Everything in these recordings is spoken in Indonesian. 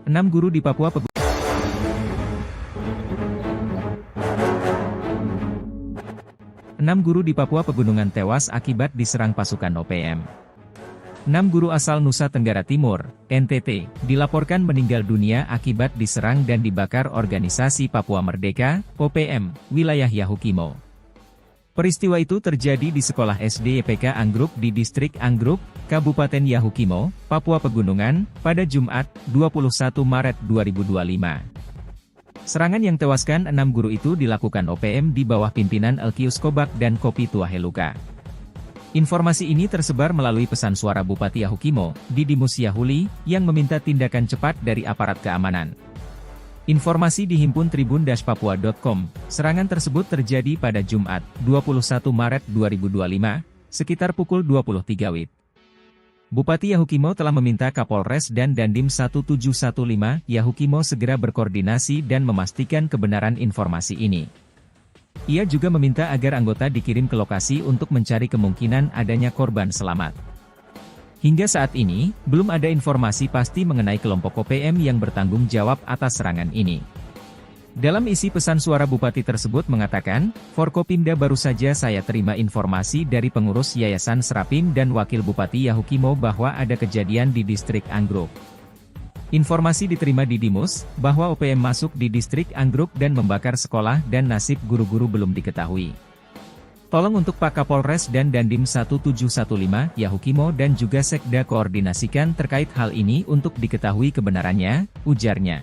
6 guru di Papua Pegunungan tewas akibat diserang pasukan OPM. 6 guru asal Nusa Tenggara Timur, NTT, dilaporkan meninggal dunia akibat diserang dan dibakar organisasi Papua Merdeka, OPM, wilayah Yahukimo. Peristiwa itu terjadi di sekolah SD YPK Anggruk di Distrik Anggruk, Kabupaten Yahukimo, Papua Pegunungan, pada Jumat, 21 Maret 2025. Serangan yang tewaskan 6 guru itu dilakukan OPM di bawah pimpinan Elkius Kobak dan Kopi Tuaheluka. Informasi ini tersebar melalui pesan suara Bupati Yahukimo, Didimus Yahuli, yang meminta tindakan cepat dari aparat keamanan. Informasi dihimpun tribun-papua.com, serangan tersebut terjadi pada Jumat, 21 Maret 2025, sekitar pukul 23 WIB. Bupati Yahukimo telah meminta Kapolres dan Dandim 1715 Yahukimo segera berkoordinasi dan memastikan kebenaran informasi ini. Ia juga meminta agar anggota dikirim ke lokasi untuk mencari kemungkinan adanya korban selamat. Hingga saat ini, belum ada informasi pasti mengenai kelompok OPM yang bertanggung jawab atas serangan ini. Dalam isi pesan suara Bupati tersebut mengatakan, Forkopimda baru saja saya terima informasi dari pengurus Yayasan Serapim dan Wakil Bupati Yahukimo bahwa ada kejadian di Distrik Anggruk. Informasi diterima Didimus, bahwa OPM masuk di Distrik Anggruk dan membakar sekolah dan nasib guru-guru belum diketahui. Tolong untuk Pak Kapolres dan Dandim 1715 Yahukimo dan juga Sekda koordinasikan terkait hal ini untuk diketahui kebenarannya, ujarnya.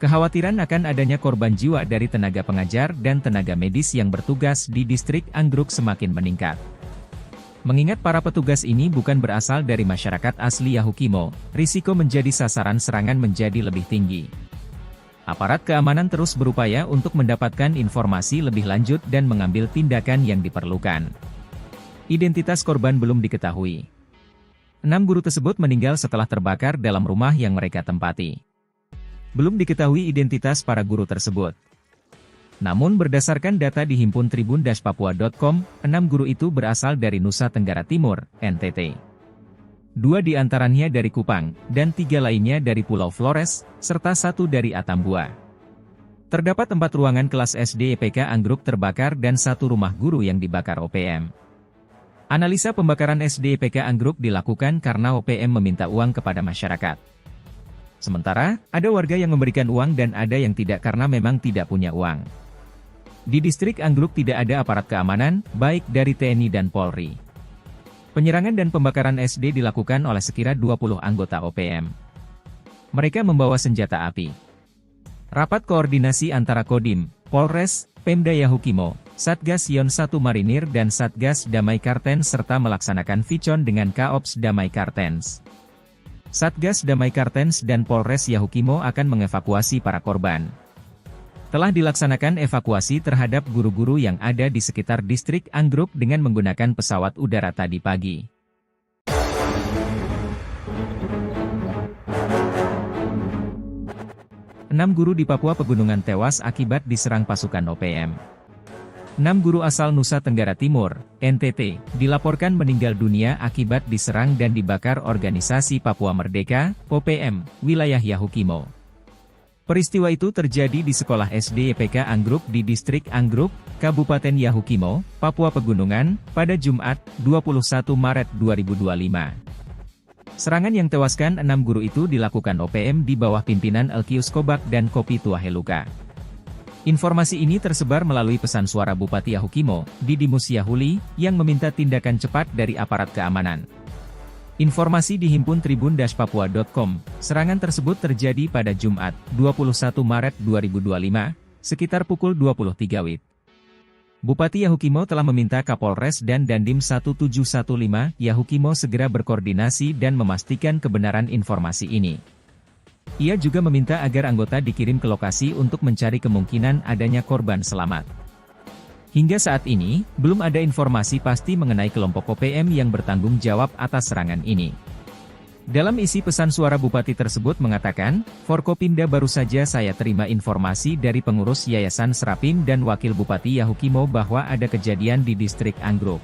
Kekhawatiran akan adanya korban jiwa dari tenaga pengajar dan tenaga medis yang bertugas di Distrik Anggruk semakin meningkat. Mengingat para petugas ini bukan berasal dari masyarakat asli Yahukimo, risiko menjadi sasaran serangan menjadi lebih tinggi. Aparat keamanan terus berupaya untuk mendapatkan informasi lebih lanjut dan mengambil tindakan yang diperlukan. Identitas korban belum diketahui. 6 guru tersebut meninggal setelah terbakar dalam rumah yang mereka tempati. Belum diketahui identitas para guru tersebut. Namun berdasarkan data dihimpun tribun-papua.com, 6 guru itu berasal dari Nusa Tenggara Timur, NTT. 2 di antaranya dari Kupang, dan 3 lainnya dari Pulau Flores, serta 1 dari Atambua. Terdapat 4 ruangan kelas SD YPK Anggruk terbakar dan 1 rumah guru yang dibakar OPM. Analisa pembakaran SD YPK Anggruk dilakukan karena OPM meminta uang kepada masyarakat. Sementara, ada warga yang memberikan uang dan ada yang tidak karena memang tidak punya uang. Di Distrik Anggruk tidak ada aparat keamanan, baik dari TNI dan Polri. Penyerangan dan pembakaran SD dilakukan oleh sekira 20 anggota OPM. Mereka membawa senjata api. Rapat koordinasi antara Kodim, Polres, Pemda Yahukimo, Satgas Yon 1 Marinir dan Satgas Damai Kartens serta melaksanakan Vicon dengan Kaops Damai Kartens. Satgas Damai Kartens dan Polres Yahukimo akan mengevakuasi para korban. Telah dilaksanakan evakuasi terhadap guru-guru yang ada di sekitar Distrik Anggruk dengan menggunakan pesawat udara tadi pagi. Enam guru di Papua Pegunungan tewas akibat diserang pasukan OPM. 6 guru asal Nusa Tenggara Timur, NTT, dilaporkan meninggal dunia akibat diserang dan dibakar organisasi Papua Merdeka, OPM, wilayah Yahukimo. Peristiwa itu terjadi di sekolah SD YPK Anggruk di Distrik Anggruk, Kabupaten Yahukimo, Papua Pegunungan, pada Jumat, 21 Maret 2025. Serangan yang tewaskan 6 guru itu dilakukan OPM di bawah pimpinan Elkius Kobak dan Kopi Tuaheluka. Informasi ini tersebar melalui pesan suara Bupati Yahukimo, Didimus Yahuli, yang meminta tindakan cepat dari aparat keamanan. Informasi dihimpun tribun-papua.com, serangan tersebut terjadi pada Jumat, 21 Maret 2025, sekitar pukul 23 WIB. Bupati Yahukimo telah meminta Kapolres dan Dandim 1715 Yahukimo segera berkoordinasi dan memastikan kebenaran informasi ini. Ia juga meminta agar anggota dikirim ke lokasi untuk mencari kemungkinan adanya korban selamat. Hingga saat ini, belum ada informasi pasti mengenai kelompok OPM yang bertanggung jawab atas serangan ini. Dalam isi pesan suara Bupati tersebut mengatakan, Forkopimda baru saja saya terima informasi dari pengurus Yayasan Serapim dan Wakil Bupati Yahukimo bahwa ada kejadian di Distrik Anggruk.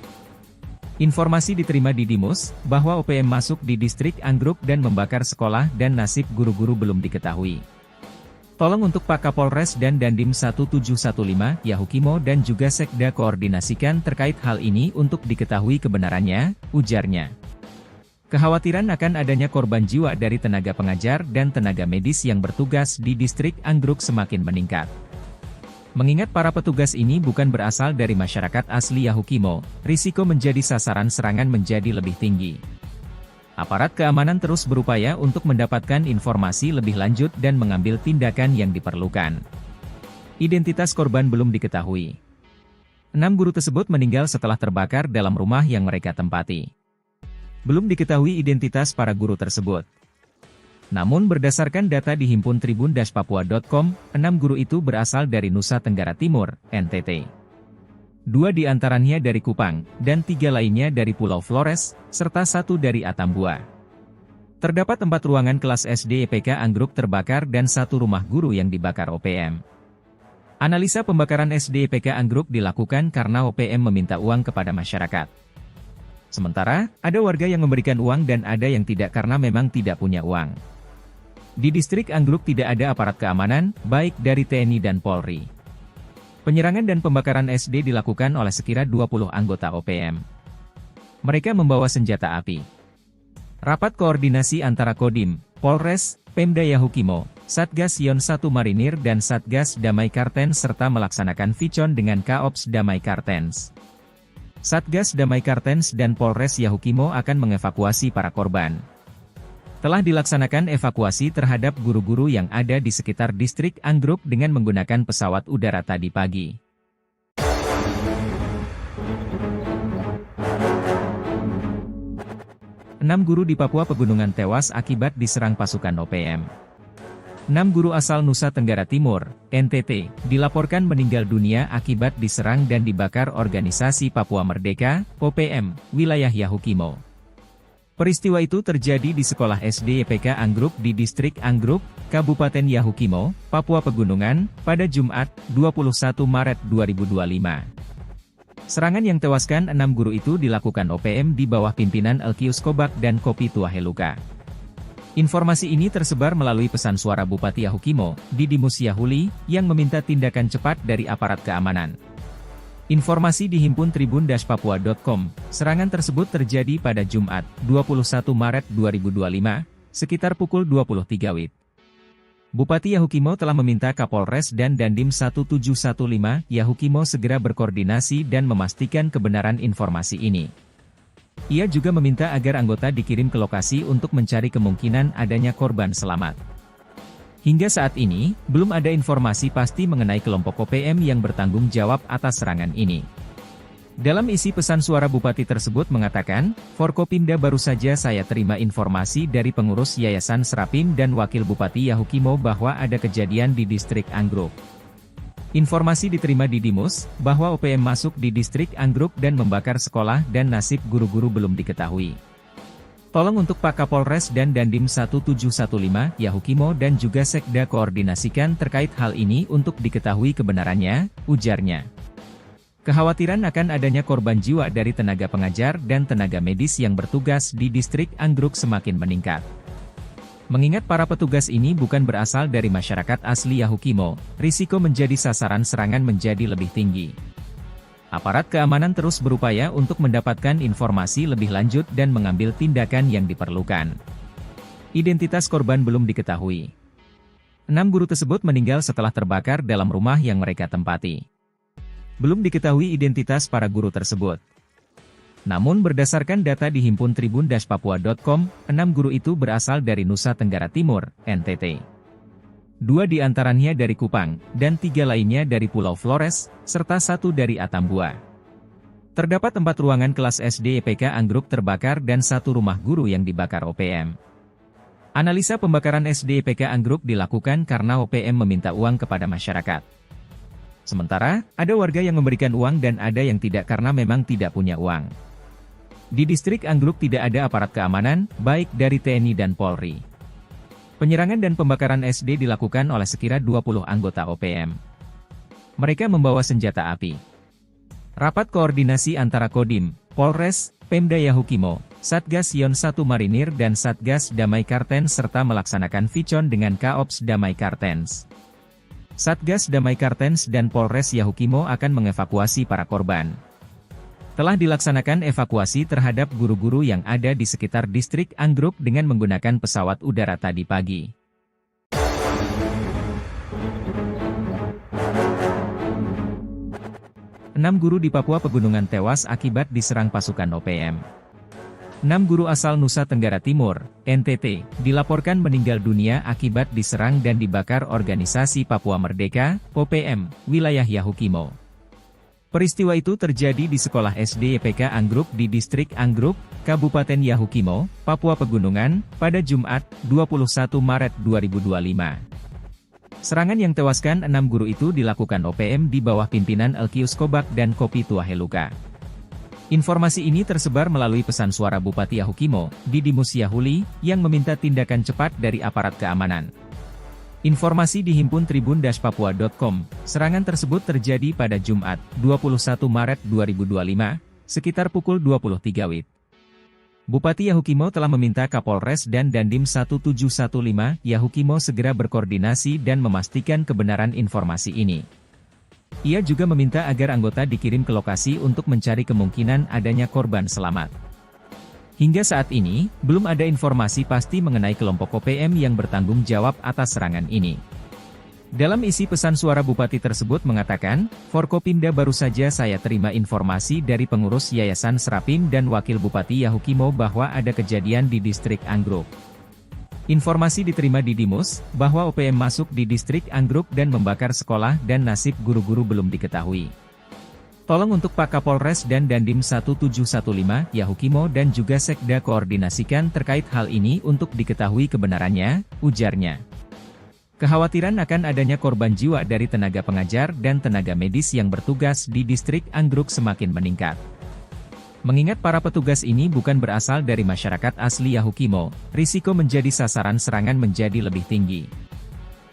Informasi diterima di Dimus, bahwa OPM masuk di distrik Anggruk dan membakar sekolah dan nasib guru-guru belum diketahui. Tolong untuk Pak Kapolres dan Dandim 1715, Yahukimo dan juga Sekda koordinasikan terkait hal ini untuk diketahui kebenarannya, ujarnya. Kekhawatiran akan adanya korban jiwa dari tenaga pengajar dan tenaga medis yang bertugas di distrik Anggruk semakin meningkat. Mengingat para petugas ini bukan berasal dari masyarakat asli Yahukimo, risiko menjadi sasaran serangan menjadi lebih tinggi. Aparat keamanan terus berupaya untuk mendapatkan informasi lebih lanjut dan mengambil tindakan yang diperlukan. Identitas korban belum diketahui. 6 guru tersebut meninggal setelah terbakar dalam rumah yang mereka tempati. Belum diketahui identitas para guru tersebut. Namun berdasarkan data di himpun tribun-papua.com, 6 guru itu berasal dari Nusa Tenggara Timur, NTT. 2 di antaranya dari Kupang, dan 3 lainnya dari Pulau Flores, serta 1 dari Atambua. Terdapat 4 ruangan kelas SD EPK Anggruk terbakar dan 1 rumah guru yang dibakar OPM. Analisa pembakaran SD EPK Anggruk dilakukan karena OPM meminta uang kepada masyarakat. Sementara, ada warga yang memberikan uang dan ada yang tidak karena memang tidak punya uang. Di distrik Anggruk tidak ada aparat keamanan, baik dari TNI dan Polri. Penyerangan dan pembakaran SD dilakukan oleh sekira 20 anggota OPM. Mereka membawa senjata api. Rapat koordinasi antara Kodim, Polres, Pemda Yahukimo, Satgas Yon 1 Marinir dan Satgas Damai Kartens serta melaksanakan vicon dengan Kaops Damai Kartens. Satgas Damai Kartens dan Polres Yahukimo akan mengevakuasi para korban. Telah dilaksanakan evakuasi terhadap guru-guru yang ada di sekitar distrik Anggruk dengan menggunakan pesawat udara tadi pagi. Enam guru di Papua Pegunungan tewas akibat diserang pasukan OPM. 6 guru asal Nusa Tenggara Timur, NTT, dilaporkan meninggal dunia akibat diserang dan dibakar organisasi Papua Merdeka, OPM, wilayah Yahukimo. Peristiwa itu terjadi di sekolah SD EPK Anggruk di distrik Anggruk, Kabupaten Yahukimo, Papua Pegunungan, pada Jumat, 21 Maret 2025. Serangan yang tewaskan 6 guru itu dilakukan OPM di bawah pimpinan Elkius Kobak dan Kopi Tuaheluka. Informasi ini tersebar melalui pesan suara Bupati Yahukimo, Didimus Yahuli, yang meminta tindakan cepat dari aparat keamanan. Informasi dihimpun tribun-papua.com, serangan tersebut terjadi pada Jumat, 21 Maret 2025, sekitar pukul 23 WIB. Bupati Yahukimo telah meminta Kapolres dan Dandim 1715 Yahukimo segera berkoordinasi dan memastikan kebenaran informasi ini. Ia juga meminta agar anggota dikirim ke lokasi untuk mencari kemungkinan adanya korban selamat. Hingga saat ini, belum ada informasi pasti mengenai kelompok OPM yang bertanggung jawab atas serangan ini. Dalam isi pesan suara Bupati tersebut mengatakan, Forkopimda baru saja saya terima informasi dari pengurus Yayasan Serapim dan Wakil Bupati Yahukimo bahwa ada kejadian di distrik Anggruk. Informasi diterima di Dimus, bahwa OPM masuk di distrik Anggruk dan membakar sekolah dan nasib guru-guru belum diketahui. Tolong untuk Pak Kapolres dan Dandim 1715, Yahukimo dan juga Sekda koordinasikan terkait hal ini untuk diketahui kebenarannya, ujarnya. Kekhawatiran akan adanya korban jiwa dari tenaga pengajar dan tenaga medis yang bertugas di distrik Anggruk semakin meningkat. Mengingat para petugas ini bukan berasal dari masyarakat asli Yahukimo, risiko menjadi sasaran serangan menjadi lebih tinggi. Aparat keamanan terus berupaya untuk mendapatkan informasi lebih lanjut dan mengambil tindakan yang diperlukan. Identitas korban belum diketahui. 6 guru tersebut meninggal setelah terbakar dalam rumah yang mereka tempati. Belum diketahui identitas para guru tersebut. Namun berdasarkan data di himpun tribun-papua.com, 6 guru itu berasal dari Nusa Tenggara Timur, NTT. 2 di antaranya dari Kupang, dan 3 lainnya dari Pulau Flores, serta 1 dari Atambua. Terdapat 4 ruangan kelas SD EPK Anggruk terbakar dan 1 rumah guru yang dibakar OPM. Analisa pembakaran SD EPK Anggruk dilakukan karena OPM meminta uang kepada masyarakat. Sementara, ada warga yang memberikan uang dan ada yang tidak karena memang tidak punya uang. Di distrik Anggruk tidak ada aparat keamanan, baik dari TNI dan Polri. Penyerangan dan pembakaran SD dilakukan oleh sekira 20 anggota OPM. Mereka membawa senjata api. Rapat koordinasi antara Kodim, Polres, Pemda Yahukimo, Satgas Yon 1 Marinir dan Satgas Damai Kartens serta melaksanakan Vicon dengan Kaops Damai Kartens. Satgas Damai Kartens dan Polres Yahukimo akan mengevakuasi para korban. Telah dilaksanakan evakuasi terhadap guru-guru yang ada di sekitar distrik Anggruk dengan menggunakan pesawat udara tadi pagi. Enam guru di Papua Pegunungan tewas akibat diserang pasukan OPM. 6 guru asal Nusa Tenggara Timur, NTT, dilaporkan meninggal dunia akibat diserang dan dibakar organisasi Papua Merdeka, OPM, wilayah Yahukimo. Peristiwa itu terjadi di sekolah SD YPK Anggruk di distrik Anggruk, Kabupaten Yahukimo, Papua Pegunungan, pada Jumat, 21 Maret 2025. Serangan yang tewaskan 6 guru itu dilakukan OPM di bawah pimpinan Elkius Kobak dan Kopi Tuaheluka. Informasi ini tersebar melalui pesan suara Bupati Yahukimo, Didimus Yahuli, yang meminta tindakan cepat dari aparat keamanan. Informasi dihimpun tribun-papua.com, serangan tersebut terjadi pada Jumat, 21 Maret 2025, sekitar pukul 23 WIB. Bupati Yahukimo telah meminta Kapolres dan Dandim 1715 Yahukimo segera berkoordinasi dan memastikan kebenaran informasi ini. Ia juga meminta agar anggota dikirim ke lokasi untuk mencari kemungkinan adanya korban selamat. Hingga saat ini, belum ada informasi pasti mengenai kelompok OPM yang bertanggung jawab atas serangan ini. Dalam isi pesan suara Bupati tersebut mengatakan, Forkopimda baru saja saya terima informasi dari pengurus Yayasan Serapim dan Wakil Bupati Yahukimo bahwa ada kejadian di distrik Anggruk. Informasi diterima Didimus, bahwa OPM masuk di distrik Anggruk dan membakar sekolah dan nasib guru-guru belum diketahui. Tolong untuk Pak Kapolres dan Dandim 1715 Yahukimo dan juga Sekda koordinasikan terkait hal ini untuk diketahui kebenarannya, ujarnya. Kekhawatiran akan adanya korban jiwa dari tenaga pengajar dan tenaga medis yang bertugas di distrik Anggruk semakin meningkat. Mengingat para petugas ini bukan berasal dari masyarakat asli Yahukimo, risiko menjadi sasaran serangan menjadi lebih tinggi.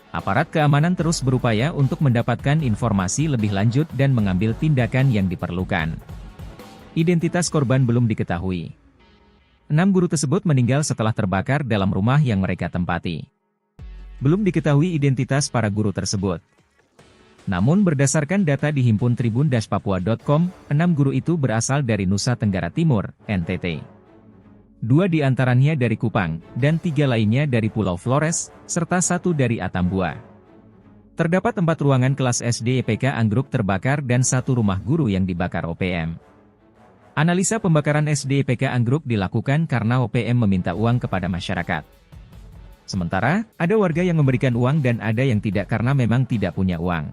Aparat keamanan terus berupaya untuk mendapatkan informasi lebih lanjut dan mengambil tindakan yang diperlukan. Identitas korban belum diketahui. 6 guru tersebut meninggal setelah terbakar dalam rumah yang mereka tempati. Belum diketahui identitas para guru tersebut. Namun berdasarkan data dihimpun tribun-papua.com, 6 guru itu berasal dari Nusa Tenggara Timur, NTT. 2 di antaranya dari Kupang, dan 3 lainnya dari Pulau Flores, serta 1 dari Atambua. Terdapat 4 ruangan kelas SD YPK Anggruk terbakar dan 1 rumah guru yang dibakar OPM. Analisa pembakaran SD YPK Anggruk dilakukan karena OPM meminta uang kepada masyarakat. Sementara, ada warga yang memberikan uang dan ada yang tidak karena memang tidak punya uang.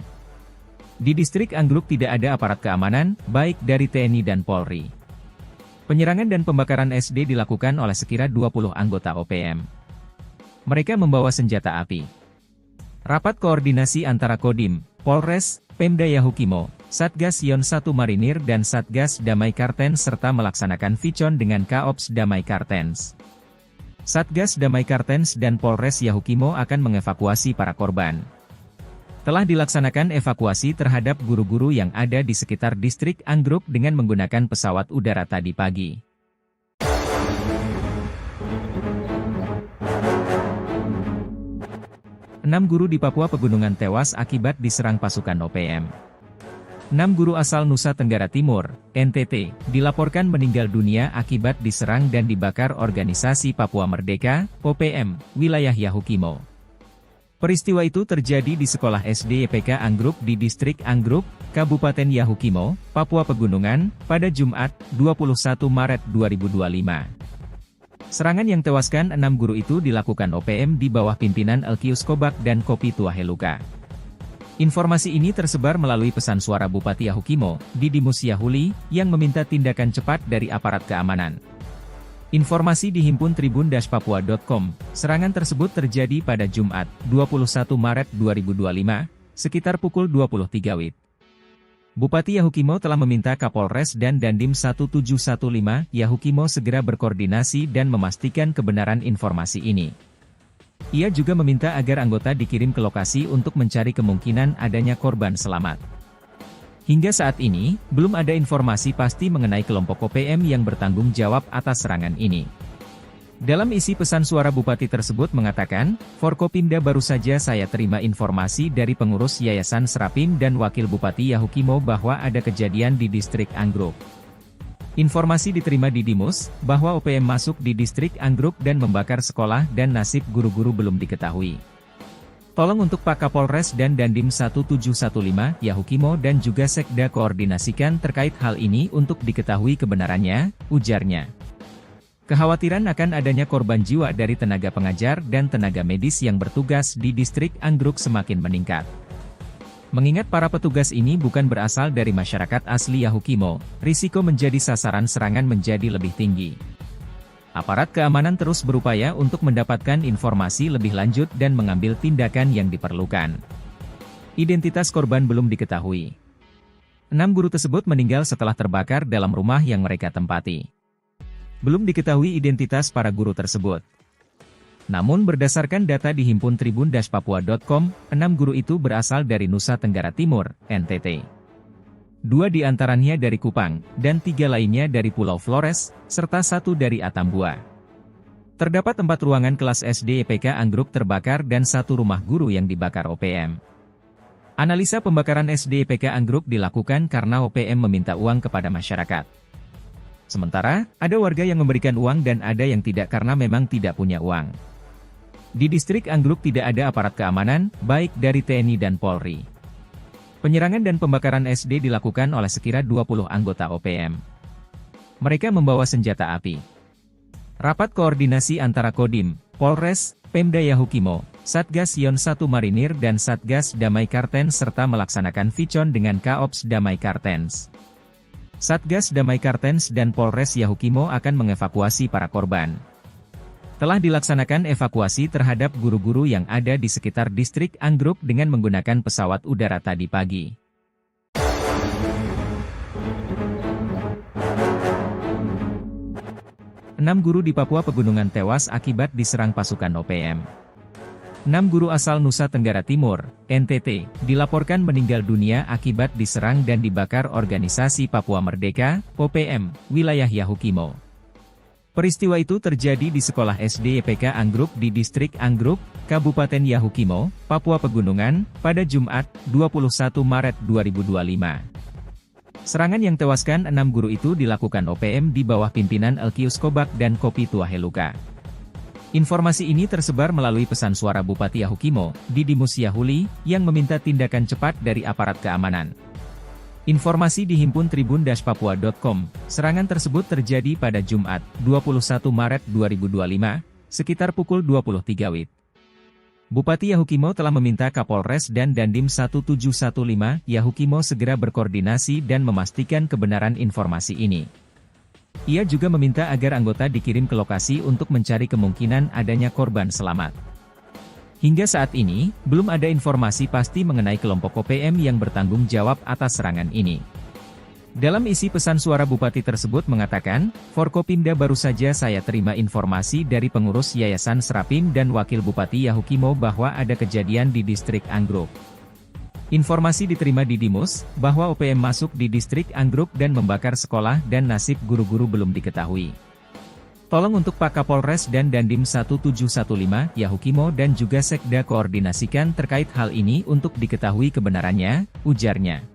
Di distrik Anggruk tidak ada aparat keamanan, baik dari TNI dan Polri. Penyerangan dan pembakaran SD dilakukan oleh sekira 20 anggota OPM. Mereka membawa senjata api. Rapat koordinasi antara Kodim, Polres, Pemda Yahukimo, Satgas Yon 1 Marinir dan Satgas Damai Kartens serta melaksanakan Vicon dengan Kaops Damai Kartens. Satgas Damai Kartens dan Polres Yahukimo akan mengevakuasi para korban. Telah dilaksanakan evakuasi terhadap guru-guru yang ada di sekitar distrik Anggruk dengan menggunakan pesawat udara tadi pagi. Enam guru di Papua Pegunungan tewas akibat diserang pasukan OPM. 6 guru asal Nusa Tenggara Timur, NTT, dilaporkan meninggal dunia akibat diserang dan dibakar organisasi Papua Merdeka, OPM, wilayah Yahukimo. Peristiwa itu terjadi di sekolah SD YPK Anggruk di distrik Anggruk, Kabupaten Yahukimo, Papua Pegunungan, pada Jumat, 21 Maret 2025. Serangan yang tewaskan 6 guru itu dilakukan OPM di bawah pimpinan Elkius Kobak dan Kopi Tuaheluka. Informasi ini tersebar melalui pesan suara Bupati Yahukimo, Didimus Yahuli, yang meminta tindakan cepat dari aparat keamanan. Informasi dihimpun tribun-papua.com, serangan tersebut terjadi pada Jumat, 21 Maret 2025, sekitar pukul 23 WIB. Bupati Yahukimo telah meminta Kapolres dan Dandim 1715 Yahukimo segera berkoordinasi dan memastikan kebenaran informasi ini. Ia juga meminta agar anggota dikirim ke lokasi untuk mencari kemungkinan adanya korban selamat. Hingga saat ini, belum ada informasi pasti mengenai kelompok OPM yang bertanggung jawab atas serangan ini. Dalam isi pesan suara Bupati tersebut mengatakan, Forkopimda baru saja saya terima informasi dari pengurus Yayasan Serapim dan Wakil Bupati Yahukimo bahwa ada kejadian di distrik Anggruk. Informasi diterima di Dimus, bahwa OPM masuk di distrik Anggruk dan membakar sekolah dan nasib guru-guru belum diketahui. Tolong untuk Pak Kapolres dan Dandim 1715, Yahukimo dan juga Sekda koordinasikan terkait hal ini untuk diketahui kebenarannya, ujarnya. Kekhawatiran akan adanya korban jiwa dari tenaga pengajar dan tenaga medis yang bertugas di distrik Anggruk semakin meningkat. Mengingat para petugas ini bukan berasal dari masyarakat asli Yahukimo, risiko menjadi sasaran serangan menjadi lebih tinggi. Aparat keamanan terus berupaya untuk mendapatkan informasi lebih lanjut dan mengambil tindakan yang diperlukan. Identitas korban belum diketahui. 6 guru tersebut meninggal setelah terbakar dalam rumah yang mereka tempati. Belum diketahui identitas para guru tersebut. Namun berdasarkan data di himpun tribun-papua.com, 6 guru itu berasal dari Nusa Tenggara Timur, NTT. 2 di antaranya dari Kupang, dan 3 lainnya dari Pulau Flores, serta 1 dari Atambua. Terdapat 4 ruangan kelas SD EPK Anggruk terbakar dan 1 rumah guru yang dibakar OPM. Analisa pembakaran SD EPK Anggruk dilakukan karena OPM meminta uang kepada masyarakat. Sementara, ada warga yang memberikan uang dan ada yang tidak karena memang tidak punya uang. Di distrik Anggruk tidak ada aparat keamanan, baik dari TNI dan Polri. Penyerangan dan pembakaran SD dilakukan oleh sekira 20 anggota OPM. Mereka membawa senjata api. Rapat koordinasi antara Kodim, Polres, Pemda Yahukimo, Satgas Yon 1 Marinir dan Satgas Damai Kartens serta melaksanakan vicon dengan Kaops Damai Kartens. Satgas Damai Kartens dan Polres Yahukimo akan mengevakuasi para korban. Telah dilaksanakan evakuasi terhadap guru-guru yang ada di sekitar distrik Anggruk dengan menggunakan pesawat udara tadi pagi. Enam guru di Papua Pegunungan tewas akibat diserang pasukan OPM. 6 guru asal Nusa Tenggara Timur, NTT, dilaporkan meninggal dunia akibat diserang dan dibakar organisasi Papua Merdeka, OPM, wilayah Yahukimo. Peristiwa itu terjadi di sekolah SD EPK Anggruk di distrik Anggruk, Kabupaten Yahukimo, Papua Pegunungan, pada Jumat, 21 Maret 2025. Serangan yang tewaskan 6 guru itu dilakukan OPM di bawah pimpinan Elkius Kobak dan Kopi Tuaheluka. Informasi ini tersebar melalui pesan suara Bupati Yahukimo, Didimus Yahuli, yang meminta tindakan cepat dari aparat keamanan. Informasi di himpun tribun-papua.com, serangan tersebut terjadi pada Jumat, 21 Maret 2025, sekitar pukul 23 WIB. Bupati Yahukimo telah meminta Kapolres dan Dandim 1715 Yahukimo segera berkoordinasi dan memastikan kebenaran informasi ini. Ia juga meminta agar anggota dikirim ke lokasi untuk mencari kemungkinan adanya korban selamat. Hingga saat ini, belum ada informasi pasti mengenai kelompok OPM yang bertanggung jawab atas serangan ini. Dalam isi pesan suara Bupati tersebut mengatakan, Forkopimda baru saja saya terima informasi dari pengurus Yayasan Serapim dan Wakil Bupati Yahukimo bahwa ada kejadian di distrik Anggruk. Informasi diterima di Dimus, bahwa OPM masuk di distrik Anggruk dan membakar sekolah dan nasib guru-guru belum diketahui. Tolong untuk Pak Kapolres dan Dandim 1715, Yahukimo dan juga Sekda koordinasikan terkait hal ini untuk diketahui kebenarannya, ujarnya.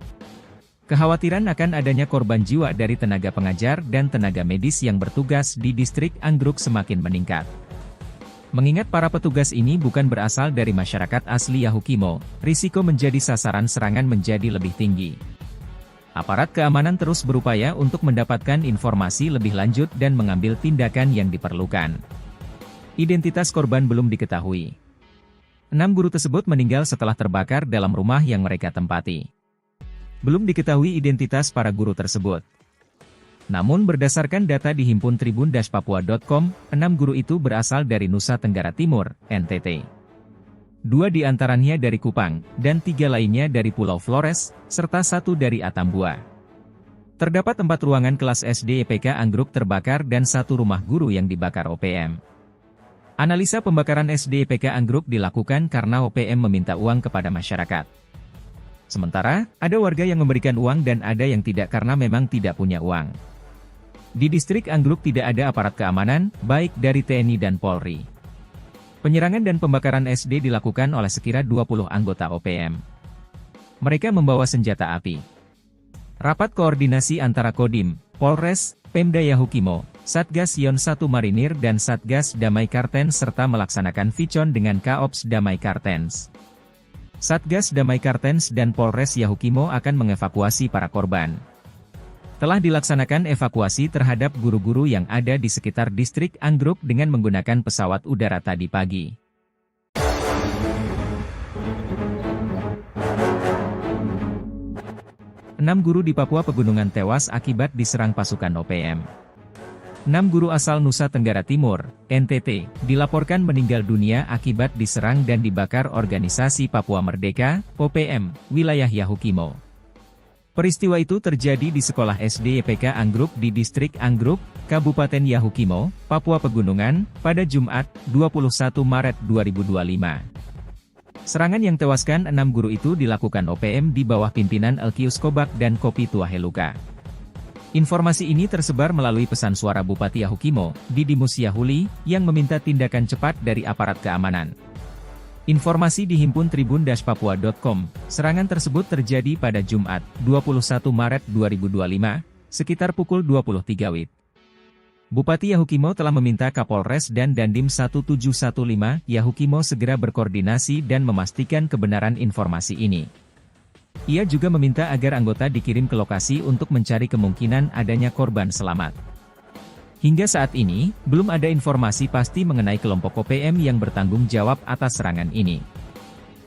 Kekhawatiran akan adanya korban jiwa dari tenaga pengajar dan tenaga medis yang bertugas di distrik Anggruk semakin meningkat. Mengingat para petugas ini bukan berasal dari masyarakat asli Yahukimo, risiko menjadi sasaran serangan menjadi lebih tinggi. Aparat keamanan terus berupaya untuk mendapatkan informasi lebih lanjut dan mengambil tindakan yang diperlukan. Identitas korban belum diketahui. 6 guru tersebut meninggal setelah terbakar dalam rumah yang mereka tempati. Belum diketahui identitas para guru tersebut. Namun berdasarkan data di himpun tribun-papua.com, 6 guru itu berasal dari Nusa Tenggara Timur, NTT. 2 di antaranya dari Kupang, dan 3 lainnya dari Pulau Flores, serta 1 dari Atambua. Terdapat 4 ruangan kelas SD EPK Anggruk terbakar dan 1 rumah guru yang dibakar OPM. Analisa pembakaran SD EPK Anggruk dilakukan karena OPM meminta uang kepada masyarakat. Sementara, ada warga yang memberikan uang dan ada yang tidak karena memang tidak punya uang. Di distrik Anggruk tidak ada aparat keamanan, baik dari TNI dan Polri. Penyerangan dan pembakaran SD dilakukan oleh sekira 20 anggota OPM. Mereka membawa senjata api. Rapat koordinasi antara Kodim, Polres, Pemda Yahukimo, Satgas Yon 1 Marinir dan Satgas Damai Kartens serta melaksanakan Vicon dengan Kaops Damai Kartens. Satgas Damai Kartens dan Polres Yahukimo akan mengevakuasi para korban. Telah dilaksanakan evakuasi terhadap guru-guru yang ada di sekitar distrik Anggruk dengan menggunakan pesawat udara tadi pagi. Enam guru di Papua Pegunungan tewas akibat diserang pasukan OPM. 6 guru asal Nusa Tenggara Timur, NTT, dilaporkan meninggal dunia akibat diserang dan dibakar organisasi Papua Merdeka, OPM, wilayah Yahukimo. Peristiwa itu terjadi di sekolah SD YPK Anggruk di distrik Anggruk, Kabupaten Yahukimo, Papua Pegunungan, pada Jumat, 21 Maret 2025. Serangan yang tewaskan 6 guru itu dilakukan OPM di bawah pimpinan Elkius Kobak dan Kopi Tuaheluka. Informasi ini tersebar melalui pesan suara Bupati Yahukimo, Didimus Yahuli, yang meminta tindakan cepat dari aparat keamanan. Informasi dihimpun tribun-papua.com, serangan tersebut terjadi pada Jumat, 21 Maret 2025, sekitar pukul 23 WIB. Bupati Yahukimo telah meminta Kapolres dan Dandim 1715 Yahukimo segera berkoordinasi dan memastikan kebenaran informasi ini. Ia juga meminta agar anggota dikirim ke lokasi untuk mencari kemungkinan adanya korban selamat. Hingga saat ini, belum ada informasi pasti mengenai kelompok OPM yang bertanggung jawab atas serangan ini.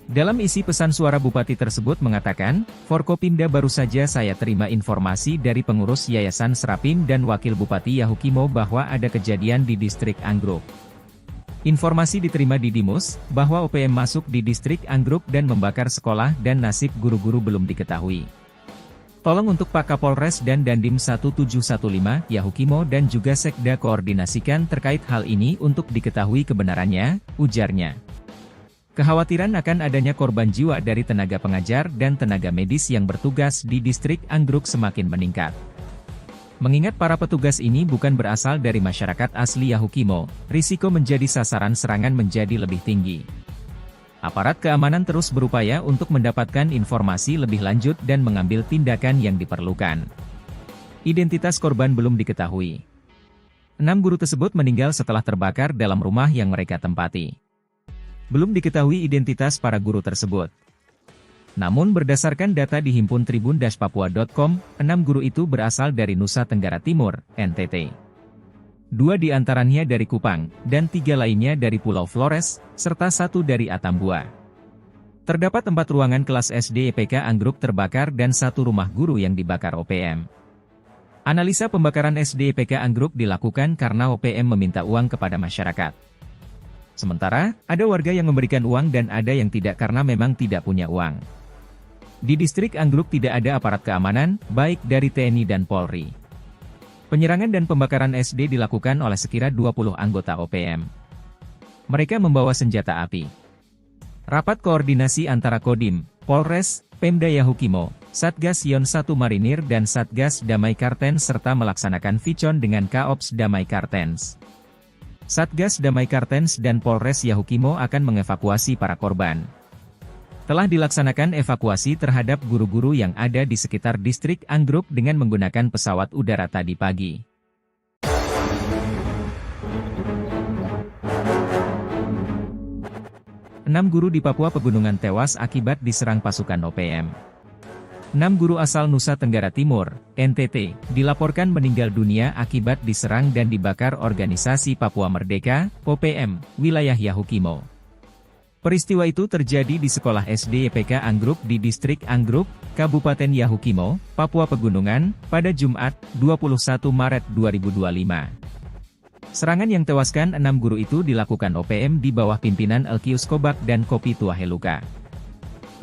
Dalam isi pesan suara Bupati tersebut mengatakan, Forkopimda baru saja saya terima informasi dari pengurus Yayasan Serapim dan Wakil Bupati Yahukimo bahwa ada kejadian di distrik Anggruk. Informasi diterima di Dimus, bahwa OPM masuk di distrik Anggruk dan membakar sekolah dan nasib guru-guru belum diketahui. Tolong untuk Pak Kapolres dan Dandim 1715 Yahukimo dan juga Sekda koordinasikan terkait hal ini untuk diketahui kebenarannya, ujarnya. Kekhawatiran akan adanya korban jiwa dari tenaga pengajar dan tenaga medis yang bertugas di distrik Anggruk semakin meningkat. Mengingat para petugas ini bukan berasal dari masyarakat asli Yahukimo, risiko menjadi sasaran serangan menjadi lebih tinggi. Aparat keamanan terus berupaya untuk mendapatkan informasi lebih lanjut dan mengambil tindakan yang diperlukan. Identitas korban belum diketahui. 6 guru tersebut meninggal setelah terbakar dalam rumah yang mereka tempati. Belum diketahui identitas para guru tersebut. Namun berdasarkan data dihimpun tribun-papua.com, 6 guru itu berasal dari Nusa Tenggara Timur, NTT. 2 di antaranya dari Kupang, dan 3 lainnya dari Pulau Flores, serta 1 dari Atambua. Terdapat 4 ruangan kelas SD YPK Anggruk terbakar dan 1 rumah guru yang dibakar OPM. Analisa pembakaran SD YPK Anggruk dilakukan karena OPM meminta uang kepada masyarakat. Sementara, ada warga yang memberikan uang dan ada yang tidak karena memang tidak punya uang. Di distrik Anggruk tidak ada aparat keamanan, baik dari TNI dan Polri. Penyerangan dan pembakaran SD dilakukan oleh sekira 20 anggota OPM. Mereka membawa senjata api. Rapat koordinasi antara Kodim, Polres, Pemda Yahukimo, Satgas Yon 1 Marinir dan Satgas Damai Kartens serta melaksanakan Vicon dengan Kaops Damai Kartens. Satgas Damai Kartens dan Polres Yahukimo akan mengevakuasi para korban. Telah dilaksanakan evakuasi terhadap guru-guru yang ada di sekitar distrik Anggruk dengan menggunakan pesawat udara tadi pagi. Enam guru di Papua Pegunungan tewas akibat diserang pasukan OPM. 6 guru asal Nusa Tenggara Timur, NTT, dilaporkan meninggal dunia akibat diserang dan dibakar organisasi Papua Merdeka, OPM, wilayah Yahukimo. Peristiwa itu terjadi di sekolah SD YPK Anggruk di distrik Anggruk, Kabupaten Yahukimo, Papua Pegunungan, pada Jumat, 21 Maret 2025. Serangan yang tewaskan 6 guru itu dilakukan OPM di bawah pimpinan Elkius Kobak dan Kopi Tuaheluka.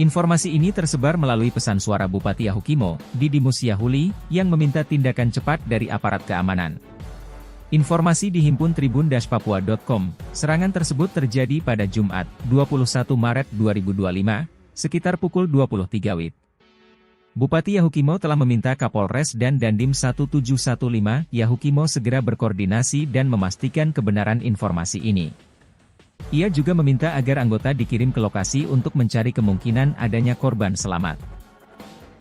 Informasi ini tersebar melalui pesan suara Bupati Yahukimo, Didimus Yahuli, yang meminta tindakan cepat dari aparat keamanan. Informasi dihimpun tribun-papua.com, serangan tersebut terjadi pada Jumat, 21 Maret 2025, sekitar pukul 23 WIB. Bupati Yahukimo telah meminta Kapolres dan Dandim 1715 Yahukimo segera berkoordinasi dan memastikan kebenaran informasi ini. Ia juga meminta agar anggota dikirim ke lokasi untuk mencari kemungkinan adanya korban selamat.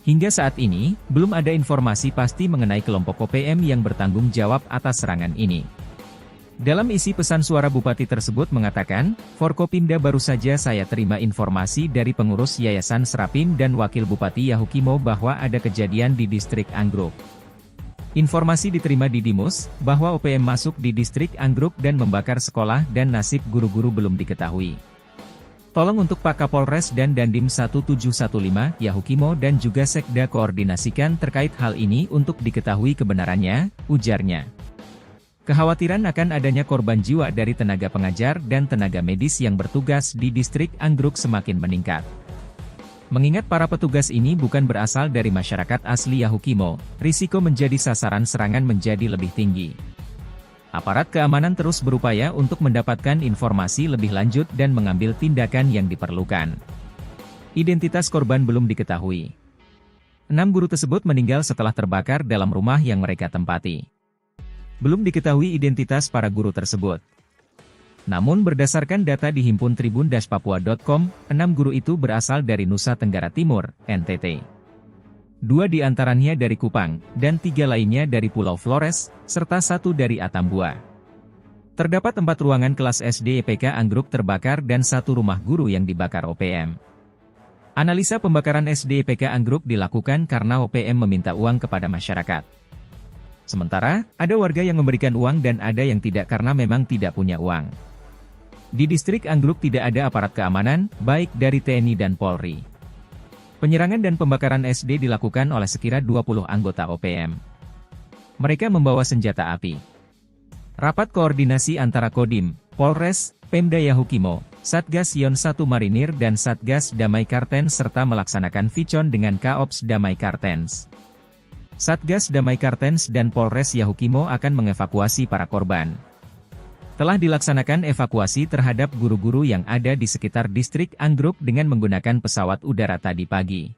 Hingga saat ini, belum ada informasi pasti mengenai kelompok OPM yang bertanggung jawab atas serangan ini. Dalam isi pesan suara Bupati tersebut mengatakan, Forkopimda baru saja saya terima informasi dari pengurus Yayasan Serapim dan Wakil Bupati Yahukimo bahwa ada kejadian di distrik Anggruk. Informasi diterima di Dimus, bahwa OPM masuk di distrik Anggruk dan membakar sekolah dan nasib guru-guru belum diketahui. Tolong untuk Pak Kapolres dan Dandim 1715 Yahukimo dan juga Sekda koordinasikan terkait hal ini untuk diketahui kebenarannya, ujarnya. Kekhawatiran akan adanya korban jiwa dari tenaga pengajar dan tenaga medis yang bertugas di distrik Anggruk semakin meningkat. Mengingat para petugas ini bukan berasal dari masyarakat asli Yahukimo, risiko menjadi sasaran serangan menjadi lebih tinggi. Aparat keamanan terus berupaya untuk mendapatkan informasi lebih lanjut dan mengambil tindakan yang diperlukan. Identitas korban belum diketahui. 6 guru tersebut meninggal setelah terbakar dalam rumah yang mereka tempati. Belum diketahui identitas para guru tersebut. Namun berdasarkan data di himpun tribun-papua.com, 6 guru itu berasal dari Nusa Tenggara Timur, NTT. 2 di antaranya dari Kupang, dan 3 lainnya dari Pulau Flores, serta 1 dari Atambua. Terdapat 4 ruangan kelas SD IPK Anggruk terbakar dan 1 rumah guru yang dibakar OPM. Analisa pembakaran SD IPK Anggruk dilakukan karena OPM meminta uang kepada masyarakat. Sementara, ada warga yang memberikan uang dan ada yang tidak karena memang tidak punya uang. Di distrik Anggruk tidak ada aparat keamanan, baik dari TNI dan Polri. Penyerangan dan pembakaran SD dilakukan oleh sekira 20 anggota OPM. Mereka membawa senjata api. Rapat koordinasi antara Kodim, Polres, Pemda Yahukimo, Satgas Yon 1 Marinir dan Satgas Damai Kartens serta melaksanakan Vicon dengan Kaops Damai Kartens. Satgas Damai Kartens dan Polres Yahukimo akan mengevakuasi para korban. Telah dilaksanakan evakuasi terhadap guru-guru yang ada di sekitar distrik Anggruk dengan menggunakan pesawat udara tadi pagi.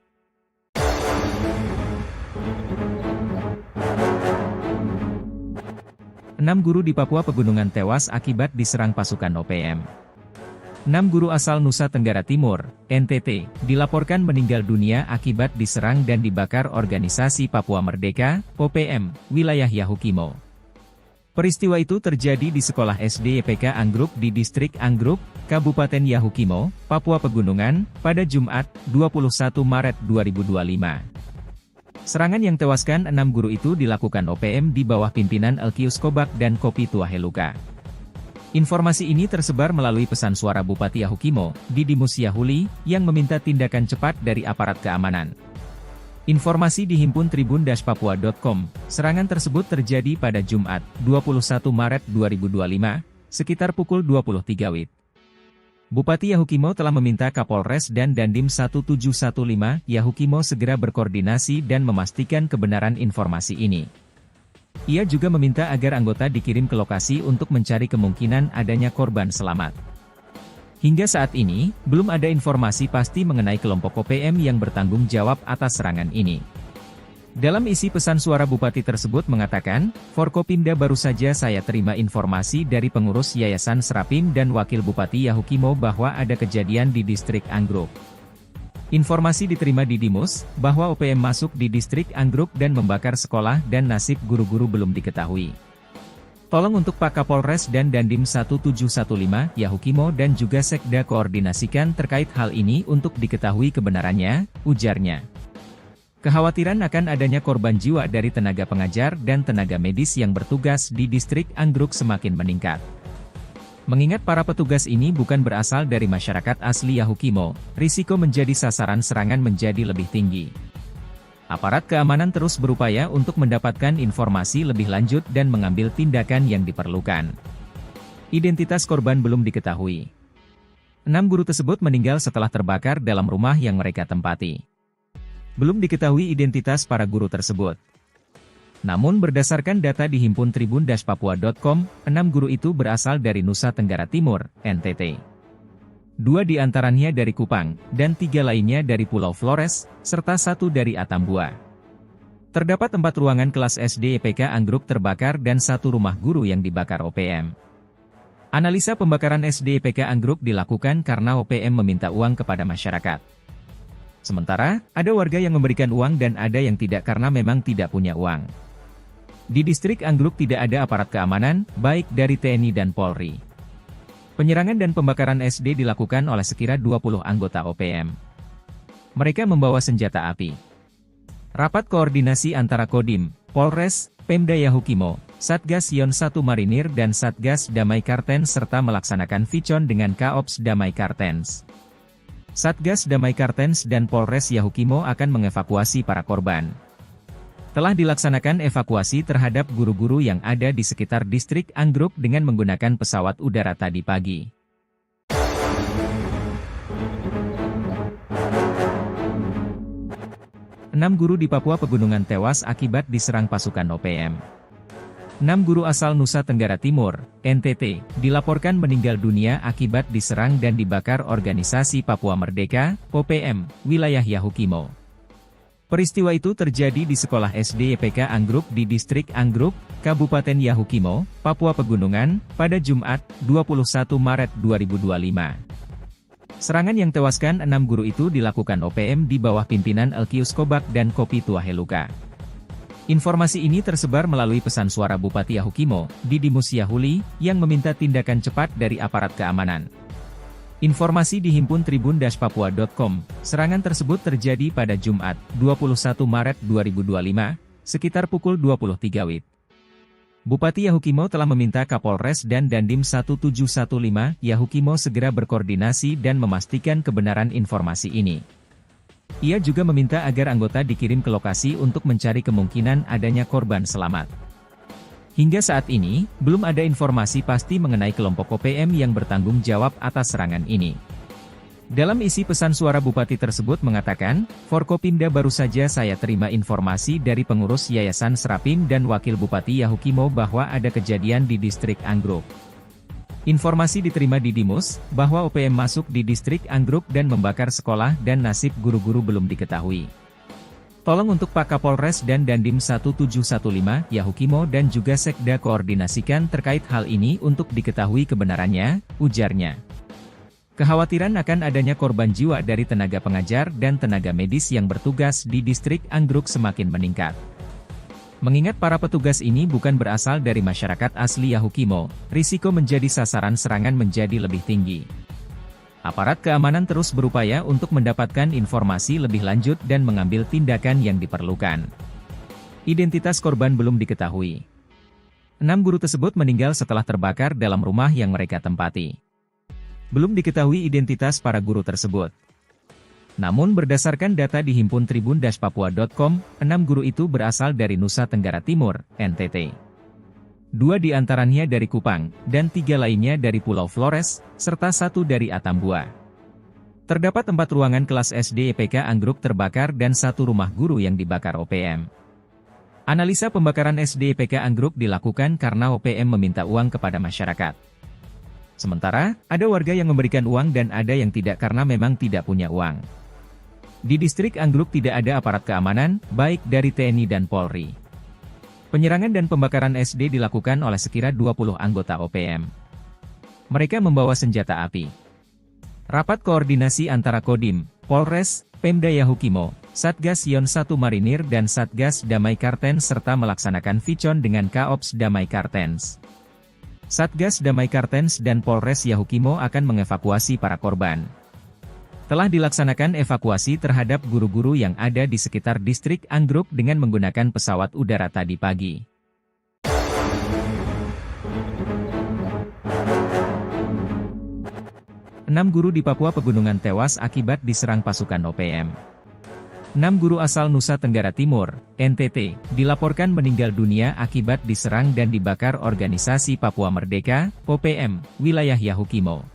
Enam guru di Papua Pegunungan tewas akibat diserang pasukan OPM. 6 guru asal Nusa Tenggara Timur, NTT, dilaporkan meninggal dunia akibat diserang dan dibakar organisasi Papua Merdeka, OPM, wilayah Yahukimo. Peristiwa itu terjadi di sekolah SD IPK Anggruk di distrik Anggruk, Kabupaten Yahukimo, Papua Pegunungan, pada Jumat, 21 Maret 2025. Serangan yang tewaskan 6 guru itu dilakukan OPM di bawah pimpinan Elkius Kobak dan Kopi Tuaheluka. Informasi ini tersebar melalui pesan suara Bupati Yahukimo, Didimus Yahuli, yang meminta tindakan cepat dari aparat keamanan. Informasi di himpun tribun-papua.com, serangan tersebut terjadi pada Jumat, 21 Maret 2025, sekitar pukul 23 WIB. Bupati Yahukimo telah meminta Kapolres dan Dandim 1715 Yahukimo segera berkoordinasi dan memastikan kebenaran informasi ini. Ia juga meminta agar anggota dikirim ke lokasi untuk mencari kemungkinan adanya korban selamat. Hingga saat ini, belum ada informasi pasti mengenai kelompok OPM yang bertanggung jawab atas serangan ini. Dalam isi pesan suara Bupati tersebut mengatakan, Forkopimda baru saja saya terima informasi dari pengurus Yayasan Serapim dan Wakil Bupati Yahukimo bahwa ada kejadian di distrik Anggruk. Informasi diterima di Dimus, bahwa OPM masuk di distrik Anggruk dan membakar sekolah dan nasib guru-guru belum diketahui. Tolong untuk Pak Kapolres dan Dandim 1715 Yahukimo dan juga Sekda koordinasikan terkait hal ini untuk diketahui kebenarannya, ujarnya. Kekhawatiran akan adanya korban jiwa dari tenaga pengajar dan tenaga medis yang bertugas di distrik Anggruk semakin meningkat. Mengingat para petugas ini bukan berasal dari masyarakat asli Yahukimo, risiko menjadi sasaran serangan menjadi lebih tinggi. Aparat keamanan terus berupaya untuk mendapatkan informasi lebih lanjut dan mengambil tindakan yang diperlukan. Identitas korban belum diketahui. 6 guru tersebut meninggal setelah terbakar dalam rumah yang mereka tempati. Belum diketahui identitas para guru tersebut. Namun berdasarkan data di himpun tribun-papua.com, 6 guru itu berasal dari Nusa Tenggara Timur, NTT. 2 diantaranya dari Kupang, dan 3 lainnya dari Pulau Flores, serta 1 dari Atambua. Terdapat 4 ruangan kelas SD IPK Anggruk terbakar dan 1 rumah guru yang dibakar OPM. Analisa pembakaran SD IPK Anggruk dilakukan karena OPM meminta uang kepada masyarakat. Sementara, ada warga yang memberikan uang dan ada yang tidak karena memang tidak punya uang. Di distrik Anggruk tidak ada aparat keamanan, baik dari TNI dan Polri. Penyerangan dan pembakaran SD dilakukan oleh sekira 20 anggota OPM. Mereka membawa senjata api. Rapat koordinasi antara Kodim, Polres, Pemda Yahukimo, Satgas Yon 1 Marinir dan Satgas Damai Kartens serta melaksanakan vicon dengan Kaops Damai Kartens. Satgas Damai Kartens dan Polres Yahukimo akan mengevakuasi para korban. Telah dilaksanakan evakuasi terhadap guru-guru yang ada di sekitar distrik Anggruk dengan menggunakan pesawat udara tadi pagi. Enam guru di Papua Pegunungan tewas akibat diserang pasukan OPM. 6 guru asal Nusa Tenggara Timur, NTT, dilaporkan meninggal dunia akibat diserang dan dibakar Organisasi Papua Merdeka, OPM, wilayah Yahukimo. Peristiwa itu terjadi di sekolah SD IPK Anggruk di distrik Anggruk, Kabupaten Yahukimo, Papua Pegunungan, pada Jumat, 21 Maret 2025. Serangan yang tewaskan 6 guru itu dilakukan OPM di bawah pimpinan Elkius Kobak dan Kopi Tuaheluka. Informasi ini tersebar melalui pesan suara Bupati Yahukimo, Didimus Yahuli, yang meminta tindakan cepat dari aparat keamanan. Informasi dihimpun tribun-papua.com, serangan tersebut terjadi pada Jumat, 21 Maret 2025, sekitar pukul 23 WIB. Bupati Yahukimo telah meminta Kapolres dan Dandim 1715 Yahukimo segera berkoordinasi dan memastikan kebenaran informasi ini. Ia juga meminta agar anggota dikirim ke lokasi untuk mencari kemungkinan adanya korban selamat. Hingga saat ini, belum ada informasi pasti mengenai kelompok OPM yang bertanggung jawab atas serangan ini. Dalam isi pesan suara Bupati tersebut mengatakan, Forkopimda baru saja saya terima informasi dari pengurus Yayasan Serapim dan Wakil Bupati Yahukimo bahwa ada kejadian di distrik Anggruk. Informasi diterima Didimus, bahwa OPM masuk di distrik Anggruk dan membakar sekolah dan nasib guru-guru belum diketahui. Tolong untuk Pak Kapolres dan Dandim 1715 Yahukimo dan juga Sekda koordinasikan terkait hal ini untuk diketahui kebenarannya, ujarnya. Kekhawatiran akan adanya korban jiwa dari tenaga pengajar dan tenaga medis yang bertugas di distrik Anggruk semakin meningkat. Mengingat para petugas ini bukan berasal dari masyarakat asli Yahukimo, risiko menjadi sasaran serangan menjadi lebih tinggi. Aparat keamanan terus berupaya untuk mendapatkan informasi lebih lanjut dan mengambil tindakan yang diperlukan. Identitas korban belum diketahui. 6 guru tersebut meninggal setelah terbakar dalam rumah yang mereka tempati. Belum diketahui identitas para guru tersebut. Namun berdasarkan data dihimpun tribun-papua.com, 6 guru itu berasal dari Nusa Tenggara Timur, NTT. 2 diantaranya dari Kupang, dan 3 lainnya dari Pulau Flores, serta 1 dari Atambua. Terdapat 4 ruangan kelas SD IPK Anggruk terbakar dan 1 rumah guru yang dibakar OPM. Analisa pembakaran SD IPK Anggruk dilakukan karena OPM meminta uang kepada masyarakat. Sementara, ada warga yang memberikan uang dan ada yang tidak karena memang tidak punya uang. Di distrik Anggruk tidak ada aparat keamanan, baik dari TNI dan Polri. Penyerangan dan pembakaran SD dilakukan oleh sekira 20 anggota OPM. Mereka membawa senjata api. Rapat koordinasi antara Kodim, Polres, Pemda Yahukimo, Satgas Yon 1 Marinir dan Satgas Damai Kartens serta melaksanakan vicon dengan Kaops Damai Kartens. Satgas Damai Kartens dan Polres Yahukimo akan mengevakuasi para korban. Telah dilaksanakan evakuasi terhadap guru-guru yang ada di sekitar distrik Anggruk dengan menggunakan pesawat udara tadi pagi. Enam guru di Papua Pegunungan tewas akibat diserang pasukan OPM. 6 guru asal Nusa Tenggara Timur, NTT, dilaporkan meninggal dunia akibat diserang dan dibakar Organisasi Papua Merdeka, OPM, wilayah Yahukimo.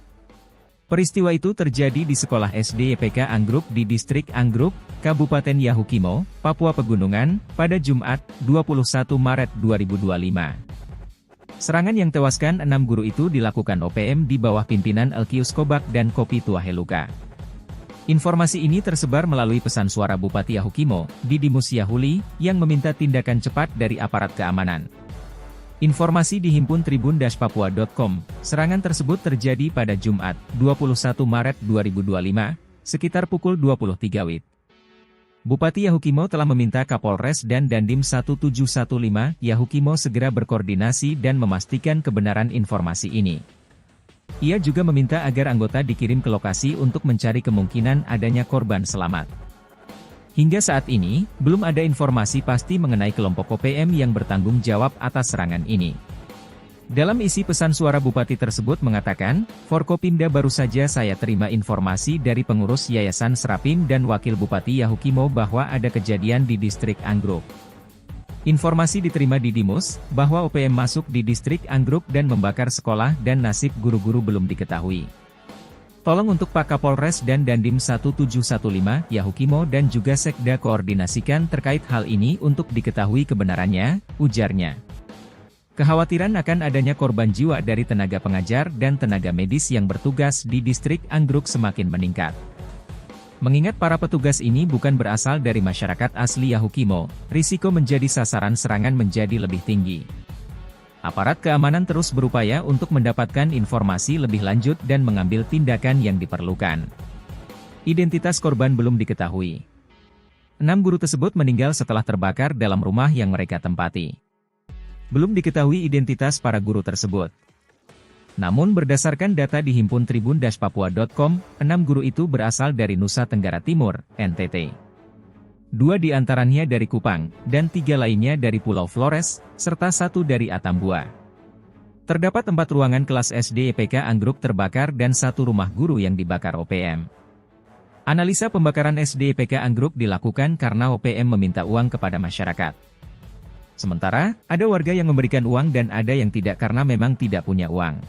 Peristiwa itu terjadi di sekolah SD IPK Anggruk di distrik Anggruk, Kabupaten Yahukimo, Papua Pegunungan, pada Jumat, 21 Maret 2025. Serangan yang tewaskan 6 guru itu dilakukan OPM di bawah pimpinan Elkius Kobak dan Kopi Tuaheluka. Informasi ini tersebar melalui pesan suara Bupati Yahukimo, Didimus Yahuli, yang meminta tindakan cepat dari aparat keamanan. Informasi dihimpun tribun-papua.com, serangan tersebut terjadi pada Jumat, 21 Maret 2025, sekitar pukul 23 WIB. Bupati Yahukimo telah meminta Kapolres dan Dandim 1715 Yahukimo segera berkoordinasi dan memastikan kebenaran informasi ini. Ia juga meminta agar anggota dikirim ke lokasi untuk mencari kemungkinan adanya korban selamat. Hingga saat ini, belum ada informasi pasti mengenai kelompok OPM yang bertanggung jawab atas serangan ini. Dalam isi pesan suara Bupati tersebut mengatakan, Forkopimda baru saja saya terima informasi dari pengurus Yayasan Serapim dan Wakil Bupati Yahukimo bahwa ada kejadian di distrik Anggruk. Informasi diterima di Dimus, bahwa OPM masuk di distrik Anggruk dan membakar sekolah dan nasib guru-guru belum diketahui. Tolong untuk Pak Kapolres dan Dandim 1715 Yahukimo dan juga Sekda koordinasikan terkait hal ini untuk diketahui kebenarannya, ujarnya. Kekhawatiran akan adanya korban jiwa dari tenaga pengajar dan tenaga medis yang bertugas di distrik Anggruk semakin meningkat. Mengingat para petugas ini bukan berasal dari masyarakat asli Yahukimo, risiko menjadi sasaran serangan menjadi lebih tinggi. Aparat keamanan terus berupaya untuk mendapatkan informasi lebih lanjut dan mengambil tindakan yang diperlukan. Identitas korban belum diketahui. 6 guru tersebut meninggal setelah terbakar dalam rumah yang mereka tempati. Belum diketahui identitas para guru tersebut. Namun berdasarkan data dihimpun tribun-papua.com, 6 guru itu berasal dari Nusa Tenggara Timur, NTT. 2 di antaranya dari Kupang, dan 3 lainnya dari Pulau Flores, serta 1 dari Atambua. Terdapat 4 ruangan kelas SD EPK Anggruk terbakar dan 1 rumah guru yang dibakar OPM. Analisa pembakaran SD EPK Anggruk dilakukan karena OPM meminta uang kepada masyarakat. Sementara, ada warga yang memberikan uang dan ada yang tidak karena memang tidak punya uang.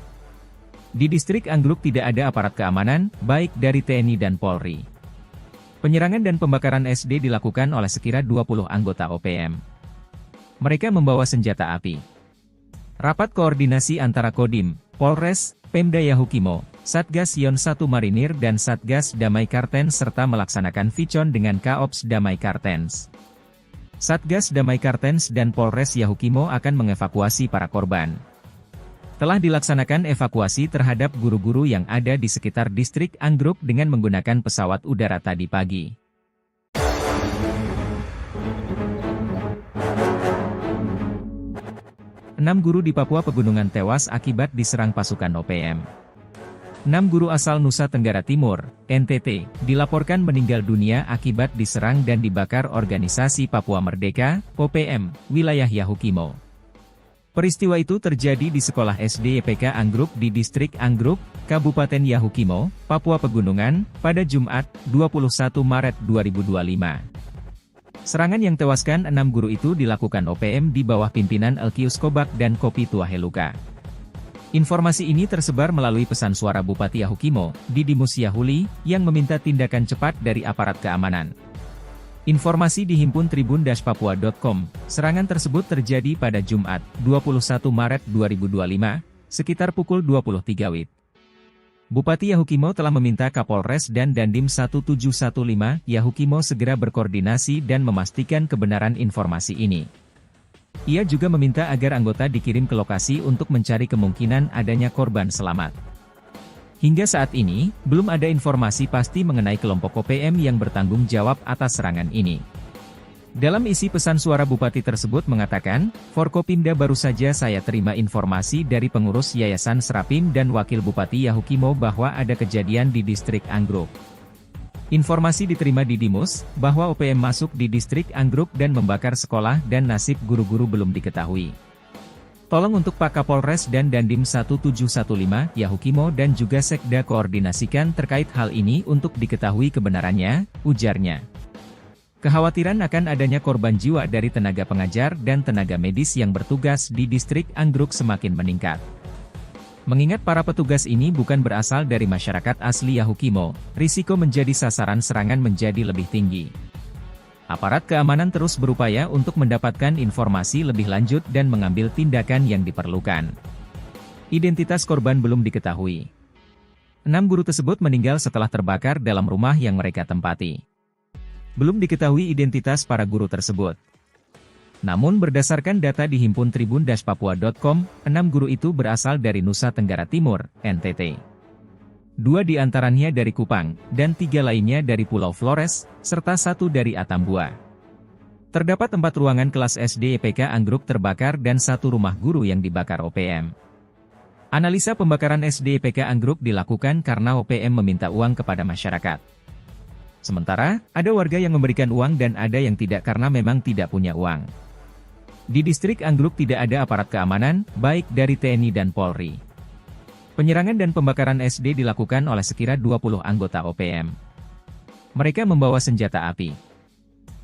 Di distrik Anggruk tidak ada aparat keamanan, baik dari TNI dan Polri. Penyerangan dan pembakaran SD dilakukan oleh sekira 20 anggota OPM. Mereka membawa senjata api. Rapat koordinasi antara Kodim, Polres, Pemda Yahukimo, Satgas Yon 1 Marinir dan Satgas Damai Kartens serta melaksanakan Vicon dengan Kaops Damai Kartens. Satgas Damai Kartens dan Polres Yahukimo akan mengevakuasi para korban. Telah dilaksanakan evakuasi terhadap guru-guru yang ada di sekitar distrik Anggruk dengan menggunakan pesawat udara tadi pagi. Enam guru di Papua Pegunungan tewas akibat diserang pasukan OPM. 6 guru asal Nusa Tenggara Timur, NTT, dilaporkan meninggal dunia akibat diserang dan dibakar organisasi Papua Merdeka, OPM, wilayah Yahukimo. Peristiwa itu terjadi di sekolah SD EPK Anggruk di distrik Anggruk, Kabupaten Yahukimo, Papua Pegunungan, pada Jumat, 21 Maret 2025. Serangan yang tewaskan 6 guru itu dilakukan OPM di bawah pimpinan Elkius Kobak dan Kopi Tuaheluka. Informasi ini tersebar melalui pesan suara Bupati Yahukimo, Didimus Yahuli, yang meminta tindakan cepat dari aparat keamanan. Informasi dihimpun tribun-papua.com, serangan tersebut terjadi pada Jumat, 21 Maret 2025, sekitar pukul 23 WIB. Bupati Yahukimo telah meminta Kapolres dan Dandim 1715 Yahukimo segera berkoordinasi dan memastikan kebenaran informasi ini. Ia juga meminta agar anggota dikirim ke lokasi untuk mencari kemungkinan adanya korban selamat. Hingga saat ini, belum ada informasi pasti mengenai kelompok OPM yang bertanggung jawab atas serangan ini. Dalam isi pesan suara Bupati tersebut mengatakan, Forkopimda baru saja saya terima informasi dari pengurus Yayasan Serapim dan Wakil Bupati Yahukimo bahwa ada kejadian di distrik Anggruk. Informasi diterima di Dimus, bahwa OPM masuk di distrik Anggruk dan membakar sekolah dan nasib guru-guru belum diketahui. Tolong untuk Pak Kapolres dan Dandim 1715 Yahukimo dan juga Sekda koordinasikan terkait hal ini untuk diketahui kebenarannya, ujarnya. Kekhawatiran akan adanya korban jiwa dari tenaga pengajar dan tenaga medis yang bertugas di distrik Anggruk semakin meningkat. Mengingat para petugas ini bukan berasal dari masyarakat asli Yahukimo, risiko menjadi sasaran serangan menjadi lebih tinggi. Aparat keamanan terus berupaya untuk mendapatkan informasi lebih lanjut dan mengambil tindakan yang diperlukan. Identitas korban belum diketahui. 6 guru tersebut meninggal setelah terbakar dalam rumah yang mereka tempati. Belum diketahui identitas para guru tersebut. Namun berdasarkan data di himpun tribun-papua.com, 6 guru itu berasal dari Nusa Tenggara Timur, NTT. 2 di antaranya dari Kupang, dan 3 lainnya dari Pulau Flores, serta 1 dari Atambua. Terdapat 4 ruangan kelas SD EPK Anggruk terbakar dan 1 rumah guru yang dibakar OPM. Analisa pembakaran SD EPK Anggruk dilakukan karena OPM meminta uang kepada masyarakat. Sementara, ada warga yang memberikan uang dan ada yang tidak karena memang tidak punya uang. Di distrik Anggruk tidak ada aparat keamanan, baik dari TNI dan Polri. Penyerangan dan pembakaran SD dilakukan oleh sekira 20 anggota OPM. Mereka membawa senjata api.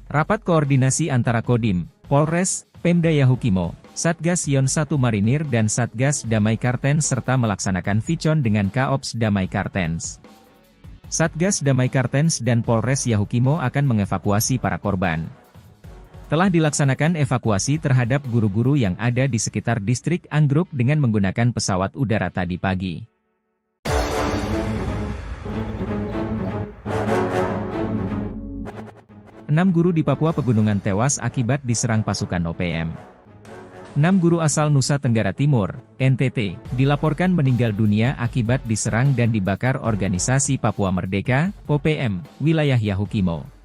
Rapat koordinasi antara Kodim, Polres, Pemda Yahukimo, Satgas Yon 1 Marinir dan Satgas Damai Kartens serta melaksanakan vicon dengan Kaops Damai Kartens. Satgas Damai Kartens dan Polres Yahukimo akan mengevakuasi para korban. Telah dilaksanakan evakuasi terhadap guru-guru yang ada di sekitar distrik Anggruk dengan menggunakan pesawat udara tadi pagi. Enam guru di Papua Pegunungan tewas akibat diserang pasukan OPM. 6 guru asal Nusa Tenggara Timur, NTT, dilaporkan meninggal dunia akibat diserang dan dibakar Organisasi Papua Merdeka, OPM, wilayah Yahukimo.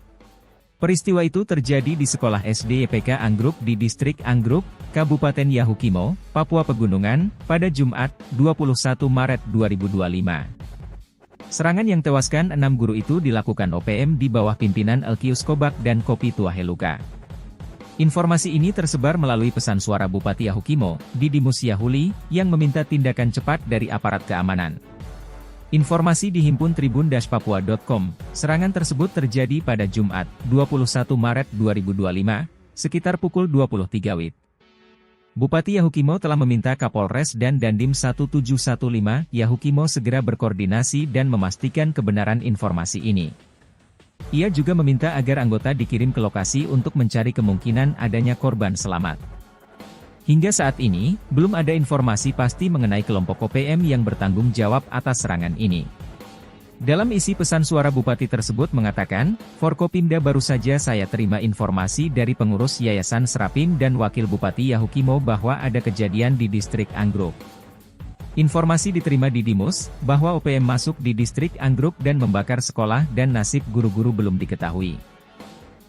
Peristiwa itu terjadi di sekolah SD EPK Anggruk di distrik Anggruk, Kabupaten Yahukimo, Papua Pegunungan, pada Jumat, 21 Maret 2025. Serangan yang tewaskan 6 guru itu dilakukan OPM di bawah pimpinan Elkius Kobak dan Kopi Tuaheluka. Informasi ini tersebar melalui pesan suara Bupati Yahukimo, Didimus Yahuli, yang meminta tindakan cepat dari aparat keamanan. Informasi dihimpun tribun-papua.com, serangan tersebut terjadi pada Jumat, 21 Maret 2025, sekitar pukul 23 WIB. Bupati Yahukimo telah meminta Kapolres dan Dandim 1715 Yahukimo segera berkoordinasi dan memastikan kebenaran informasi ini. Ia juga meminta agar anggota dikirim ke lokasi untuk mencari kemungkinan adanya korban selamat. Hingga saat ini, belum ada informasi pasti mengenai kelompok OPM yang bertanggung jawab atas serangan ini. Dalam isi pesan suara Bupati tersebut mengatakan, Forkopimda baru saja saya terima informasi dari pengurus Yayasan Serapim dan Wakil Bupati Yahukimo bahwa ada kejadian di distrik Anggruk. Informasi diterima di Dimus, bahwa OPM masuk di distrik Anggruk dan membakar sekolah dan nasib guru-guru belum diketahui.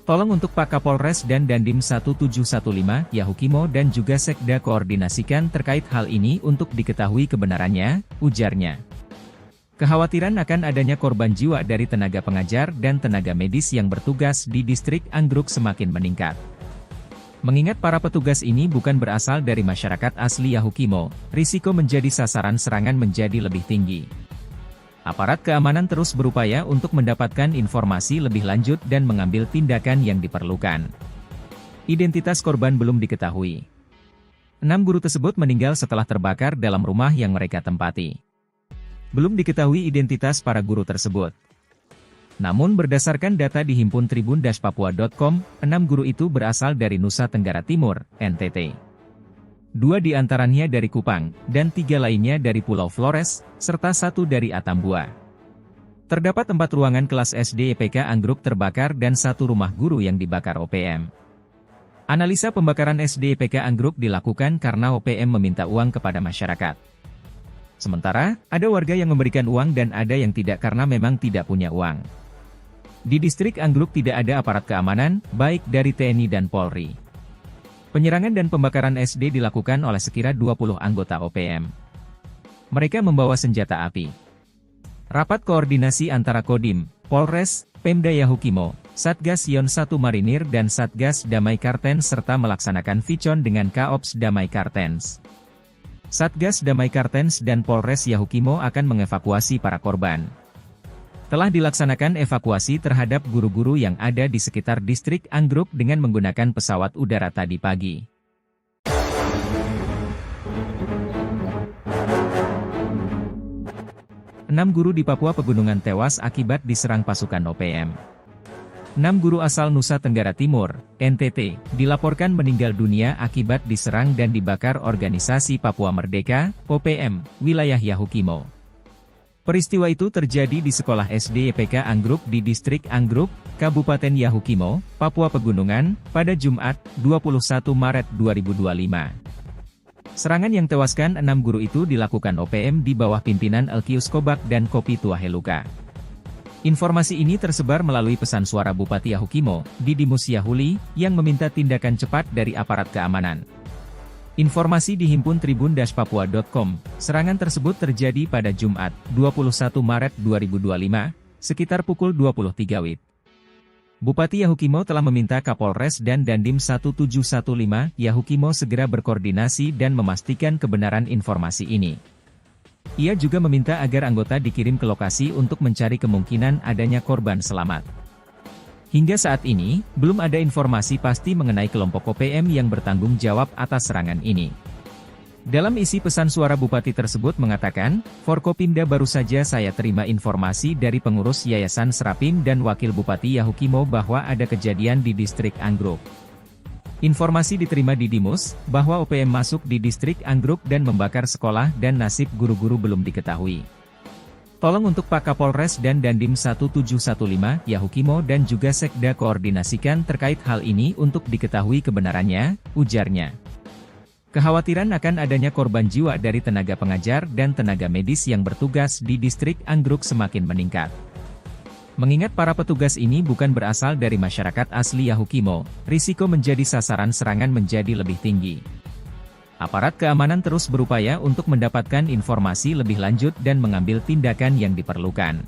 Tolong untuk Pak Kapolres dan Dandim 1715 Yahukimo dan juga Sekda koordinasikan terkait hal ini untuk diketahui kebenarannya, ujarnya. Kekhawatiran akan adanya korban jiwa dari tenaga pengajar dan tenaga medis yang bertugas di distrik Anggruk semakin meningkat. Mengingat para petugas ini bukan berasal dari masyarakat asli Yahukimo, risiko menjadi sasaran serangan menjadi lebih tinggi. Aparat keamanan terus berupaya untuk mendapatkan informasi lebih lanjut dan mengambil tindakan yang diperlukan. Identitas korban belum diketahui. 6 guru tersebut meninggal setelah terbakar dalam rumah yang mereka tempati. Belum diketahui identitas para guru tersebut. Namun berdasarkan data di himpun tribun-papua.com, 6 guru itu berasal dari Nusa Tenggara Timur, NTT. 2 di antaranya dari Kupang, dan 3 lainnya dari Pulau Flores, serta 1 dari Atambua. Terdapat 4 ruangan kelas SD EPK Anggruk terbakar dan 1 rumah guru yang dibakar OPM. Analisa pembakaran SD EPK Anggruk dilakukan karena OPM meminta uang kepada masyarakat. Sementara, ada warga yang memberikan uang dan ada yang tidak karena memang tidak punya uang. Di distrik Anggruk tidak ada aparat keamanan, baik dari TNI dan Polri. Penyerangan dan pembakaran SD dilakukan oleh sekira 20 anggota OPM. Mereka membawa senjata api. Rapat koordinasi antara Kodim, Polres, Pemda Yahukimo, Satgas Yon 1 Marinir dan Satgas Damai Kartens serta melaksanakan vicon dengan Kaops Damai Kartens. Satgas Damai Kartens dan Polres Yahukimo akan mengevakuasi para korban. Telah dilaksanakan evakuasi terhadap guru-guru yang ada di sekitar distrik Anggruk dengan menggunakan pesawat udara tadi pagi. Enam guru di Papua Pegunungan tewas akibat diserang pasukan OPM. 6 guru asal Nusa Tenggara Timur, NTT, dilaporkan meninggal dunia akibat diserang dan dibakar organisasi Papua Merdeka, OPM, wilayah Yahukimo. Peristiwa itu terjadi di sekolah SD YPK Anggruk di distrik Anggruk, Kabupaten Yahukimo, Papua Pegunungan, pada Jumat, 21 Maret 2025. Serangan yang tewaskan 6 guru itu dilakukan OPM di bawah pimpinan Elkius Kobak dan Kopi Tuaheluka. Informasi ini tersebar melalui pesan suara Bupati Yahukimo, Didimus Yahuli, yang meminta tindakan cepat dari aparat keamanan. Informasi dihimpun tribun-papua.com, serangan tersebut terjadi pada Jumat, 21 Maret 2025, sekitar pukul 23 WIB. Bupati Yahukimo telah meminta Kapolres dan Dandim 1715 Yahukimo segera berkoordinasi dan memastikan kebenaran informasi ini. Ia juga meminta agar anggota dikirim ke lokasi untuk mencari kemungkinan adanya korban selamat. Hingga saat ini, belum ada informasi pasti mengenai kelompok OPM yang bertanggung jawab atas serangan ini. Dalam isi pesan suara Bupati tersebut mengatakan, Forkopimda baru saja saya terima informasi dari pengurus Yayasan Serapim dan Wakil Bupati Yahukimo bahwa ada kejadian di distrik Anggruk. Informasi diterima Didimus, bahwa OPM masuk di distrik Anggruk dan membakar sekolah dan nasib guru-guru belum diketahui. Tolong untuk Pak Kapolres dan Dandim 1715 Yahukimo dan juga Sekda koordinasikan terkait hal ini untuk diketahui kebenarannya, ujarnya. Kekhawatiran akan adanya korban jiwa dari tenaga pengajar dan tenaga medis yang bertugas di distrik Anggruk semakin meningkat. Mengingat para petugas ini bukan berasal dari masyarakat asli Yahukimo, risiko menjadi sasaran serangan menjadi lebih tinggi. Aparat keamanan terus berupaya untuk mendapatkan informasi lebih lanjut dan mengambil tindakan yang diperlukan.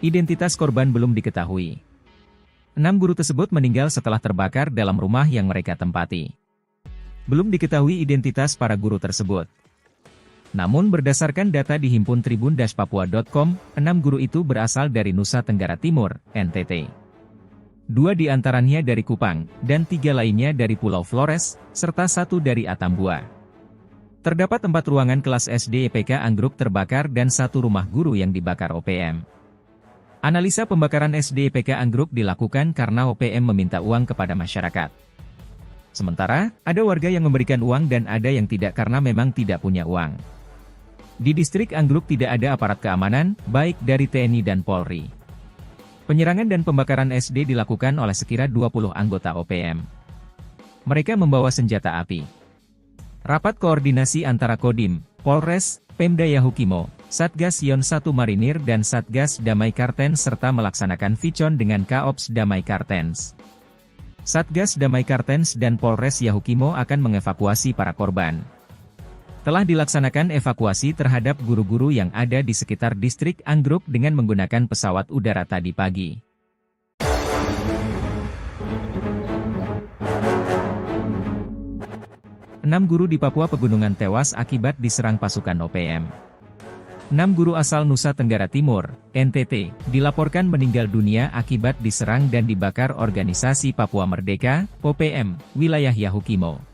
Identitas korban belum diketahui. 6 guru tersebut meninggal setelah terbakar dalam rumah yang mereka tempati. Belum diketahui identitas para guru tersebut. Namun berdasarkan data dihimpun tribun-papua.com, 6 guru itu berasal dari Nusa Tenggara Timur, NTT. 2 di antaranya dari Kupang, dan 3 lainnya dari Pulau Flores, serta 1 dari Atambua. Terdapat 4 ruangan kelas SD YPK Anggruk terbakar dan 1 rumah guru yang dibakar OPM. Analisa pembakaran SD YPK Anggruk dilakukan karena OPM meminta uang kepada masyarakat. Sementara, ada warga yang memberikan uang dan ada yang tidak karena memang tidak punya uang. Di distrik Anggruk tidak ada aparat keamanan, baik dari TNI dan Polri. Penyerangan dan pembakaran SD dilakukan oleh sekira 20 anggota OPM. Mereka membawa senjata api. Rapat koordinasi antara Kodim, Polres, Pemda Yahukimo, Satgas Yon 1 Marinir dan Satgas Damai Kartens serta melaksanakan Vicon dengan Kaops Damai Kartens. Satgas Damai Kartens dan Polres Yahukimo akan mengevakuasi para korban. Telah dilaksanakan evakuasi terhadap guru-guru yang ada di sekitar distrik Anggruk dengan menggunakan pesawat udara tadi pagi. Enam guru di Papua Pegunungan tewas akibat diserang pasukan OPM. 6 guru asal Nusa Tenggara Timur, NTT, dilaporkan meninggal dunia akibat diserang dan dibakar organisasi Papua Merdeka, OPM, wilayah Yahukimo.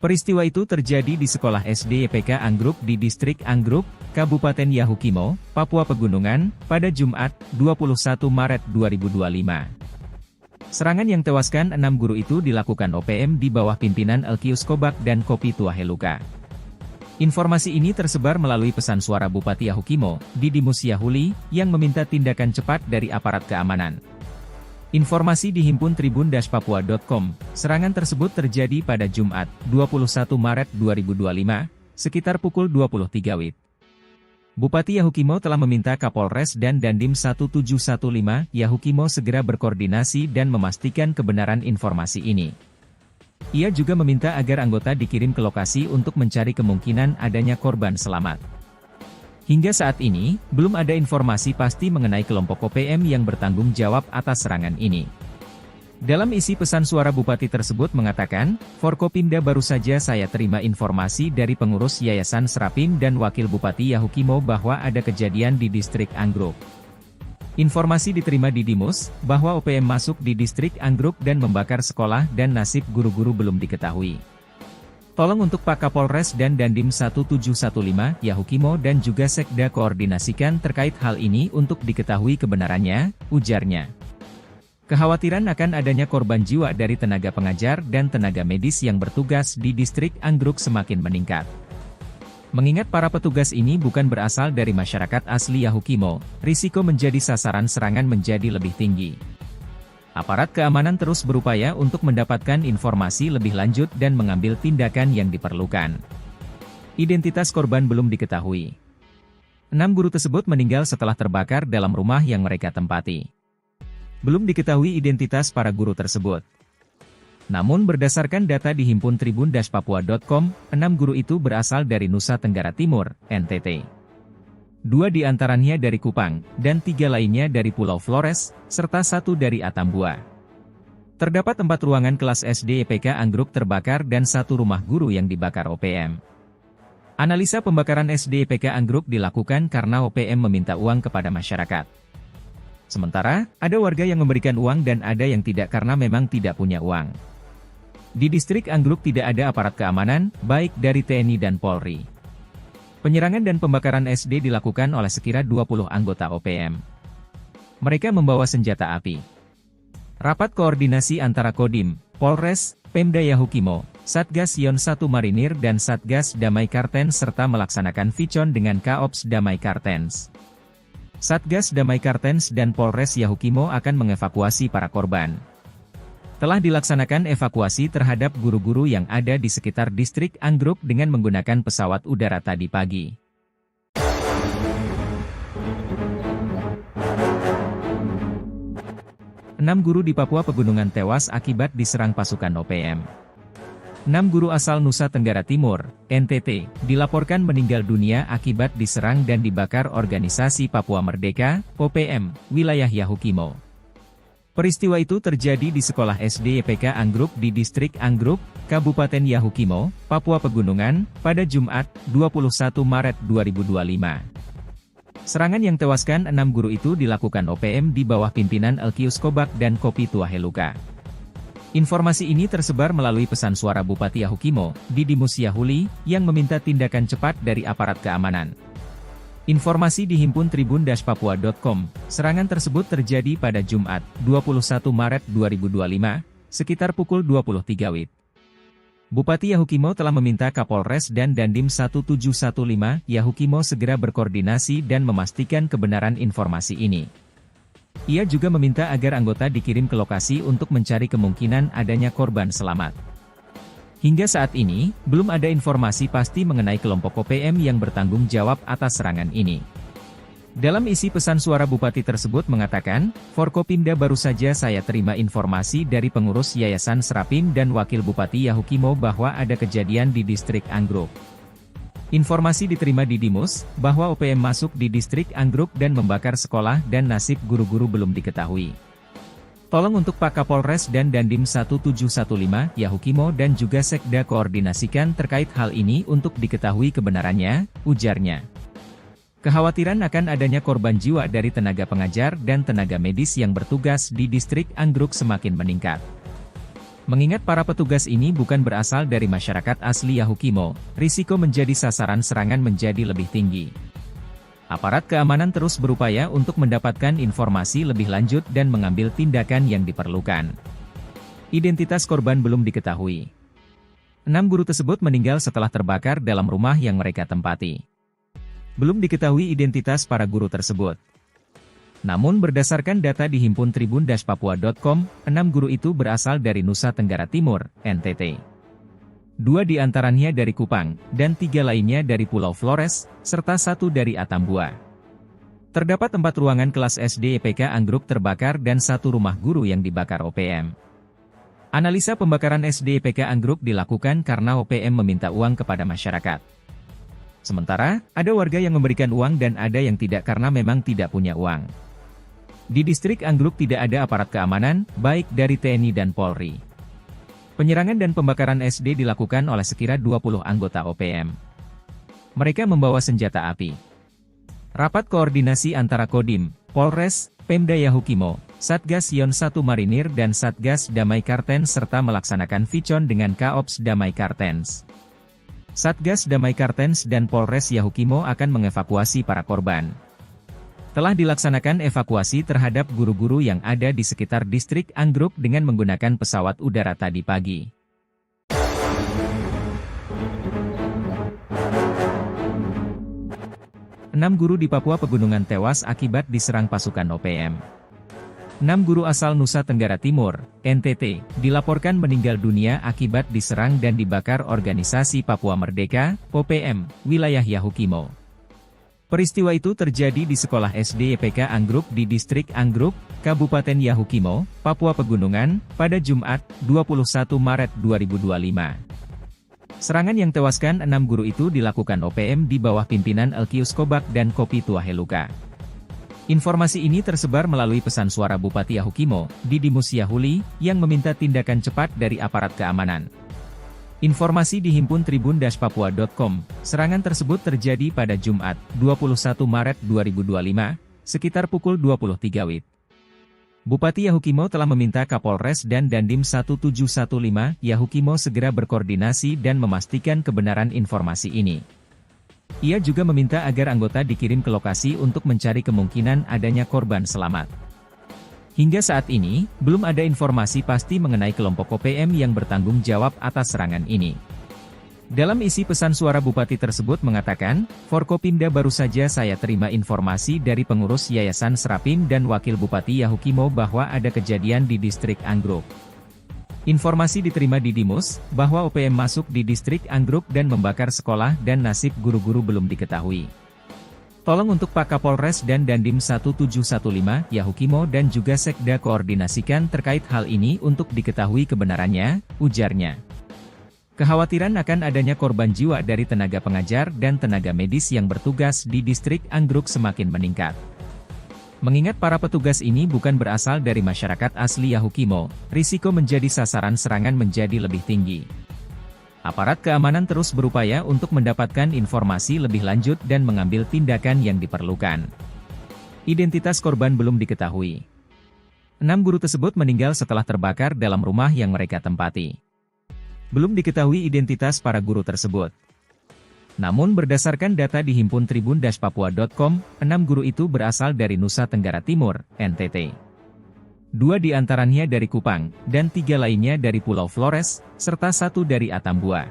Peristiwa itu terjadi di sekolah SD YPK Anggruk di distrik Anggruk, Kabupaten Yahukimo, Papua Pegunungan, pada Jumat, 21 Maret 2025. Serangan yang tewaskan 6 guru itu dilakukan OPM di bawah pimpinan Elkius Kobak dan Kopi Tuaheluka. Informasi ini tersebar melalui pesan suara Bupati Yahukimo, Didimus Yahuli, yang meminta tindakan cepat dari aparat keamanan. Informasi dihimpun tribun-papua.com, serangan tersebut terjadi pada Jumat, 21 Maret 2025, sekitar pukul 23 WIB. Bupati Yahukimo telah meminta Kapolres dan Dandim 1715 Yahukimo segera berkoordinasi dan memastikan kebenaran informasi ini. Ia juga meminta agar anggota dikirim ke lokasi untuk mencari kemungkinan adanya korban selamat. Hingga saat ini, belum ada informasi pasti mengenai kelompok OPM yang bertanggung jawab atas serangan ini. Dalam isi pesan suara Bupati tersebut mengatakan, Forkopimda baru saja saya terima informasi dari pengurus Yayasan Serapim dan Wakil Bupati Yahukimo bahwa ada kejadian di distrik Anggruk. Informasi diterima Didimus, bahwa OPM masuk di distrik Anggruk dan membakar sekolah dan nasib guru-guru belum diketahui. Tolong untuk Pak Kapolres dan Dandim 1715 Yahukimo dan juga Sekda koordinasikan terkait hal ini untuk diketahui kebenarannya, ujarnya. Kekhawatiran akan adanya korban jiwa dari tenaga pengajar dan tenaga medis yang bertugas di distrik Anggruk semakin meningkat. Mengingat para petugas ini bukan berasal dari masyarakat asli Yahukimo, risiko menjadi sasaran serangan menjadi lebih tinggi. Aparat keamanan terus berupaya untuk mendapatkan informasi lebih lanjut dan mengambil tindakan yang diperlukan. Identitas korban belum diketahui. 6 guru tersebut meninggal setelah terbakar dalam rumah yang mereka tempati. Belum diketahui identitas para guru tersebut. Namun berdasarkan data di himpun tribun-papua.com, 6 guru itu berasal dari Nusa Tenggara Timur, NTT. 2 di antaranya dari Kupang, dan 3 lainnya dari Pulau Flores, serta 1 dari Atambua. Terdapat 4 ruangan kelas SD EPK Anggruk terbakar dan 1 rumah guru yang dibakar OPM. Analisa pembakaran SD EPK Anggruk dilakukan karena OPM meminta uang kepada masyarakat. Sementara, ada warga yang memberikan uang dan ada yang tidak karena memang tidak punya uang. Di distrik Anggruk tidak ada aparat keamanan, baik dari TNI dan Polri. Penyerangan dan pembakaran SD dilakukan oleh sekira 20 anggota OPM. Mereka membawa senjata api. Rapat koordinasi antara Kodim, Polres, Pemda Yahukimo, Satgas Yon 1 Marinir dan Satgas Damai Kartens serta melaksanakan Vicon dengan Kaops Damai Kartens. Satgas Damai Kartens dan Polres Yahukimo akan mengevakuasi para korban. Telah dilaksanakan evakuasi terhadap guru-guru yang ada di sekitar distrik Anggruk dengan menggunakan pesawat udara tadi pagi. Enam guru di Papua Pegunungan tewas akibat diserang pasukan OPM. 6 guru asal Nusa Tenggara Timur, NTT, dilaporkan meninggal dunia akibat diserang dan dibakar Organisasi Papua Merdeka, OPM, wilayah Yahukimo. Peristiwa itu terjadi di sekolah SD EPK Anggruk di distrik Anggruk, Kabupaten Yahukimo, Papua Pegunungan, pada Jumat, 21 Maret 2025. Serangan yang tewaskan 6 guru itu dilakukan OPM di bawah pimpinan Elkius Kobak dan Kopi Tuaheluka. Informasi ini tersebar melalui pesan suara Bupati Yahukimo, Didimus Yahuli, yang meminta tindakan cepat dari aparat keamanan. Informasi dihimpun tribun-papua.com, serangan tersebut terjadi pada Jumat, 21 Maret 2025, sekitar pukul 23 WIB. Bupati Yahukimo telah meminta Kapolres dan Dandim 1715 Yahukimo segera berkoordinasi dan memastikan kebenaran informasi ini. Ia juga meminta agar anggota dikirim ke lokasi untuk mencari kemungkinan adanya korban selamat. Hingga saat ini, belum ada informasi pasti mengenai kelompok OPM yang bertanggung jawab atas serangan ini. Dalam isi pesan suara Bupati tersebut mengatakan, Forkopimda baru saja saya terima informasi dari pengurus Yayasan Serapim dan Wakil Bupati Yahukimo bahwa ada kejadian di distrik Anggruk. Informasi diterima Didimus, bahwa OPM masuk di distrik Anggruk dan membakar sekolah dan nasib guru-guru belum diketahui. Tolong untuk Pak Kapolres dan Dandim 1715 Yahukimo dan juga Sekda koordinasikan terkait hal ini untuk diketahui kebenarannya, ujarnya. Kekhawatiran akan adanya korban jiwa dari tenaga pengajar dan tenaga medis yang bertugas di distrik Anggruk semakin meningkat. Mengingat para petugas ini bukan berasal dari masyarakat asli Yahukimo, risiko menjadi sasaran serangan menjadi lebih tinggi. Aparat keamanan terus berupaya untuk mendapatkan informasi lebih lanjut dan mengambil tindakan yang diperlukan. Identitas korban belum diketahui. 6 guru tersebut meninggal setelah terbakar dalam rumah yang mereka tempati. Belum diketahui identitas para guru tersebut. Namun berdasarkan data di himpun tribun-papua.com, 6 guru itu berasal dari Nusa Tenggara Timur, NTT. 2 di antaranya dari Kupang, dan 3 lainnya dari Pulau Flores, serta 1 dari Atambua. Terdapat 4 ruangan kelas SD EPK Anggruk terbakar dan 1 rumah guru yang dibakar OPM. Analisa pembakaran SD EPK Anggruk dilakukan karena OPM meminta uang kepada masyarakat. Sementara, ada warga yang memberikan uang dan ada yang tidak karena memang tidak punya uang. Di distrik Anggruk tidak ada aparat keamanan, baik dari TNI dan Polri. Penyerangan dan pembakaran SD dilakukan oleh sekira 20 anggota OPM. Mereka membawa senjata api. Rapat koordinasi antara Kodim, Polres, Pemda Yahukimo, Satgas Yon 1 Marinir dan Satgas Damai Kartens serta melaksanakan Vicon dengan Kaops Damai Kartens. Satgas Damai Kartens dan Polres Yahukimo akan mengevakuasi para korban. Telah dilaksanakan evakuasi terhadap guru-guru yang ada di sekitar distrik Anggruk dengan menggunakan pesawat udara tadi pagi. Enam guru di Papua Pegunungan tewas akibat diserang pasukan OPM. 6 guru asal Nusa Tenggara Timur, NTT, dilaporkan meninggal dunia akibat diserang dan dibakar organisasi Papua Merdeka, OPM, wilayah Yahukimo. Peristiwa itu terjadi di sekolah SD YPK Anggruk di distrik Anggruk, Kabupaten Yahukimo, Papua Pegunungan, pada Jumat, 21 Maret 2025. Serangan yang tewaskan 6 guru itu dilakukan OPM di bawah pimpinan Elkius Kobak dan Kopi Tuaheluka. Informasi ini tersebar melalui pesan suara Bupati Yahukimo, Didimus Yahuli, yang meminta tindakan cepat dari aparat keamanan. Informasi dihimpun tribun-papua.com, serangan tersebut terjadi pada Jumat, 21 Maret 2025, sekitar pukul 23 WIB. Bupati Yahukimo telah meminta Kapolres dan Dandim 1715 Yahukimo segera berkoordinasi dan memastikan kebenaran informasi ini. Ia juga meminta agar anggota dikirim ke lokasi untuk mencari kemungkinan adanya korban selamat. Hingga saat ini, belum ada informasi pasti mengenai kelompok OPM yang bertanggung jawab atas serangan ini. Dalam isi pesan suara Bupati tersebut mengatakan, Forkopimda baru saja saya terima informasi dari pengurus Yayasan Serapim dan Wakil Bupati Yahukimo bahwa ada kejadian di distrik Anggruk. Informasi diterima Didimus, bahwa OPM masuk di distrik Anggruk dan membakar sekolah dan nasib guru-guru belum diketahui. Tolong untuk Pak Kapolres dan Dandim 1715 Yahukimo dan juga Sekda koordinasikan terkait hal ini untuk diketahui kebenarannya, ujarnya. Kekhawatiran akan adanya korban jiwa dari tenaga pengajar dan tenaga medis yang bertugas di distrik Anggruk semakin meningkat. Mengingat para petugas ini bukan berasal dari masyarakat asli Yahukimo, risiko menjadi sasaran serangan menjadi lebih tinggi. Aparat keamanan terus berupaya untuk mendapatkan informasi lebih lanjut dan mengambil tindakan yang diperlukan. Identitas korban belum diketahui. 6 guru tersebut meninggal setelah terbakar dalam rumah yang mereka tempati. Belum diketahui identitas para guru tersebut. Namun berdasarkan data dihimpun tribun-papua.com, 6 guru itu berasal dari Nusa Tenggara Timur, NTT. 2 di antaranya dari Kupang, dan 3 lainnya dari Pulau Flores, serta 1 dari Atambua.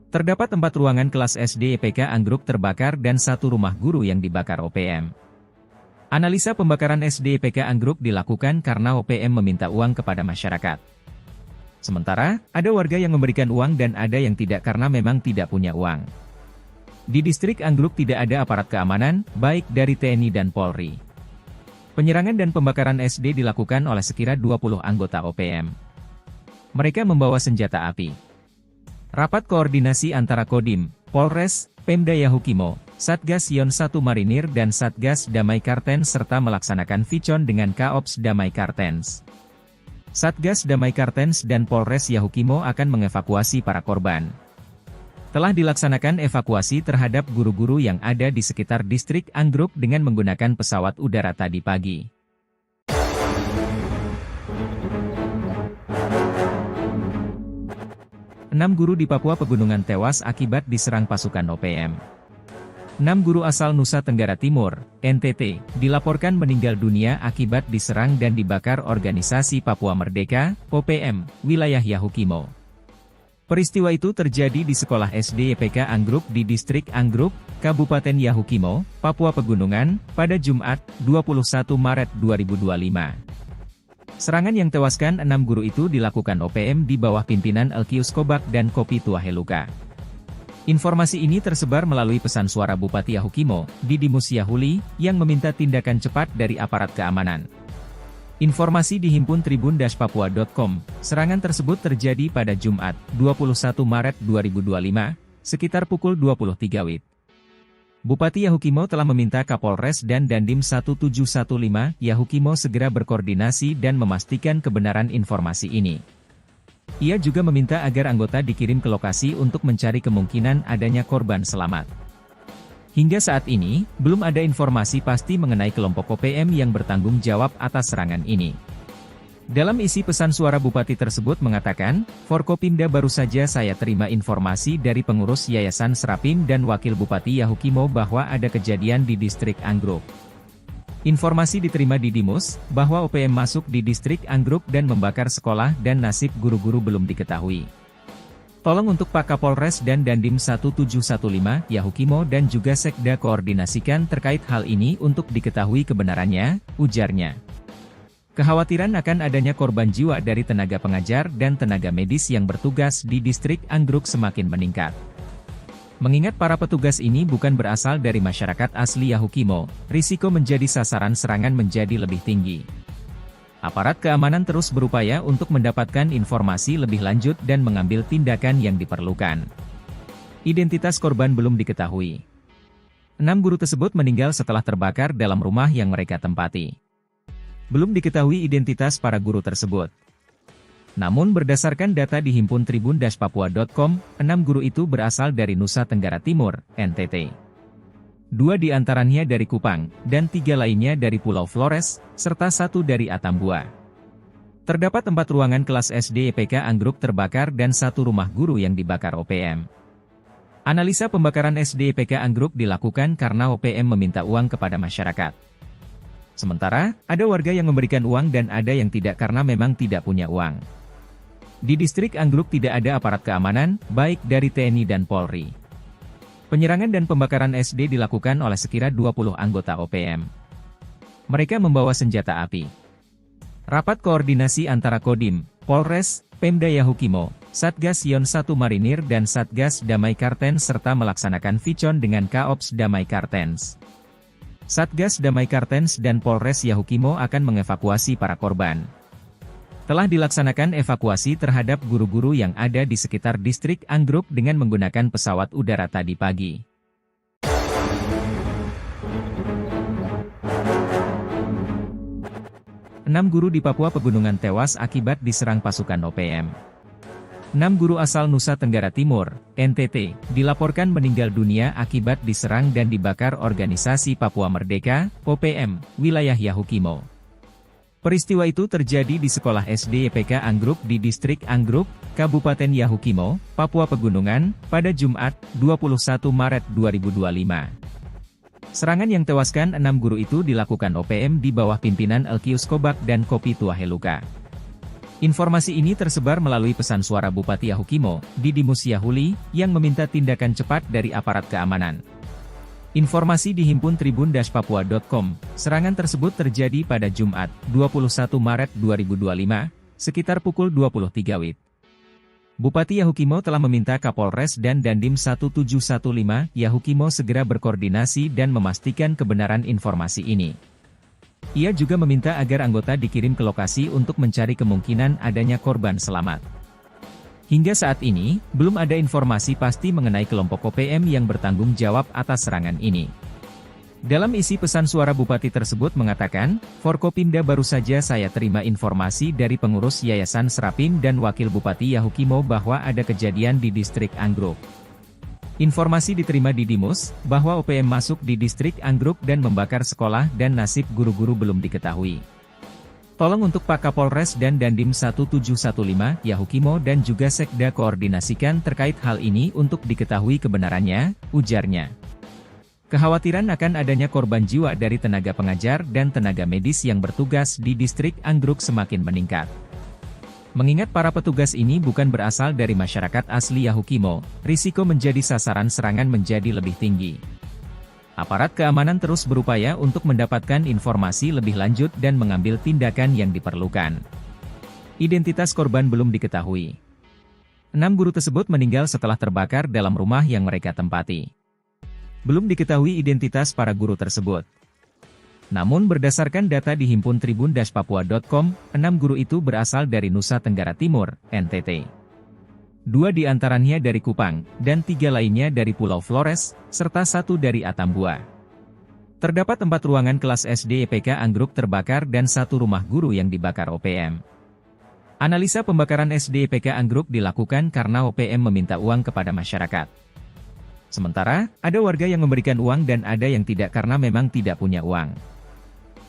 Terdapat 4 ruangan kelas SD YPK Anggruk terbakar dan 1 rumah guru yang dibakar OPM. Analisa pembakaran SD YPK Anggruk dilakukan karena OPM meminta uang kepada masyarakat. Sementara, ada warga yang memberikan uang dan ada yang tidak karena memang tidak punya uang. Di distrik Anggruk tidak ada aparat keamanan, baik dari TNI dan Polri. Penyerangan dan pembakaran SD dilakukan oleh sekira 20 anggota OPM. Mereka membawa senjata api. Rapat koordinasi antara Kodim, Polres, Pemda Yahukimo, Satgas Yon 1 Marinir dan Satgas Damai Kartens serta melaksanakan Vicon dengan Kaops Damai Kartens. Satgas Damai Kartens dan Polres Yahukimo akan mengevakuasi para korban. Telah dilaksanakan evakuasi terhadap guru-guru yang ada di sekitar distrik Anggruk dengan menggunakan pesawat udara tadi pagi. Enam guru di Papua Pegunungan tewas akibat diserang pasukan OPM. 6 guru asal Nusa Tenggara Timur, NTT, dilaporkan meninggal dunia akibat diserang dan dibakar organisasi Papua Merdeka, OPM, wilayah Yahukimo. Peristiwa itu terjadi di sekolah SD YPK Anggruk di distrik Anggruk, Kabupaten Yahukimo, Papua Pegunungan, pada Jumat, 21 Maret 2025. Serangan yang tewaskan 6 guru itu dilakukan OPM di bawah pimpinan Elkius Kobak dan Kopi Tuaheluka. Informasi ini tersebar melalui pesan suara Bupati Yahukimo, Didimus Yahuli, yang meminta tindakan cepat dari aparat keamanan. Informasi dihimpun tribun-papua.com, serangan tersebut terjadi pada Jumat, 21 Maret 2025, sekitar pukul 23 WIB. Bupati Yahukimo telah meminta Kapolres dan Dandim 1715 Yahukimo segera berkoordinasi dan memastikan kebenaran informasi ini. Ia juga meminta agar anggota dikirim ke lokasi untuk mencari kemungkinan adanya korban selamat. Hingga saat ini, belum ada informasi pasti mengenai kelompok OPM yang bertanggung jawab atas serangan ini. Dalam isi pesan suara Bupati tersebut mengatakan, Forkopimda baru saja saya terima informasi dari pengurus Yayasan Serapim dan Wakil Bupati Yahukimo bahwa ada kejadian di distrik Anggruk. Informasi diterima di Dimus, bahwa OPM masuk di distrik Anggruk dan membakar sekolah dan nasib guru-guru belum diketahui. Tolong untuk Pak Kapolres dan Dandim 1715, Yahukimo dan juga Sekda koordinasikan terkait hal ini untuk diketahui kebenarannya, ujarnya. Kekhawatiran akan adanya korban jiwa dari tenaga pengajar dan tenaga medis yang bertugas di distrik Anggruk semakin meningkat. Mengingat para petugas ini bukan berasal dari masyarakat asli Yahukimo, risiko menjadi sasaran serangan menjadi lebih tinggi. Aparat keamanan terus berupaya untuk mendapatkan informasi lebih lanjut dan mengambil tindakan yang diperlukan. Identitas korban belum diketahui. 6 guru tersebut meninggal setelah terbakar dalam rumah yang mereka tempati. Belum diketahui identitas para guru tersebut. Namun berdasarkan data di himpun tribun-papua.com, 6 guru itu berasal dari Nusa Tenggara Timur, NTT. 2 di antaranya dari Kupang, dan 3 lainnya dari Pulau Flores, serta 1 dari Atambua. Terdapat 4 ruangan kelas SD EPK Anggruk terbakar dan 1 rumah guru yang dibakar OPM. Analisa pembakaran SD EPK Anggruk dilakukan karena OPM meminta uang kepada masyarakat. Sementara, ada warga yang memberikan uang dan ada yang tidak karena memang tidak punya uang. Di distrik Anggruk tidak ada aparat keamanan, baik dari TNI dan Polri. Penyerangan dan pembakaran SD dilakukan oleh sekira 20 anggota OPM. Mereka membawa senjata api. Rapat koordinasi antara Kodim, Polres, Pemda Yahukimo, Satgas Yon 1 Marinir dan Satgas Damai Kartens serta melaksanakan vicon dengan Kaops Damai Kartens. Satgas Damai Kartens dan Polres Yahukimo akan mengevakuasi para korban. Telah dilaksanakan evakuasi terhadap guru-guru yang ada di sekitar distrik Anggruk dengan menggunakan pesawat udara tadi pagi. Enam guru di Papua Pegunungan tewas akibat diserang pasukan OPM. 6 guru asal Nusa Tenggara Timur, NTT, dilaporkan meninggal dunia akibat diserang dan dibakar organisasi Papua Merdeka, OPM, wilayah Yahukimo. Peristiwa itu terjadi di sekolah SD EPK Anggruk di distrik Anggruk, Kabupaten Yahukimo, Papua Pegunungan, pada Jumat, 21 Maret 2025. Serangan yang tewaskan 6 guru itu dilakukan OPM di bawah pimpinan Elkius Kobak dan Kopi Tuaheluka. Informasi ini tersebar melalui pesan suara Bupati Yahukimo, Didimus Yahuli, yang meminta tindakan cepat dari aparat keamanan. Informasi di himpun tribun-papua.com, serangan tersebut terjadi pada Jumat, 21 Maret 2025, sekitar pukul 23 WIB. Bupati Yahukimo telah meminta Kapolres dan Dandim 1715 Yahukimo segera berkoordinasi dan memastikan kebenaran informasi ini. Ia juga meminta agar anggota dikirim ke lokasi untuk mencari kemungkinan adanya korban selamat. Hingga saat ini, belum ada informasi pasti mengenai kelompok OPM yang bertanggung jawab atas serangan ini. Dalam isi pesan suara Bupati tersebut mengatakan, Forkopimda baru saja saya terima informasi dari pengurus Yayasan Serapim dan Wakil Bupati Yahukimo bahwa ada kejadian di distrik Anggruk. Informasi diterima di Dimus, bahwa OPM masuk di distrik Anggruk dan membakar sekolah dan nasib guru-guru belum diketahui. Tolong untuk Pak Kapolres dan Dandim 1715, Yahukimo dan juga Sekda koordinasikan terkait hal ini untuk diketahui kebenarannya, ujarnya. Kekhawatiran akan adanya korban jiwa dari tenaga pengajar dan tenaga medis yang bertugas di distrik Anggruk semakin meningkat. Mengingat para petugas ini bukan berasal dari masyarakat asli Yahukimo, risiko menjadi sasaran serangan menjadi lebih tinggi. Aparat keamanan terus berupaya untuk mendapatkan informasi lebih lanjut dan mengambil tindakan yang diperlukan. Identitas korban belum diketahui. 6 guru tersebut meninggal setelah terbakar dalam rumah yang mereka tempati. Belum diketahui identitas para guru tersebut. Namun berdasarkan data di himpun tribun-papua.com, 6 guru itu berasal dari Nusa Tenggara Timur, NTT. 2 di antaranya dari Kupang, dan 3 lainnya dari Pulau Flores, serta 1 dari Atambua. Terdapat 4 ruangan kelas SD EPK Anggruk terbakar dan 1 rumah guru yang dibakar OPM. Analisa pembakaran SD EPK Anggruk dilakukan karena OPM meminta uang kepada masyarakat. Sementara, ada warga yang memberikan uang dan ada yang tidak karena memang tidak punya uang.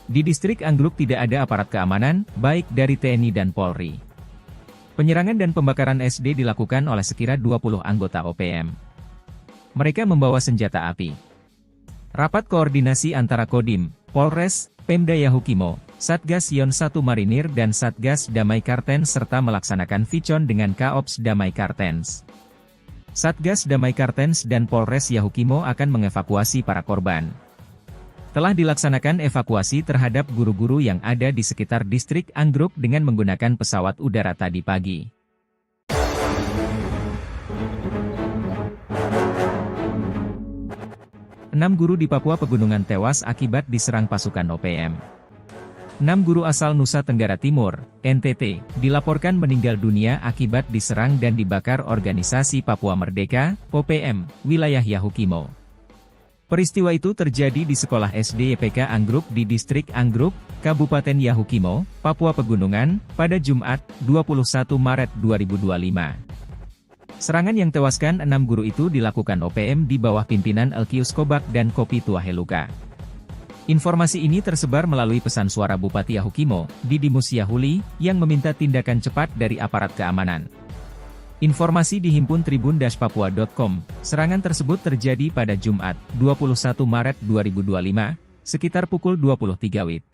Di distrik Anggruk tidak ada aparat keamanan, baik dari TNI dan Polri. Penyerangan dan pembakaran SD dilakukan oleh sekira 20 anggota OPM. Mereka membawa senjata api. Rapat koordinasi antara Kodim, Polres, Pemda Yahukimo, Satgas Yon 1 Marinir dan Satgas Damai Kartens serta melaksanakan Vicon dengan Kaops Damai Kartens. Satgas Damai Kartens dan Polres Yahukimo akan mengevakuasi para korban. Telah dilaksanakan evakuasi terhadap guru-guru yang ada di sekitar distrik Anggruk dengan menggunakan pesawat udara tadi pagi. Enam guru di Papua Pegunungan tewas akibat diserang pasukan OPM. 6 guru asal Nusa Tenggara Timur, NTT, dilaporkan meninggal dunia akibat diserang dan dibakar organisasi Papua Merdeka, OPM, wilayah Yahukimo. Peristiwa itu terjadi di sekolah SD YPK Anggruk di distrik Anggruk, Kabupaten Yahukimo, Papua Pegunungan, pada Jumat, 21 Maret 2025. Serangan yang tewaskan 6 guru itu dilakukan OPM di bawah pimpinan Elkius Kobak dan Kopi Tuaheluka. Informasi ini tersebar melalui pesan suara Bupati Yahukimo, Didimus Yahuli, yang meminta tindakan cepat dari aparat keamanan. Informasi dihimpun tribun-papua.com, serangan tersebut terjadi pada Jumat, 21 Maret 2025, sekitar pukul 23 WIB.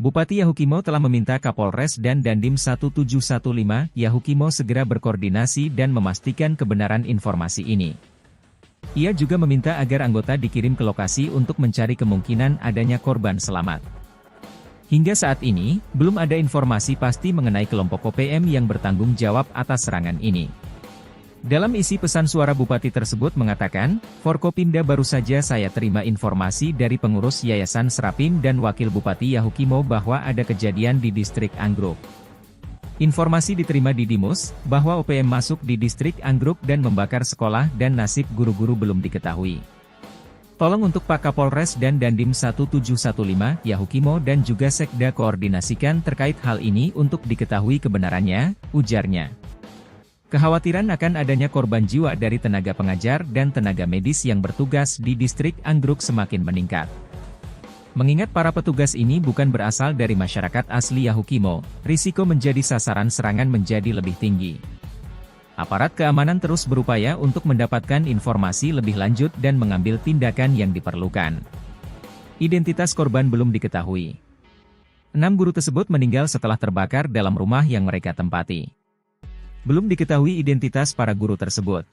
Bupati Yahukimo telah meminta Kapolres dan Dandim 1715 Yahukimo segera berkoordinasi dan memastikan kebenaran informasi ini. Ia juga meminta agar anggota dikirim ke lokasi untuk mencari kemungkinan adanya korban selamat. Hingga saat ini, belum ada informasi pasti mengenai kelompok OPM yang bertanggung jawab atas serangan ini. Dalam isi pesan suara Bupati tersebut mengatakan, Forkopimda baru saja saya terima informasi dari pengurus Yayasan Serapim dan Wakil Bupati Yahukimo bahwa ada kejadian di distrik Anggruk. Informasi diterima di Dimus, bahwa OPM masuk di distrik Anggruk dan membakar sekolah dan nasib guru-guru belum diketahui. Tolong untuk Pak Kapolres dan Dandim 1715 Yahukimo dan juga Sekda koordinasikan terkait hal ini untuk diketahui kebenarannya, ujarnya. Kekhawatiran akan adanya korban jiwa dari tenaga pengajar dan tenaga medis yang bertugas di distrik Anggruk semakin meningkat. Mengingat para petugas ini bukan berasal dari masyarakat asli Yahukimo, risiko menjadi sasaran serangan menjadi lebih tinggi. Aparat keamanan terus berupaya untuk mendapatkan informasi lebih lanjut dan mengambil tindakan yang diperlukan. Identitas korban belum diketahui. 6 guru tersebut meninggal setelah terbakar dalam rumah yang mereka tempati. Belum diketahui identitas para guru tersebut.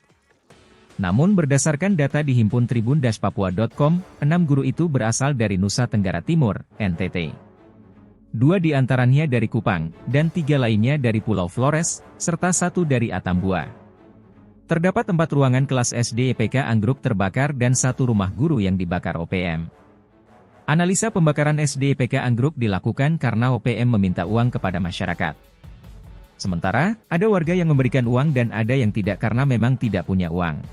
Namun berdasarkan data dihimpun tribun-papua.com, 6 guru itu berasal dari Nusa Tenggara Timur, NTT. 2 di antaranya dari Kupang, dan 3 lainnya dari Pulau Flores, serta 1 dari Atambua. Terdapat 4 ruangan kelas SD YPK Anggruk terbakar dan 1 rumah guru yang dibakar OPM. Analisa pembakaran SD YPK Anggruk dilakukan karena OPM meminta uang kepada masyarakat. Sementara, ada warga yang memberikan uang dan ada yang tidak karena memang tidak punya uang.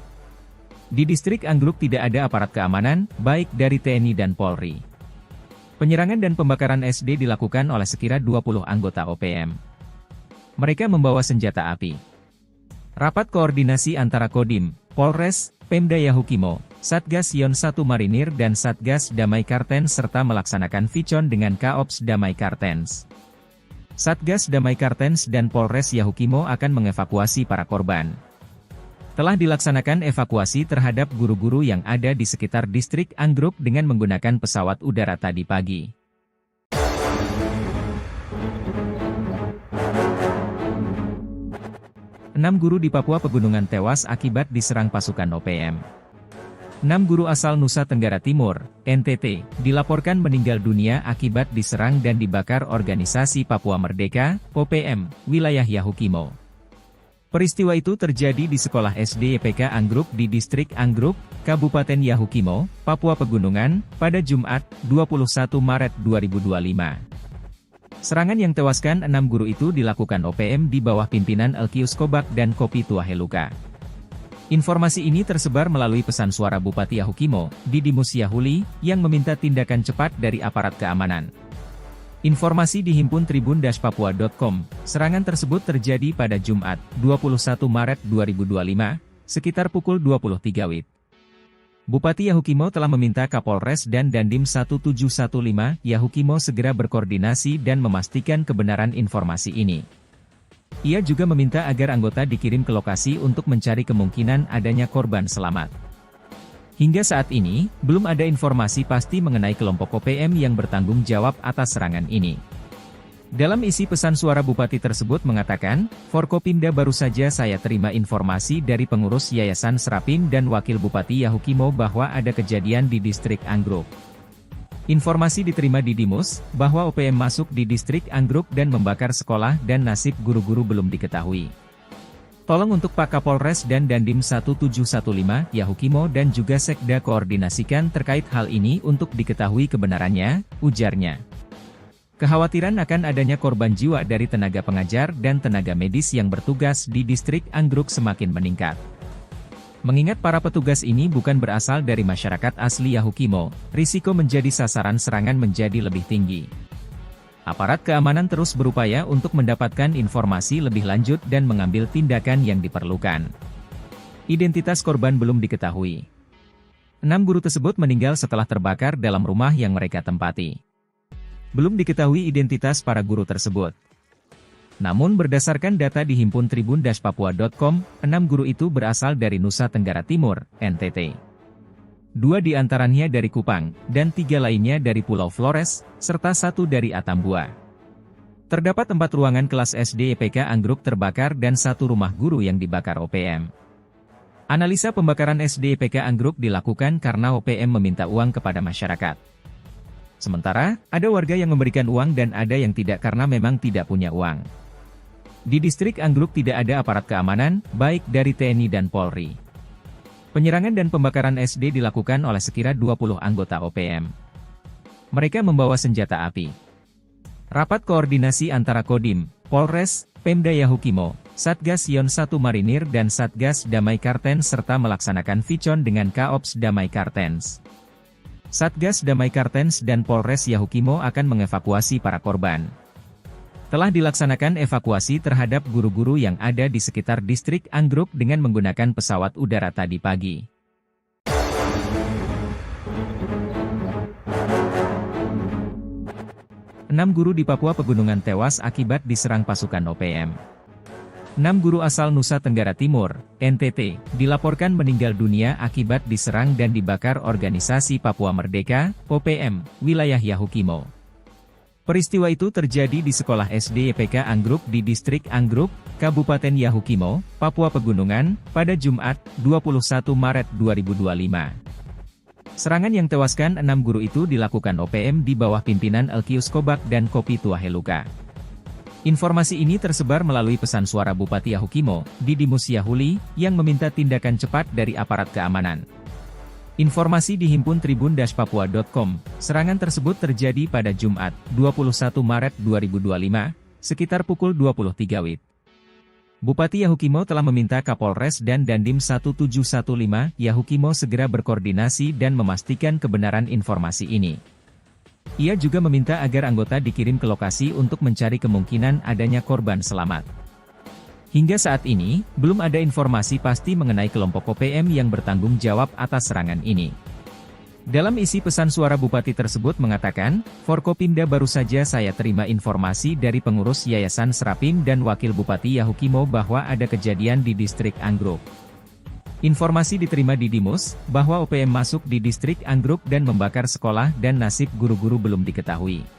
Di distrik Anggruk tidak ada aparat keamanan, baik dari TNI dan Polri. Penyerangan dan pembakaran SD dilakukan oleh sekira 20 anggota OPM. Mereka membawa senjata api. Rapat koordinasi antara Kodim, Polres, Pemda Yahukimo, Satgas Yon 1 Marinir dan Satgas Damai Kartens serta melaksanakan Vicon dengan Kaops Damai Kartens. Satgas Damai Kartens dan Polres Yahukimo akan mengevakuasi para korban. Telah dilaksanakan evakuasi terhadap guru-guru yang ada di sekitar distrik Anggruk dengan menggunakan pesawat udara tadi pagi. Enam guru di Papua Pegunungan tewas akibat diserang pasukan OPM. 6 guru asal Nusa Tenggara Timur, NTT, dilaporkan meninggal dunia akibat diserang dan dibakar organisasi Papua Merdeka, OPM, wilayah Yahukimo. Peristiwa itu terjadi di sekolah SD YPK Anggruk di distrik Anggruk, Kabupaten Yahukimo, Papua Pegunungan, pada Jumat, 21 Maret 2025. Serangan yang tewaskan 6 guru itu dilakukan OPM di bawah pimpinan Elkius Kobak dan Kopi Tuaheluka. Informasi ini tersebar melalui pesan suara Bupati Yahukimo, Didimus Yahuli, yang meminta tindakan cepat dari aparat keamanan. Informasi dihimpun tribun-papua.com, serangan tersebut terjadi pada Jumat, 21 Maret 2025, sekitar pukul 23 WIB. Bupati Yahukimo telah meminta Kapolres dan Dandim 1715 Yahukimo segera berkoordinasi dan memastikan kebenaran informasi ini. Ia juga meminta agar anggota dikirim ke lokasi untuk mencari kemungkinan adanya korban selamat. Hingga saat ini, belum ada informasi pasti mengenai kelompok OPM yang bertanggung jawab atas serangan ini. Dalam isi pesan suara Bupati tersebut mengatakan, Forkopimda baru saja saya terima informasi dari pengurus Yayasan Serapim dan Wakil Bupati Yahukimo bahwa ada kejadian di distrik Anggruk. Informasi diterima di Dimus, bahwa OPM masuk di distrik Anggruk dan membakar sekolah dan nasib guru-guru belum diketahui. Tolong untuk Pak Kapolres dan Dandim 1715, Yahukimo dan juga Sekda koordinasikan terkait hal ini untuk diketahui kebenarannya, ujarnya. Kekhawatiran akan adanya korban jiwa dari tenaga pengajar dan tenaga medis yang bertugas di distrik Anggruk semakin meningkat. Mengingat para petugas ini bukan berasal dari masyarakat asli Yahukimo, risiko menjadi sasaran serangan menjadi lebih tinggi. Aparat keamanan terus berupaya untuk mendapatkan informasi lebih lanjut dan mengambil tindakan yang diperlukan. Identitas korban belum diketahui. 6 guru tersebut meninggal setelah terbakar dalam rumah yang mereka tempati. Belum diketahui identitas para guru tersebut. Namun berdasarkan data di himpun tribun-papua.com, 6 guru itu berasal dari Nusa Tenggara Timur, NTT. 2 di antaranya dari Kupang, dan 3 lainnya dari Pulau Flores, serta 1 dari Atambua. Terdapat 4 ruangan kelas SD EPK Anggruk terbakar dan 1 rumah guru yang dibakar OPM. Analisa pembakaran SD EPK Anggruk dilakukan karena OPM meminta uang kepada masyarakat. Sementara, ada warga yang memberikan uang dan ada yang tidak karena memang tidak punya uang. Di distrik Anggruk tidak ada aparat keamanan, baik dari TNI dan Polri. Penyerangan dan pembakaran SD dilakukan oleh sekira 20 anggota OPM. Mereka membawa senjata api. Rapat koordinasi antara Kodim, Polres, Pemda Yahukimo, Satgas Yon 1 Marinir dan Satgas Damai Kartens serta melaksanakan vicon dengan Kaops Damai Kartens. Satgas Damai Kartens dan Polres Yahukimo akan mengevakuasi para korban. Telah dilaksanakan evakuasi terhadap guru-guru yang ada di sekitar distrik Anggruk dengan menggunakan pesawat udara tadi pagi. Enam guru di Papua Pegunungan tewas akibat diserang pasukan OPM. 6 guru asal Nusa Tenggara Timur, NTT, dilaporkan meninggal dunia akibat diserang dan dibakar organisasi Papua Merdeka, OPM, wilayah Yahukimo. Peristiwa itu terjadi di sekolah SD EPK Anggruk di distrik Anggruk, Kabupaten Yahukimo, Papua Pegunungan, pada Jumat, 21 Maret 2025. Serangan yang tewaskan 6 guru itu dilakukan OPM di bawah pimpinan Elkius Kobak dan Kopi Tuaheluka. Informasi ini tersebar melalui pesan suara Bupati Yahukimo, Didimus Yahuli, yang meminta tindakan cepat dari aparat keamanan. Informasi di himpun tribun-papua.com, serangan tersebut terjadi pada Jumat, 21 Maret 2025, sekitar pukul 23 WIB. Bupati Yahukimo telah meminta Kapolres dan Dandim 1715 Yahukimo segera berkoordinasi dan memastikan kebenaran informasi ini. Ia juga meminta agar anggota dikirim ke lokasi untuk mencari kemungkinan adanya korban selamat. Hingga saat ini, belum ada informasi pasti mengenai kelompok OPM yang bertanggung jawab atas serangan ini. Dalam isi pesan suara Bupati tersebut mengatakan, Forkopimda baru saja saya terima informasi dari pengurus Yayasan Serapim dan Wakil Bupati Yahukimo bahwa ada kejadian di distrik Anggruk. Informasi diterima di Dimus, bahwa OPM masuk di distrik Anggruk dan membakar sekolah dan nasib guru-guru belum diketahui.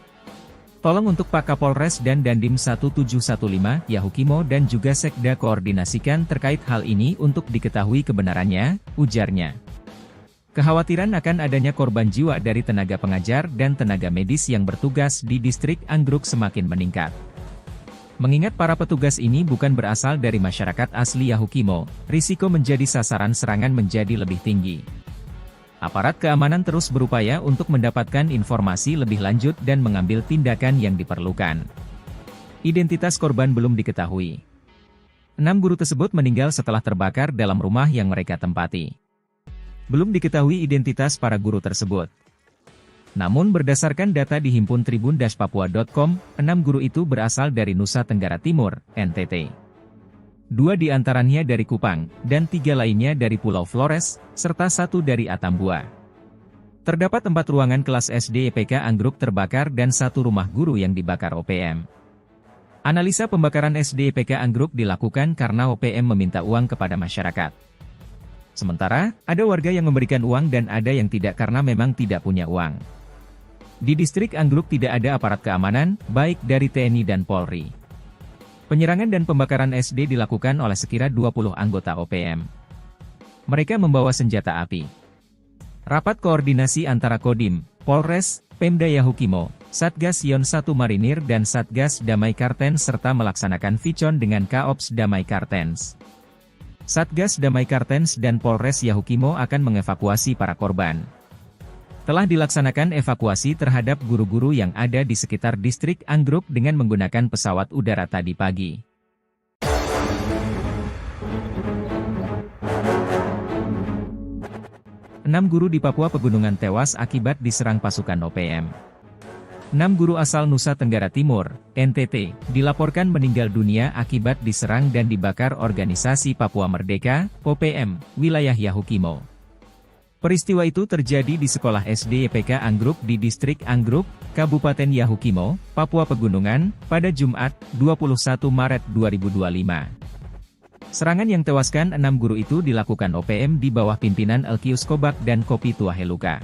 Tolong untuk Pak Kapolres dan Dandim 1715, Yahukimo dan juga Sekda koordinasikan terkait hal ini untuk diketahui kebenarannya, ujarnya. Kekhawatiran akan adanya korban jiwa dari tenaga pengajar dan tenaga medis yang bertugas di distrik Anggruk semakin meningkat. Mengingat para petugas ini bukan berasal dari masyarakat asli Yahukimo, risiko menjadi sasaran serangan menjadi lebih tinggi. Aparat keamanan terus berupaya untuk mendapatkan informasi lebih lanjut dan mengambil tindakan yang diperlukan. Identitas korban belum diketahui. 6 guru tersebut meninggal setelah terbakar dalam rumah yang mereka tempati. Belum diketahui identitas para guru tersebut. Namun berdasarkan data di himpun tribun-papua.com, 6 guru itu berasal dari Nusa Tenggara Timur, NTT. 2 di antaranya dari Kupang, dan 3 lainnya dari Pulau Flores, serta 1 dari Atambua. Terdapat 4 ruangan kelas SD EPK Anggruk terbakar dan 1 rumah guru yang dibakar OPM. Analisa pembakaran SD EPK Anggruk dilakukan karena OPM meminta uang kepada masyarakat. Sementara, ada warga yang memberikan uang dan ada yang tidak karena memang tidak punya uang. Di distrik Anggruk tidak ada aparat keamanan, baik dari TNI dan Polri. Penyerangan dan pembakaran SD dilakukan oleh sekira 20 anggota OPM. Mereka membawa senjata api. Rapat koordinasi antara Kodim, Polres, Pemda Yahukimo, Satgas Yon 1 Marinir dan Satgas Damai Kartens serta melaksanakan Vicon dengan Kaops Damai Kartens. Satgas Damai Kartens dan Polres Yahukimo akan mengevakuasi para korban. Telah dilaksanakan evakuasi terhadap guru-guru yang ada di sekitar distrik Anggruk dengan menggunakan pesawat udara tadi pagi. Enam guru di Papua Pegunungan tewas akibat diserang pasukan OPM. 6 guru asal Nusa Tenggara Timur, NTT, dilaporkan meninggal dunia akibat diserang dan dibakar organisasi Papua Merdeka, OPM, wilayah Yahukimo. Peristiwa itu terjadi di sekolah SD YPK Anggruk di distrik Anggruk, Kabupaten Yahukimo, Papua Pegunungan, pada Jumat, 21 Maret 2025. Serangan yang tewaskan 6 guru itu dilakukan OPM di bawah pimpinan Elkius Kobak dan Kopi Tuaheluka.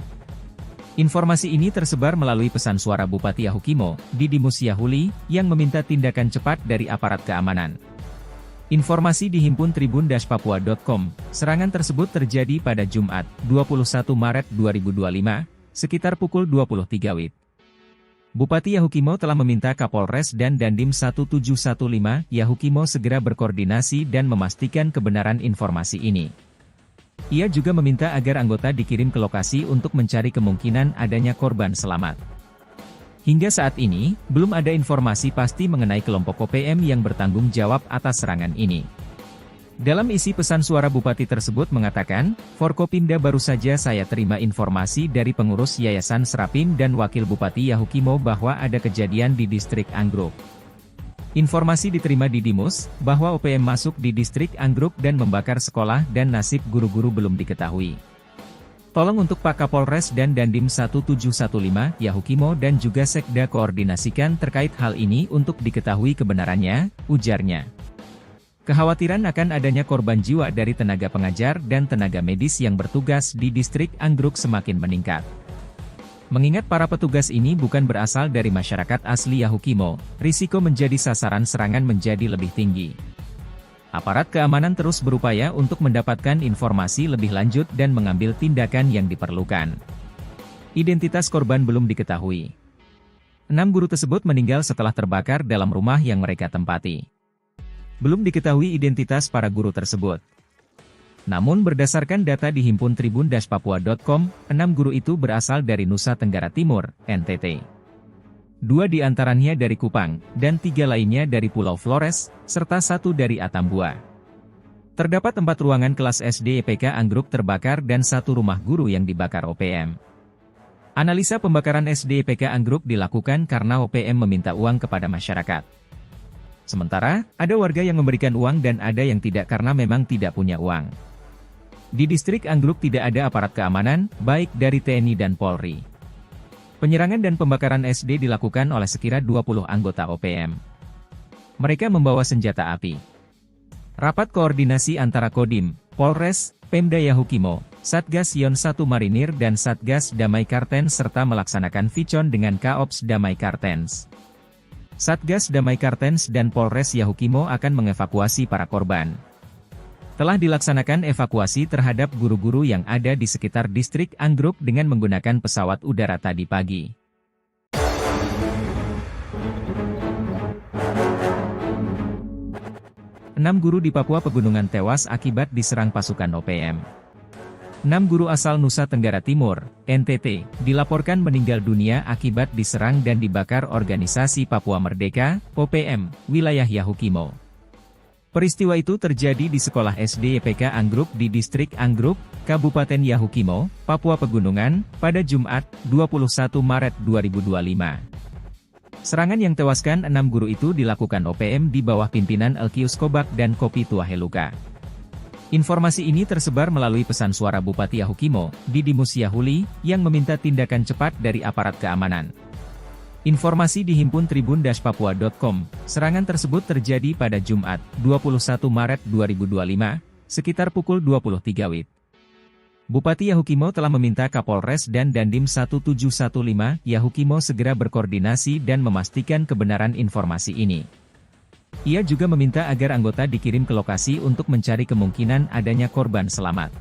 Informasi ini tersebar melalui pesan suara Bupati Yahukimo, Didimus Yahuli, yang meminta tindakan cepat dari aparat keamanan. Informasi dihimpun tribun-papua.com, serangan tersebut terjadi pada Jumat, 21 Maret 2025, sekitar pukul 23 WIB. Bupati Yahukimo telah meminta Kapolres dan Dandim 1715 Yahukimo segera berkoordinasi dan memastikan kebenaran informasi ini. Ia juga meminta agar anggota dikirim ke lokasi untuk mencari kemungkinan adanya korban selamat. Hingga saat ini, belum ada informasi pasti mengenai kelompok OPM yang bertanggung jawab atas serangan ini. Dalam isi pesan suara Bupati tersebut mengatakan, Forkopimda baru saja saya terima informasi dari pengurus Yayasan Serapim dan Wakil Bupati Yahukimo bahwa ada kejadian di distrik Anggruk. Informasi diterima Didimus, bahwa OPM masuk di distrik Anggruk dan membakar sekolah dan nasib guru-guru belum diketahui. Tolong untuk Pak Kapolres dan Dandim 1715 Yahukimo dan juga Sekda koordinasikan terkait hal ini untuk diketahui kebenarannya, ujarnya. Kekhawatiran akan adanya korban jiwa dari tenaga pengajar dan tenaga medis yang bertugas di distrik Anggruk semakin meningkat. Mengingat para petugas ini bukan berasal dari masyarakat asli Yahukimo, risiko menjadi sasaran serangan menjadi lebih tinggi. Aparat keamanan terus berupaya untuk mendapatkan informasi lebih lanjut dan mengambil tindakan yang diperlukan. Identitas korban belum diketahui. 6 guru tersebut meninggal setelah terbakar dalam rumah yang mereka tempati. Belum diketahui identitas para guru tersebut. Namun berdasarkan data dihimpun tribun-papua.com, 6 guru itu berasal dari Nusa Tenggara Timur, NTT. 2 di antaranya dari Kupang, dan 3 lainnya dari Pulau Flores, serta 1 dari Atambua. Terdapat 4 ruangan kelas SD YPK Anggruk terbakar dan 1 rumah guru yang dibakar OPM. Analisa pembakaran SD YPK Anggruk dilakukan karena OPM meminta uang kepada masyarakat. Sementara, ada warga yang memberikan uang dan ada yang tidak karena memang tidak punya uang. Di distrik Anggruk tidak ada aparat keamanan, baik dari TNI dan Polri. Penyerangan dan pembakaran SD dilakukan oleh sekira 20 anggota OPM. Mereka membawa senjata api. Rapat koordinasi antara Kodim, Polres, Pemda Yahukimo, Satgas Yon 1 Marinir dan Satgas Damai Kartens serta melaksanakan Vicon dengan Kaops Damai Kartens. Satgas Damai Kartens dan Polres Yahukimo akan mengevakuasi para korban. Telah dilaksanakan evakuasi terhadap guru-guru yang ada di sekitar distrik Anggruk dengan menggunakan pesawat udara tadi pagi. Enam guru di Papua Pegunungan tewas akibat diserang pasukan OPM. 6 guru asal Nusa Tenggara Timur, NTT, dilaporkan meninggal dunia akibat diserang dan dibakar organisasi Papua Merdeka, OPM, wilayah Yahukimo. Peristiwa itu terjadi di sekolah SD YPK Anggruk di distrik Anggruk, Kabupaten Yahukimo, Papua Pegunungan, pada Jumat, 21 Maret 2025. Serangan yang tewaskan 6 guru itu dilakukan OPM di bawah pimpinan Elkius Kobak dan Kopi Tuaheluka. Informasi ini tersebar melalui pesan suara Bupati Yahukimo, Didimus Yahuli, yang meminta tindakan cepat dari aparat keamanan. Informasi dihimpun tribun-papua.com, serangan tersebut terjadi pada Jumat, 21 Maret 2025, sekitar pukul 23 WIB. Bupati Yahukimo telah meminta Kapolres dan Dandim 1715 Yahukimo segera berkoordinasi dan memastikan kebenaran informasi ini. Ia juga meminta agar anggota dikirim ke lokasi untuk mencari kemungkinan adanya korban selamat.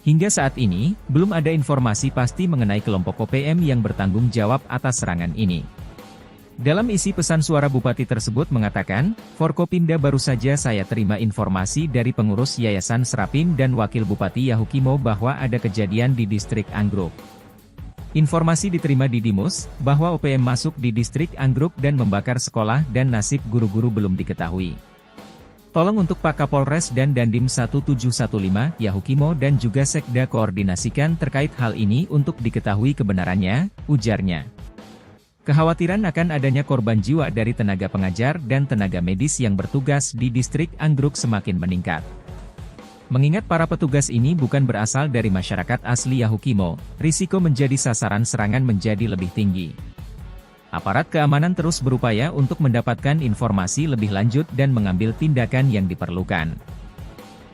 Hingga saat ini, belum ada informasi pasti mengenai kelompok OPM yang bertanggung jawab atas serangan ini. Dalam isi pesan suara Bupati tersebut mengatakan, Forkopimda baru saja saya terima informasi dari pengurus Yayasan Serapim dan Wakil Bupati Yahukimo bahwa ada kejadian di distrik Anggruk. Informasi diterima di Dimus, bahwa OPM masuk di distrik Anggruk dan membakar sekolah dan nasib guru-guru belum diketahui. Tolong untuk Pak Kapolres dan Dandim 1715 Yahukimo dan juga Sekda koordinasikan terkait hal ini untuk diketahui kebenarannya, ujarnya. Kekhawatiran akan adanya korban jiwa dari tenaga pengajar dan tenaga medis yang bertugas di distrik Anggruk semakin meningkat. Mengingat para petugas ini bukan berasal dari masyarakat asli Yahukimo, risiko menjadi sasaran serangan menjadi lebih tinggi. Aparat keamanan terus berupaya untuk mendapatkan informasi lebih lanjut dan mengambil tindakan yang diperlukan.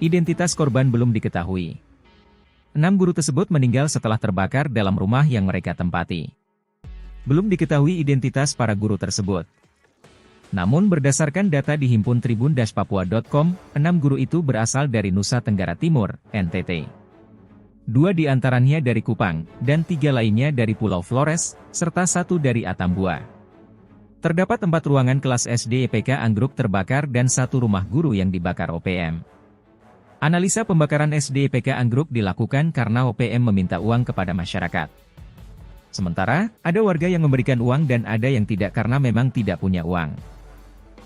Identitas korban belum diketahui. 6 guru tersebut meninggal setelah terbakar dalam rumah yang mereka tempati. Belum diketahui identitas para guru tersebut. Namun berdasarkan data di himpun tribun-papua.com, 6 guru itu berasal dari Nusa Tenggara Timur, NTT. 2 di antaranya dari Kupang, dan 3 lainnya dari Pulau Flores, serta 1 dari Atambua. Terdapat 4 ruangan kelas SD EPK Anggruk terbakar dan 1 rumah guru yang dibakar OPM. Analisa pembakaran SD EPK Anggruk dilakukan karena OPM meminta uang kepada masyarakat. Sementara, ada warga yang memberikan uang dan ada yang tidak karena memang tidak punya uang.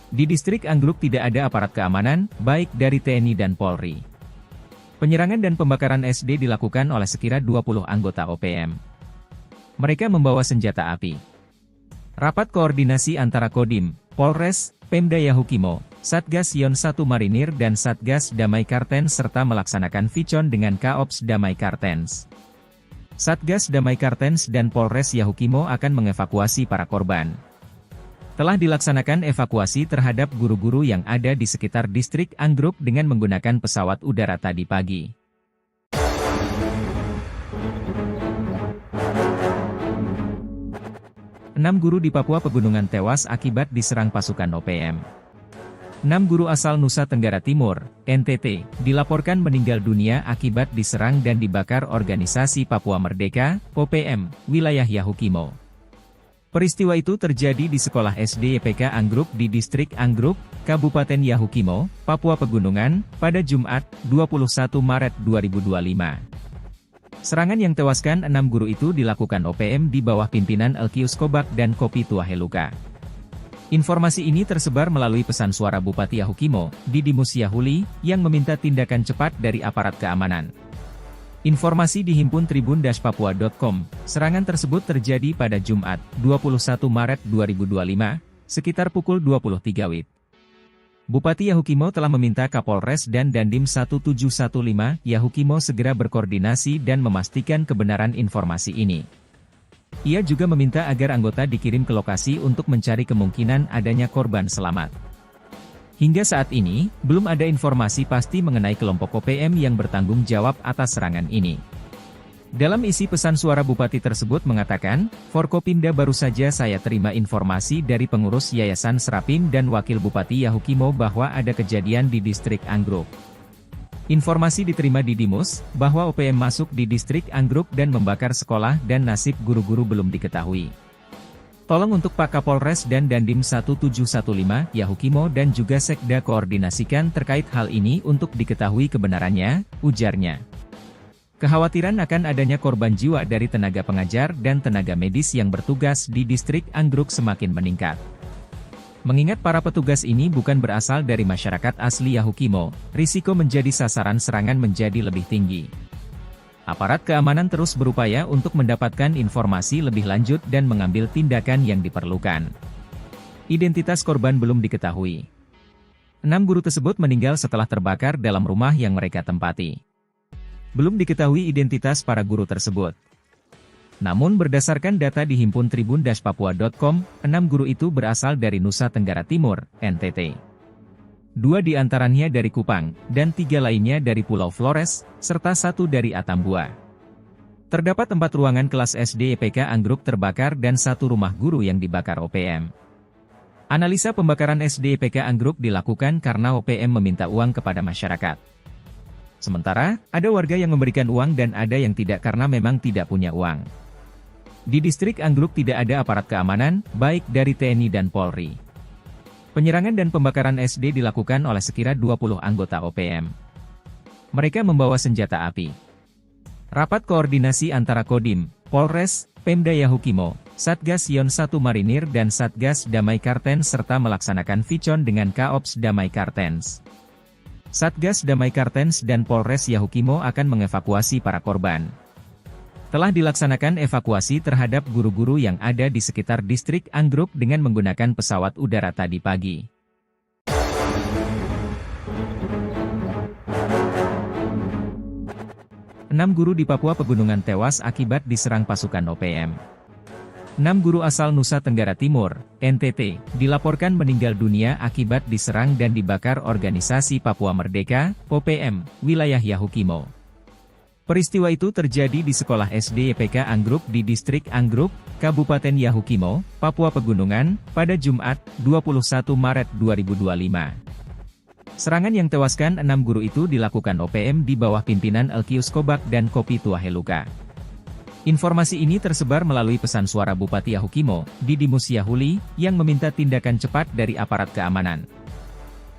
Di distrik Anggruk tidak ada aparat keamanan, baik dari TNI dan Polri. Penyerangan dan pembakaran SD dilakukan oleh sekira 20 anggota OPM. Mereka membawa senjata api. Rapat koordinasi antara Kodim, Polres, Pemda Yahukimo, Satgas Yon 1 Marinir dan Satgas Damai Kartens serta melaksanakan Vicon dengan Kaops Damai Kartens. Satgas Damai Kartens dan Polres Yahukimo akan mengevakuasi para korban. Telah dilaksanakan evakuasi terhadap guru-guru yang ada di sekitar distrik Anggruk dengan menggunakan pesawat udara tadi pagi. Enam guru di Papua Pegunungan tewas akibat diserang pasukan OPM. 6 guru asal Nusa Tenggara Timur, NTT, dilaporkan meninggal dunia akibat diserang dan dibakar Organisasi Papua Merdeka, OPM, wilayah Yahukimo. Peristiwa itu terjadi di sekolah SD EPK Anggruk di distrik Anggruk, Kabupaten Yahukimo, Papua Pegunungan, pada Jumat, 21 Maret 2025. Serangan yang tewaskan 6 guru itu dilakukan OPM di bawah pimpinan Elkius Kobak dan Kopi Tuaheluka. Informasi ini tersebar melalui pesan suara Bupati Yahukimo, Didimus Yahuli, yang meminta tindakan cepat dari aparat keamanan. Informasi dihimpun tribun-papua.com, serangan tersebut terjadi pada Jumat, 21 Maret 2025, sekitar pukul 23 WIB. Bupati Yahukimo telah meminta Kapolres dan Dandim 1715 Yahukimo segera berkoordinasi dan memastikan kebenaran informasi ini. Ia juga meminta agar anggota dikirim ke lokasi untuk mencari kemungkinan adanya korban selamat. Hingga saat ini, belum ada informasi pasti mengenai kelompok OPM yang bertanggung jawab atas serangan ini. Dalam isi pesan suara Bupati tersebut mengatakan, Forkopimda baru saja saya terima informasi dari pengurus Yayasan Serapim dan Wakil Bupati Yahukimo bahwa ada kejadian di distrik Anggruk. Informasi diterima di Dimus, bahwa OPM masuk di distrik Anggruk dan membakar sekolah dan nasib guru-guru belum diketahui. Tolong untuk Pak Kapolres dan Dandim 1715 Yahukimo dan juga Sekda koordinasikan terkait hal ini untuk diketahui kebenarannya, ujarnya. Kekhawatiran akan adanya korban jiwa dari tenaga pengajar dan tenaga medis yang bertugas di distrik Anggruk semakin meningkat. Mengingat para petugas ini bukan berasal dari masyarakat asli Yahukimo, risiko menjadi sasaran serangan menjadi lebih tinggi. Aparat keamanan terus berupaya untuk mendapatkan informasi lebih lanjut dan mengambil tindakan yang diperlukan. Identitas korban belum diketahui. 6 guru tersebut meninggal setelah terbakar dalam rumah yang mereka tempati. Belum diketahui identitas para guru tersebut. Namun berdasarkan data di himpun tribun-papua.com, 6 guru itu berasal dari Nusa Tenggara Timur, NTT. 2 diantaranya dari Kupang, dan 3 lainnya dari Pulau Flores, serta 1 dari Atambua. Terdapat 4 ruangan kelas SD EPK Anggruk terbakar dan 1 rumah guru yang dibakar OPM. Analisa pembakaran SD EPK Anggruk dilakukan karena OPM meminta uang kepada masyarakat. Sementara, ada warga yang memberikan uang dan ada yang tidak karena memang tidak punya uang. Di distrik Anggruk tidak ada aparat keamanan, baik dari TNI dan Polri. Penyerangan dan pembakaran SD dilakukan oleh sekira 20 anggota OPM. Mereka membawa senjata api. Rapat koordinasi antara Kodim, Polres, Pemda Yahukimo, Satgas Yon 1 Marinir dan Satgas Damai Kartens serta melaksanakan vicon dengan Kaops Damai Kartens. Satgas Damai Kartens dan Polres Yahukimo akan mengevakuasi para korban. Telah dilaksanakan evakuasi terhadap guru-guru yang ada di sekitar distrik Anggruk dengan menggunakan pesawat udara tadi pagi. Enam guru di Papua Pegunungan tewas akibat diserang pasukan OPM. 6 guru asal Nusa Tenggara Timur, NTT, dilaporkan meninggal dunia akibat diserang dan dibakar Organisasi Papua Merdeka, OPM, wilayah Yahukimo. Peristiwa itu terjadi di sekolah SD EPK Anggruk di distrik Anggruk, Kabupaten Yahukimo, Papua Pegunungan, pada Jumat, 21 Maret 2025. Serangan yang tewaskan 6 guru itu dilakukan OPM di bawah pimpinan Elkius Kobak dan Kopi Tuaheluka. Informasi ini tersebar melalui pesan suara Bupati Yahukimo, Didimus Yahuli, yang meminta tindakan cepat dari aparat keamanan.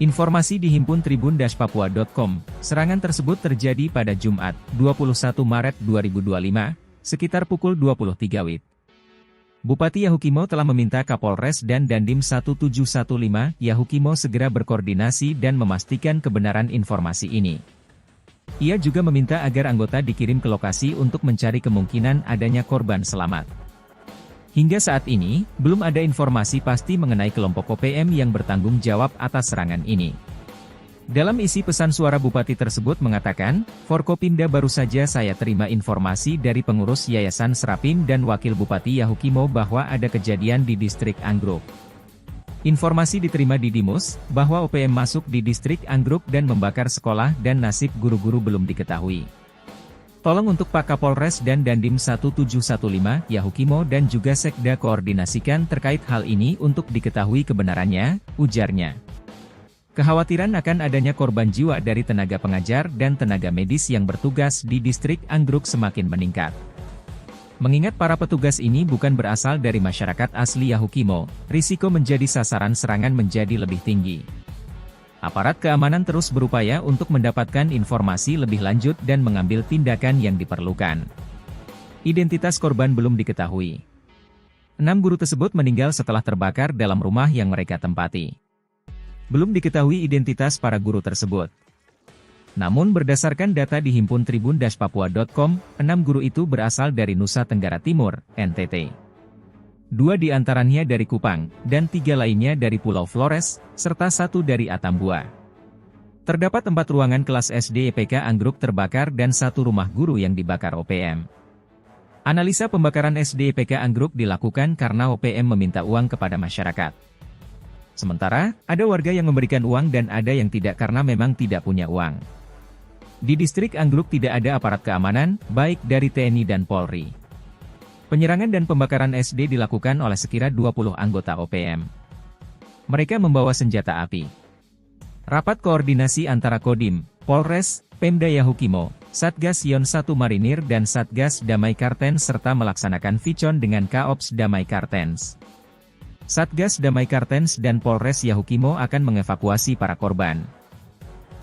Informasi dihimpun tribun-papua.com, serangan tersebut terjadi pada Jumat, 21 Maret 2025, sekitar pukul 23 WIB. Bupati Yahukimo telah meminta Kapolres dan Dandim 1715 Yahukimo segera berkoordinasi dan memastikan kebenaran informasi ini. Ia juga meminta agar anggota dikirim ke lokasi untuk mencari kemungkinan adanya korban selamat. Hingga saat ini, belum ada informasi pasti mengenai kelompok OPM yang bertanggung jawab atas serangan ini. Dalam isi pesan suara Bupati tersebut mengatakan, Forkopimda baru saja saya terima informasi dari pengurus Yayasan Serapim dan Wakil Bupati Yahukimo bahwa ada kejadian di distrik Anggruk. Informasi diterima Didimus, bahwa OPM masuk di distrik Anggruk dan membakar sekolah dan nasib guru-guru belum diketahui. Tolong untuk Pak Kapolres dan Dandim 1715 Yahukimo dan juga Sekda koordinasikan terkait hal ini untuk diketahui kebenarannya, ujarnya. Kekhawatiran akan adanya korban jiwa dari tenaga pengajar dan tenaga medis yang bertugas di distrik Anggruk semakin meningkat. Mengingat para petugas ini bukan berasal dari masyarakat asli Yahukimo, risiko menjadi sasaran serangan menjadi lebih tinggi. Aparat keamanan terus berupaya untuk mendapatkan informasi lebih lanjut dan mengambil tindakan yang diperlukan. Identitas korban belum diketahui. 6 guru tersebut meninggal setelah terbakar dalam rumah yang mereka tempati. Belum diketahui identitas para guru tersebut. Namun berdasarkan data dihimpun tribun-papua.com, 6 guru itu berasal dari Nusa Tenggara Timur, NTT. 2 diantaranya dari Kupang, dan 3 lainnya dari Pulau Flores, serta 1 dari Atambua. Terdapat 4 ruangan kelas SD EPK Anggruk terbakar dan 1 rumah guru yang dibakar OPM. Analisa pembakaran SD EPK Anggruk dilakukan karena OPM meminta uang kepada masyarakat. Sementara, ada warga yang memberikan uang dan ada yang tidak karena memang tidak punya uang. Di distrik Anggruk tidak ada aparat keamanan, baik dari TNI dan Polri. Penyerangan dan pembakaran SD dilakukan oleh sekira 20 anggota OPM. Mereka membawa senjata api. Rapat koordinasi antara Kodim, Polres, Pemda Yahukimo, Satgas Yon 1 Marinir dan Satgas Damai Kartens serta melaksanakan vicon dengan Kaops Damai Kartens. Satgas Damai Kartens dan Polres Yahukimo akan mengevakuasi para korban.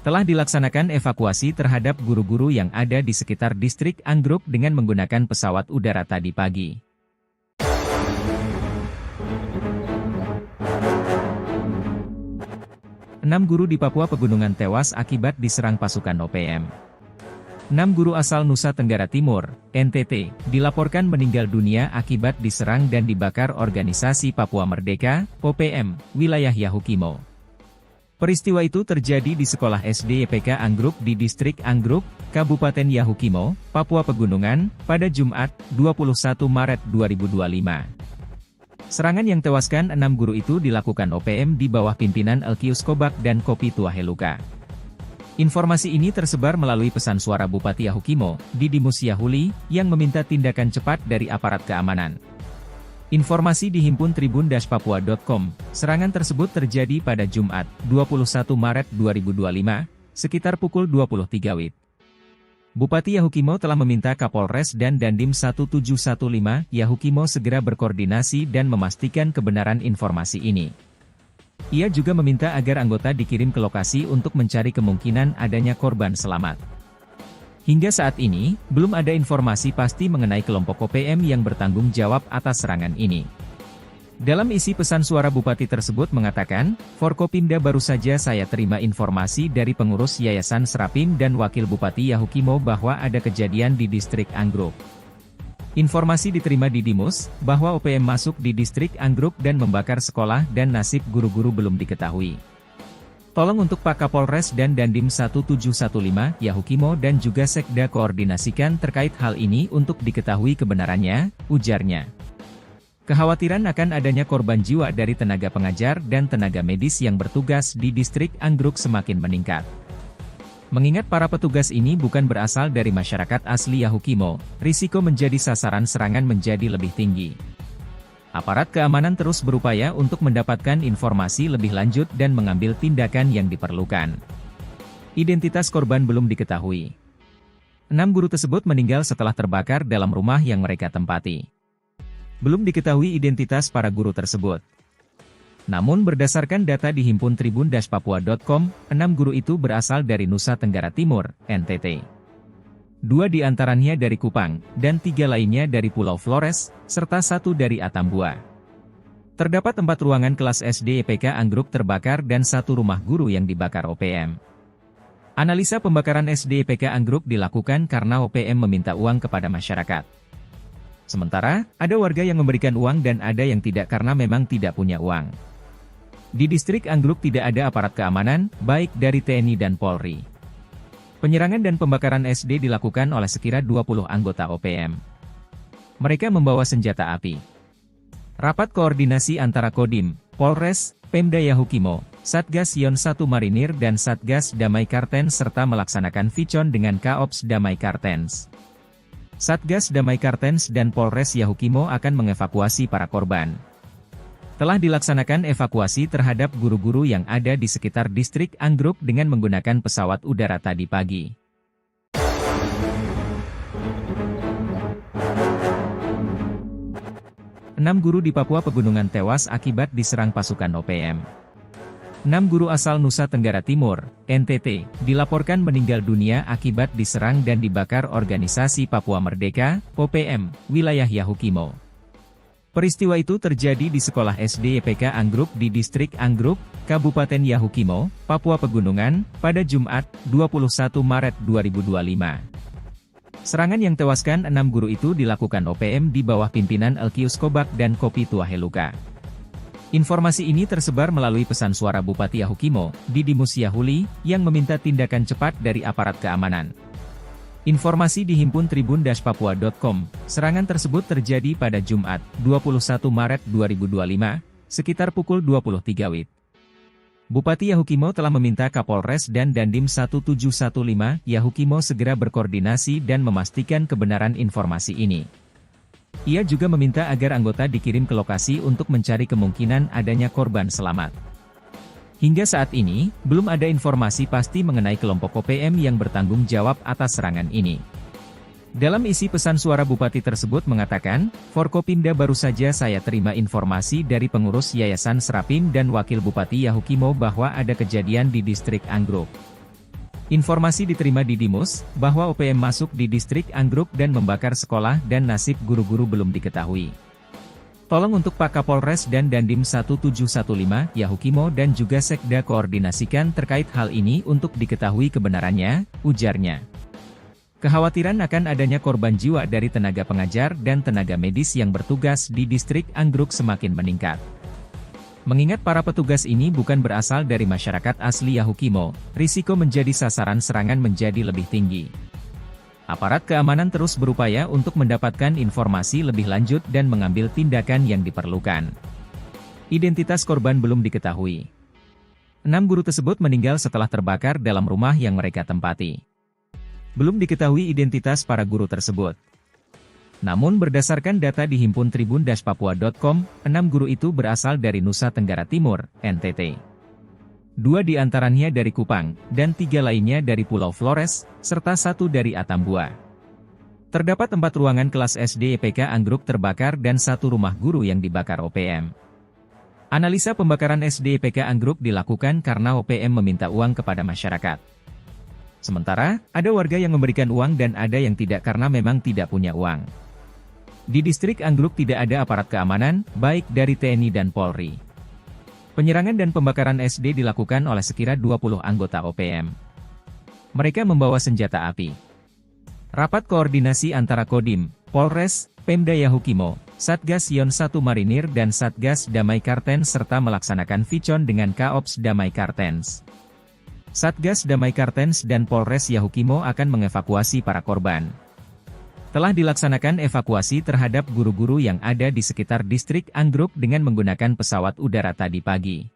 Telah dilaksanakan evakuasi terhadap guru-guru yang ada di sekitar distrik Anggruk dengan menggunakan pesawat udara tadi pagi. Enam guru di Papua Pegunungan tewas akibat diserang pasukan OPM. 6 guru asal Nusa Tenggara Timur, NTT, dilaporkan meninggal dunia akibat diserang dan dibakar Organisasi Papua Merdeka, OPM, wilayah Yahukimo. Peristiwa itu terjadi di sekolah SD EPK Anggruk di distrik Anggruk, Kabupaten Yahukimo, Papua Pegunungan, pada Jumat, 21 Maret 2025. Serangan yang tewaskan 6 guru itu dilakukan OPM di bawah pimpinan Elkius Kobak dan Kopi Tuaheluka. Informasi ini tersebar melalui pesan suara Bupati Yahukimo, Didimus Yahuli, yang meminta tindakan cepat dari aparat keamanan. Informasi dihimpun tribun-papua.com, serangan tersebut terjadi pada Jumat, 21 Maret 2025, sekitar pukul 23 WIB. Bupati Yahukimo telah meminta Kapolres dan Dandim 1715 Yahukimo segera berkoordinasi dan memastikan kebenaran informasi ini. Ia juga meminta agar anggota dikirim ke lokasi untuk mencari kemungkinan adanya korban selamat. Hingga saat ini, belum ada informasi pasti mengenai kelompok OPM yang bertanggung jawab atas serangan ini. Dalam isi pesan suara Bupati tersebut mengatakan, Forkopimda baru saja saya terima informasi dari pengurus Yayasan Serapim dan Wakil Bupati Yahukimo bahwa ada kejadian di distrik Anggruk. Informasi diterima di Dimus, bahwa OPM masuk di distrik Anggruk dan membakar sekolah dan nasib guru-guru belum diketahui. Tolong untuk Pak Kapolres dan Dandim 1715 Yahukimo dan juga Sekda koordinasikan terkait hal ini untuk diketahui kebenarannya, ujarnya. Kekhawatiran akan adanya korban jiwa dari tenaga pengajar dan tenaga medis yang bertugas di distrik Anggruk semakin meningkat. Mengingat para petugas ini bukan berasal dari masyarakat asli Yahukimo, risiko menjadi sasaran serangan menjadi lebih tinggi. Aparat keamanan terus berupaya untuk mendapatkan informasi lebih lanjut dan mengambil tindakan yang diperlukan. Identitas korban belum diketahui. 6 guru tersebut meninggal setelah terbakar dalam rumah yang mereka tempati. Belum diketahui identitas para guru tersebut. Namun berdasarkan data dihimpun tribun-papua.com, 6 guru itu berasal dari Nusa Tenggara Timur, NTT. 2 di antaranya dari Kupang, dan 3 lainnya dari Pulau Flores, serta 1 dari Atambua. Terdapat 4 ruangan kelas SD EPK Anggruk terbakar dan 1 rumah guru yang dibakar OPM. Analisa pembakaran SD EPK Anggruk dilakukan karena OPM meminta uang kepada masyarakat. Sementara, ada warga yang memberikan uang dan ada yang tidak karena memang tidak punya uang. Di distrik Anggruk tidak ada aparat keamanan, baik dari TNI dan Polri. Penyerangan dan pembakaran SD dilakukan oleh sekira 20 anggota OPM. Mereka membawa senjata api. Rapat koordinasi antara Kodim, Polres, Pemda Yahukimo, Satgas Yon 1 Marinir dan Satgas Damai Kartens serta melaksanakan Vicon dengan Kaops Damai Kartens. Satgas Damai Kartens dan Polres Yahukimo akan mengevakuasi para korban. Telah dilaksanakan evakuasi terhadap guru-guru yang ada di sekitar distrik Anggruk dengan menggunakan pesawat udara tadi pagi. 6 guru di Papua Pegunungan tewas akibat diserang pasukan OPM. 6 guru asal Nusa Tenggara Timur, NTT, dilaporkan meninggal dunia akibat diserang dan dibakar organisasi Papua Merdeka, OPM, wilayah Yahukimo. Peristiwa itu terjadi di sekolah SD EPK Anggruk di distrik Anggruk, Kabupaten Yahukimo, Papua Pegunungan, pada Jumat, 21 Maret 2025. Serangan yang tewaskan 6 guru itu dilakukan OPM di bawah pimpinan Elkius Kobak dan Kopi Tuaheluka. Informasi ini tersebar melalui pesan suara Bupati Yahukimo, Didimus Yahuli, yang meminta tindakan cepat dari aparat keamanan. Informasi dihimpun tribun-papua.com, serangan tersebut terjadi pada Jumat, 21 Maret 2025, sekitar pukul 23 WIB. Bupati Yahukimo telah meminta Kapolres dan Dandim 1715 Yahukimo segera berkoordinasi dan memastikan kebenaran informasi ini. Ia juga meminta agar anggota dikirim ke lokasi untuk mencari kemungkinan adanya korban selamat. Hingga saat ini, belum ada informasi pasti mengenai kelompok OPM yang bertanggung jawab atas serangan ini. Dalam isi pesan suara Bupati tersebut mengatakan, Forkopimda baru saja saya terima informasi dari pengurus Yayasan Serapim dan Wakil Bupati Yahukimo bahwa ada kejadian di distrik Anggruk. Informasi diterima di Dimus, bahwa OPM masuk di distrik Anggruk dan membakar sekolah dan nasib guru-guru belum diketahui. Tolong untuk Pak Kapolres dan Dandim 1715 Yahukimo dan juga Sekda koordinasikan terkait hal ini untuk diketahui kebenarannya, ujarnya. Kekhawatiran akan adanya korban jiwa dari tenaga pengajar dan tenaga medis yang bertugas di distrik Anggruk semakin meningkat. Mengingat para petugas ini bukan berasal dari masyarakat asli Yahukimo, risiko menjadi sasaran serangan menjadi lebih tinggi. Aparat keamanan terus berupaya untuk mendapatkan informasi lebih lanjut dan mengambil tindakan yang diperlukan. Identitas korban belum diketahui. 6 guru tersebut meninggal setelah terbakar dalam rumah yang mereka tempati. Belum diketahui identitas para guru tersebut. Namun berdasarkan data di himpun tribun-papua.com, 6 guru itu berasal dari Nusa Tenggara Timur, NTT. 2 di antaranya dari Kupang, dan 3 lainnya dari Pulau Flores, serta 1 dari Atambua. Terdapat 4 ruangan kelas SD IPK Anggruk terbakar dan 1 rumah guru yang dibakar OPM. Analisa pembakaran SD IPK Anggruk dilakukan karena OPM meminta uang kepada masyarakat. Sementara, ada warga yang memberikan uang dan ada yang tidak karena memang tidak punya uang. Di distrik Anggruk tidak ada aparat keamanan, baik dari TNI dan Polri. Penyerangan dan pembakaran SD dilakukan oleh sekira 20 anggota OPM. Mereka membawa senjata api. Rapat koordinasi antara Kodim, Polres, Pemda Yahukimo, Satgas Yon 1 Marinir dan Satgas Damai Kartens serta melaksanakan vicon dengan Kaops Damai Kartens. Satgas Damai Kartens dan Polres Yahukimo akan mengevakuasi para korban. Telah dilaksanakan evakuasi terhadap guru-guru yang ada di sekitar distrik Anggruk dengan menggunakan pesawat udara tadi pagi.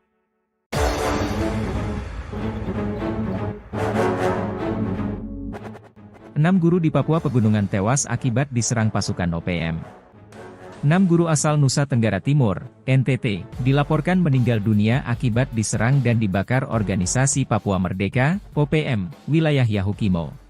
Enam guru di Papua Pegunungan tewas akibat diserang pasukan OPM. 6 guru asal Nusa Tenggara Timur, NTT, dilaporkan meninggal dunia akibat diserang dan dibakar organisasi Papua Merdeka, OPM, wilayah Yahukimo.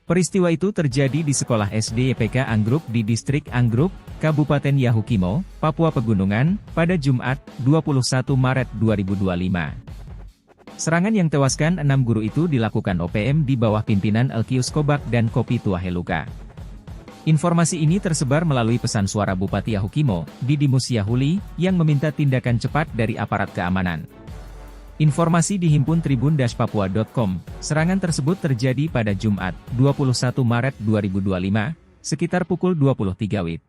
Peristiwa itu terjadi di sekolah SD IPK Anggruk di distrik Anggruk, Kabupaten Yahukimo, Papua Pegunungan, pada Jumat, 21 Maret 2025. Serangan yang tewaskan 6 guru itu dilakukan OPM di bawah pimpinan Elkius Kobak dan Kopi Tuaheluka. Informasi ini tersebar melalui pesan suara Bupati Yahukimo, Didimus Yahuli, yang meminta tindakan cepat dari aparat keamanan. Informasi di himpun tribun-papua.com, serangan tersebut terjadi pada Jumat, 21 Maret 2025, sekitar pukul 23 WIB.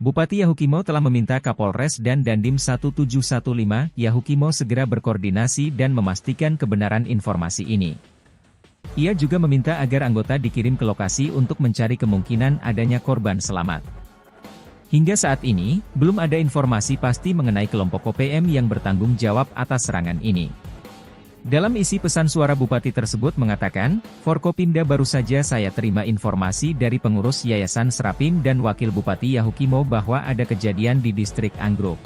Bupati Yahukimo telah meminta Kapolres dan Dandim 1715 Yahukimo segera berkoordinasi dan memastikan kebenaran informasi ini. Ia juga meminta agar anggota dikirim ke lokasi untuk mencari kemungkinan adanya korban selamat. Hingga saat ini, belum ada informasi pasti mengenai kelompok OPM yang bertanggung jawab atas serangan ini. Dalam isi pesan suara Bupati tersebut mengatakan, Forkopimda baru saja saya terima informasi dari pengurus Yayasan Serapim dan Wakil Bupati Yahukimo bahwa ada kejadian di distrik Anggruk.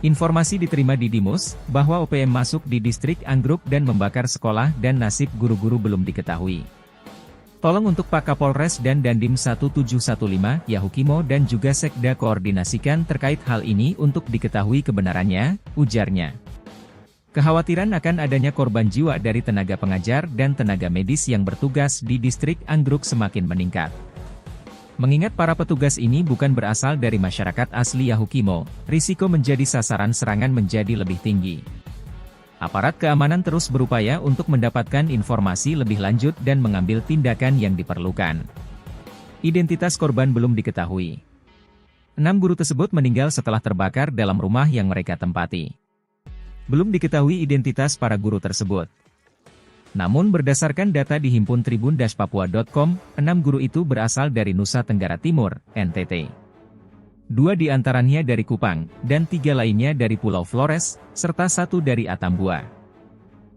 Informasi diterima di Dimus, bahwa OPM masuk di distrik Anggruk dan membakar sekolah dan nasib guru-guru belum diketahui. Tolong untuk Pak Kapolres dan Dandim 1715 Yahukimo dan juga Sekda koordinasikan terkait hal ini untuk diketahui kebenarannya, ujarnya. Kekhawatiran akan adanya korban jiwa dari tenaga pengajar dan tenaga medis yang bertugas di distrik Anggruk semakin meningkat. Mengingat para petugas ini bukan berasal dari masyarakat asli Yahukimo, risiko menjadi sasaran serangan menjadi lebih tinggi. Aparat keamanan terus berupaya untuk mendapatkan informasi lebih lanjut dan mengambil tindakan yang diperlukan. Identitas korban belum diketahui. 6 guru tersebut meninggal setelah terbakar dalam rumah yang mereka tempati. Belum diketahui identitas para guru tersebut. Namun berdasarkan data di himpun tribun-papua.com, 6 guru itu berasal dari Nusa Tenggara Timur, NTT. 2 di antaranya dari Kupang, dan 3 lainnya dari Pulau Flores, serta 1 dari Atambua.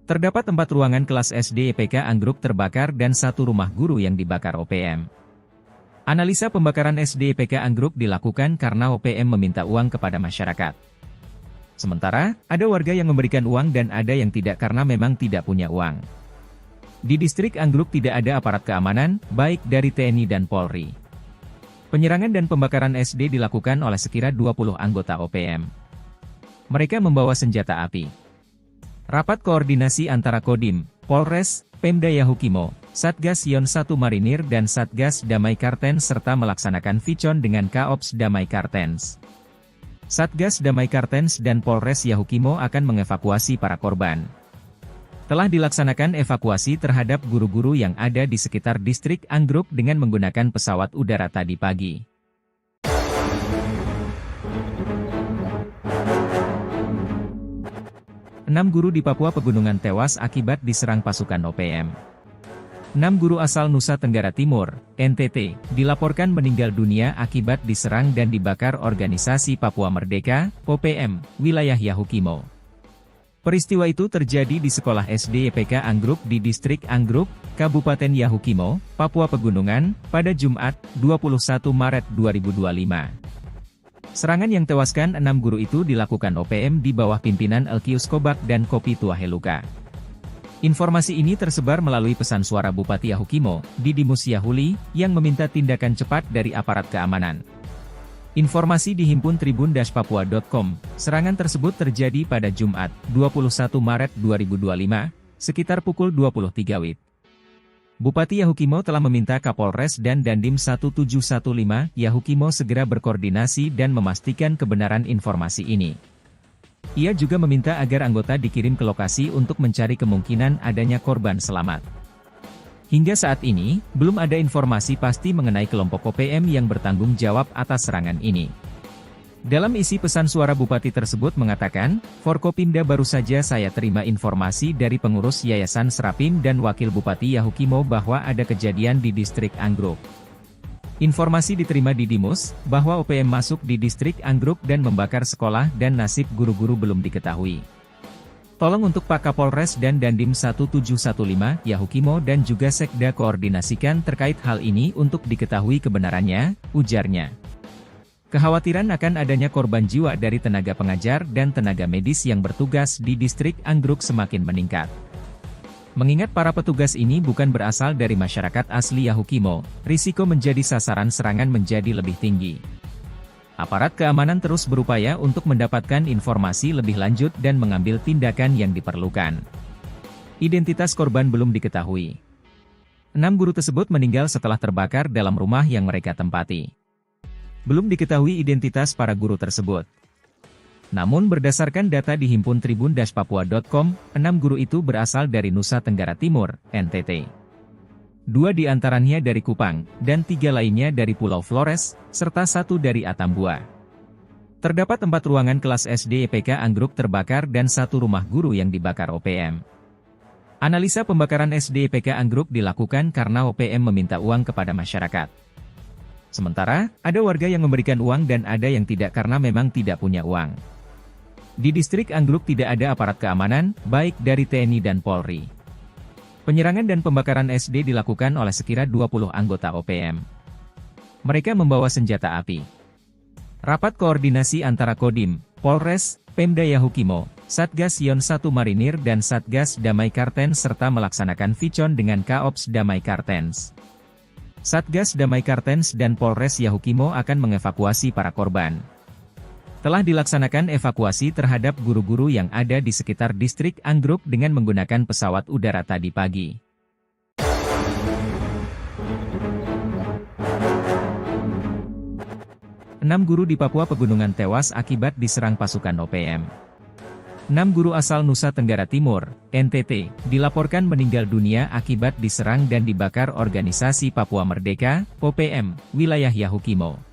Terdapat 4 ruangan kelas SD IPK Anggruk terbakar dan 1 rumah guru yang dibakar OPM. Analisa pembakaran SD IPK Anggruk dilakukan karena OPM meminta uang kepada masyarakat. Sementara, ada warga yang memberikan uang dan ada yang tidak karena memang tidak punya uang. Di distrik Anggruk tidak ada aparat keamanan, baik dari TNI dan Polri. Penyerangan dan pembakaran SD dilakukan oleh sekira 20 anggota OPM. Mereka membawa senjata api. Rapat koordinasi antara Kodim, Polres, Pemda Yahukimo, Satgas Yon 1 Marinir dan Satgas Damai Kartens serta melaksanakan vicon dengan Kaops Damai Kartens. Satgas Damai Kartens dan Polres Yahukimo akan mengevakuasi para korban. Telah dilaksanakan evakuasi terhadap guru-guru yang ada di sekitar distrik Anggruk dengan menggunakan pesawat udara tadi pagi. Enam guru di Papua Pegunungan tewas akibat diserang pasukan OPM. 6 6 guru asal Nusa Tenggara Timur, NTT, dilaporkan meninggal dunia akibat diserang dan dibakar organisasi Papua Merdeka, (OPM), wilayah Yahukimo. Peristiwa itu terjadi di sekolah SD YPK Anggruk di Distrik Anggruk, Kabupaten Yahukimo, Papua Pegunungan, pada Jumat, 21 Maret 2025. Serangan yang tewaskan 6 guru itu dilakukan OPM di bawah pimpinan Elkius Kobak dan Kopi Tuaheluka. Informasi ini tersebar melalui pesan suara Bupati Yahukimo, Didimus Yahuli, yang meminta tindakan cepat dari aparat keamanan. Informasi dihimpun tribun-papua.com, serangan tersebut terjadi pada Jumat, 21 Maret 2025, sekitar pukul 23 WIB. Bupati Yahukimo telah meminta Kapolres dan Dandim 1715 Yahukimo segera berkoordinasi dan memastikan kebenaran informasi ini. Ia juga meminta agar anggota dikirim ke lokasi untuk mencari kemungkinan adanya korban selamat. Hingga saat ini, belum ada informasi pasti mengenai kelompok OPM yang bertanggung jawab atas serangan ini. Dalam isi pesan suara Bupati tersebut mengatakan, Forkopimda baru saja saya terima informasi dari pengurus Yayasan Serapim dan Wakil Bupati Yahukimo bahwa ada kejadian di Distrik Anggruk. Informasi diterima Didimus, bahwa OPM masuk di Distrik Anggruk dan membakar sekolah dan nasib guru-guru belum diketahui. Tolong untuk Pak Kapolres dan Dandim 1715 Yahukimo dan juga Sekda koordinasikan terkait hal ini untuk diketahui kebenarannya, ujarnya. Kekhawatiran akan adanya korban jiwa dari tenaga pengajar dan tenaga medis yang bertugas di Distrik Anggruk semakin meningkat. Mengingat para petugas ini bukan berasal dari masyarakat asli Yahukimo, risiko menjadi sasaran serangan menjadi lebih tinggi. Aparat keamanan terus berupaya untuk mendapatkan informasi lebih lanjut dan mengambil tindakan yang diperlukan. Identitas korban belum diketahui. 6 guru tersebut meninggal setelah terbakar dalam rumah yang mereka tempati. Belum diketahui identitas para guru tersebut. Namun berdasarkan data dihimpun tribun-papua.com, 6 guru itu berasal dari Nusa Tenggara Timur, NTT. 2 di antaranya dari Kupang, dan 3 lainnya dari Pulau Flores, serta 1 dari Atambua. Terdapat 4 ruangan kelas SD YPK Anggruk terbakar dan 1 rumah guru yang dibakar OPM. Analisa pembakaran SD YPK Anggruk dilakukan karena OPM meminta uang kepada masyarakat. Sementara, ada warga yang memberikan uang dan ada yang tidak karena memang tidak punya uang. Di Distrik Anggruk tidak ada aparat keamanan, baik dari TNI dan Polri. Penyerangan dan pembakaran SD dilakukan oleh sekira 20 anggota OPM. Mereka membawa senjata api. Rapat koordinasi antara Kodim, Polres, Pemda Yahukimo, Satgas Yon 1 Marinir dan Satgas Damai Kartens serta melaksanakan Vicon dengan Kaops Damai Kartens. Satgas Damai Kartens dan Polres Yahukimo akan mengevakuasi para korban. Telah dilaksanakan evakuasi terhadap guru-guru yang ada di sekitar Distrik Anggruk dengan menggunakan pesawat udara tadi pagi. Enam guru di Papua Pegunungan tewas akibat diserang pasukan OPM. 6 guru asal Nusa Tenggara Timur, NTT, dilaporkan meninggal dunia akibat diserang dan dibakar organisasi Papua Merdeka, (OPM), wilayah Yahukimo.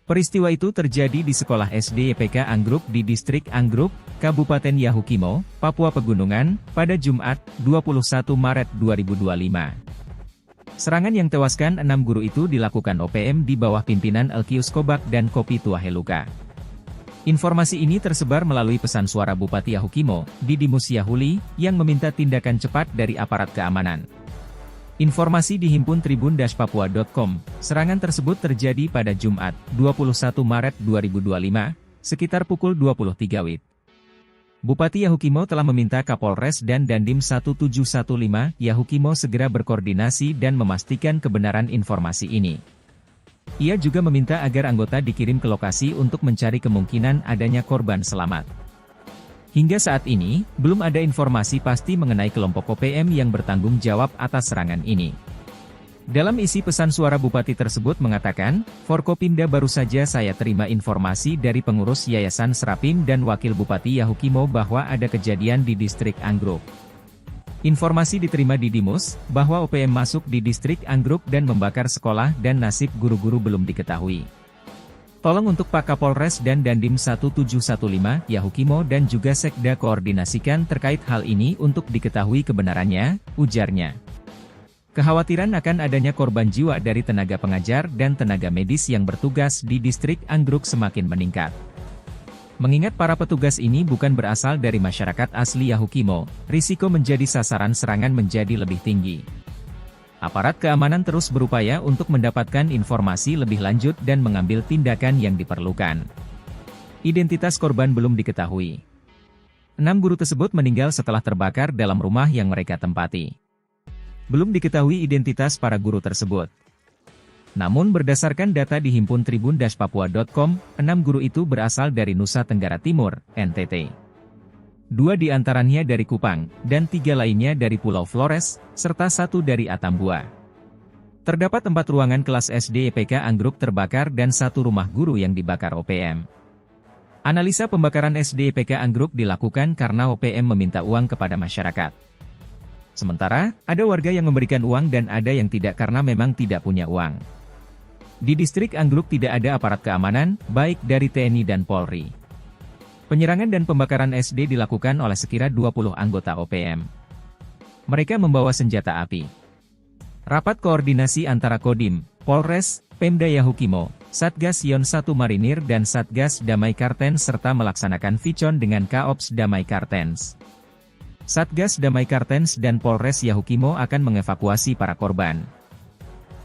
Peristiwa itu terjadi di sekolah SD YPK Anggruk di Distrik Anggruk, Kabupaten Yahukimo, Papua Pegunungan, pada Jumat, 21 Maret 2025. Serangan yang tewaskan 6 guru itu dilakukan OPM di bawah pimpinan Elkius Kobak dan Kopi Tuaheluka. Informasi ini tersebar melalui pesan suara Bupati Yahukimo, Didimus Yahuli, yang meminta tindakan cepat dari aparat keamanan. Informasi dihimpun tribun-papua.com, serangan tersebut terjadi pada Jumat, 21 Maret 2025, sekitar pukul 23 WIB. Bupati Yahukimo telah meminta Kapolres dan Dandim 1715 Yahukimo segera berkoordinasi dan memastikan kebenaran informasi ini. Ia juga meminta agar anggota dikirim ke lokasi untuk mencari kemungkinan adanya korban selamat. Hingga saat ini, belum ada informasi pasti mengenai kelompok OPM yang bertanggung jawab atas serangan ini. Dalam isi pesan suara Bupati tersebut mengatakan, Forkopimda baru saja saya terima informasi dari pengurus Yayasan Serapim dan Wakil Bupati Yahukimo bahwa ada kejadian di Distrik Anggruk. Informasi diterima Didimus, bahwa OPM masuk di Distrik Anggruk dan membakar sekolah dan nasib guru-guru belum diketahui. Tolong untuk Pak Kapolres dan Dandim 1715 Yahukimo dan juga Sekda koordinasikan terkait hal ini untuk diketahui kebenarannya, ujarnya. Kekhawatiran akan adanya korban jiwa dari tenaga pengajar dan tenaga medis yang bertugas di distrik Anggruk semakin meningkat. Mengingat para petugas ini bukan berasal dari masyarakat asli Yahukimo, risiko menjadi sasaran serangan menjadi lebih tinggi. Aparat keamanan terus berupaya untuk mendapatkan informasi lebih lanjut dan mengambil tindakan yang diperlukan. Identitas korban belum diketahui. 6 guru tersebut meninggal setelah terbakar dalam rumah yang mereka tempati. Belum diketahui identitas para guru tersebut. Namun berdasarkan data di himpun tribun-papua.com, 6 guru itu berasal dari Nusa Tenggara Timur, NTT. 2 di antaranya dari Kupang, dan 3 lainnya dari Pulau Flores, serta 1 dari Atambua. Terdapat 4 ruangan kelas SD IPK Anggruk terbakar dan 1 rumah guru yang dibakar OPM. Analisa pembakaran SD IPK Anggruk dilakukan karena OPM meminta uang kepada masyarakat. Sementara, ada warga yang memberikan uang dan ada yang tidak karena memang tidak punya uang. Di distrik Anggruk tidak ada aparat keamanan, baik dari TNI dan Polri. Penyerangan dan pembakaran SD dilakukan oleh sekira 20 anggota OPM. Mereka membawa senjata api. Rapat koordinasi antara Kodim, Polres, Pemda Yahukimo, Satgas Yon 1 Marinir dan Satgas Damai Kartens serta melaksanakan vicon dengan Kaops Damai Kartens. Satgas Damai Kartens dan Polres Yahukimo akan mengevakuasi para korban.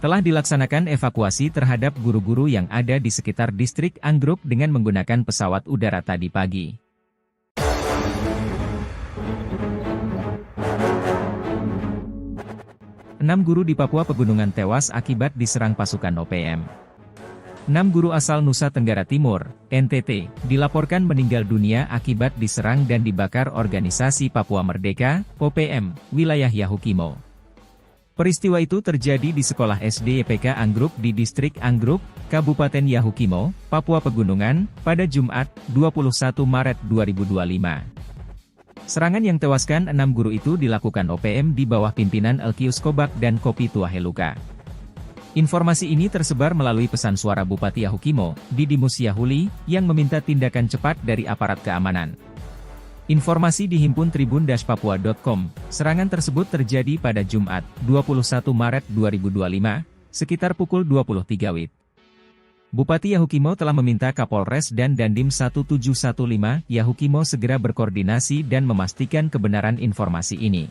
Telah dilaksanakan evakuasi terhadap guru-guru yang ada di sekitar distrik Anggruk dengan menggunakan pesawat udara tadi pagi. Enam guru di Papua Pegunungan tewas akibat diserang pasukan OPM. 6 guru asal Nusa Tenggara Timur, NTT, dilaporkan meninggal dunia akibat diserang dan dibakar organisasi Papua Merdeka, OPM, wilayah Yahukimo. Peristiwa itu terjadi di sekolah SD IPK Anggruk di distrik Anggruk, Kabupaten Yahukimo, Papua Pegunungan, pada Jumat, 21 Maret 2025. Serangan yang tewaskan 6 guru itu dilakukan OPM di bawah pimpinan Elkius Kobak dan Kopi Tuaheluka. Informasi ini tersebar melalui pesan suara Bupati Yahukimo, Didimus Yahuli, yang meminta tindakan cepat dari aparat keamanan. Informasi di himpun tribun-papua.com, serangan tersebut terjadi pada Jumat, 21 Maret 2025, sekitar pukul 23 WIB. Bupati Yahukimo telah meminta Kapolres dan Dandim 1715 Yahukimo segera berkoordinasi dan memastikan kebenaran informasi ini.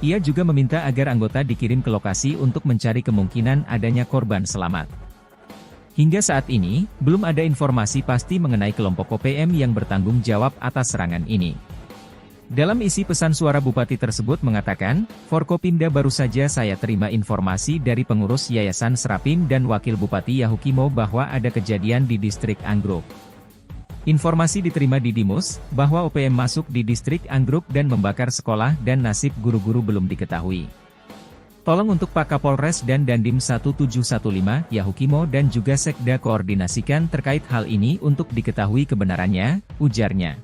Ia juga meminta agar anggota dikirim ke lokasi untuk mencari kemungkinan adanya korban selamat. Hingga saat ini, belum ada informasi pasti mengenai kelompok OPM yang bertanggung jawab atas serangan ini. Dalam isi pesan suara Bupati tersebut mengatakan, Forkopimda baru saja saya terima informasi dari pengurus Yayasan Serapim dan Wakil Bupati Yahukimo bahwa ada kejadian di distrik Anggruk. Informasi diterima Didimus, bahwa OPM masuk di distrik Anggruk dan membakar sekolah dan nasib guru-guru belum diketahui. Tolong untuk Pak Kapolres dan Dandim 1715 Yahukimo dan juga Sekda koordinasikan terkait hal ini untuk diketahui kebenarannya, ujarnya.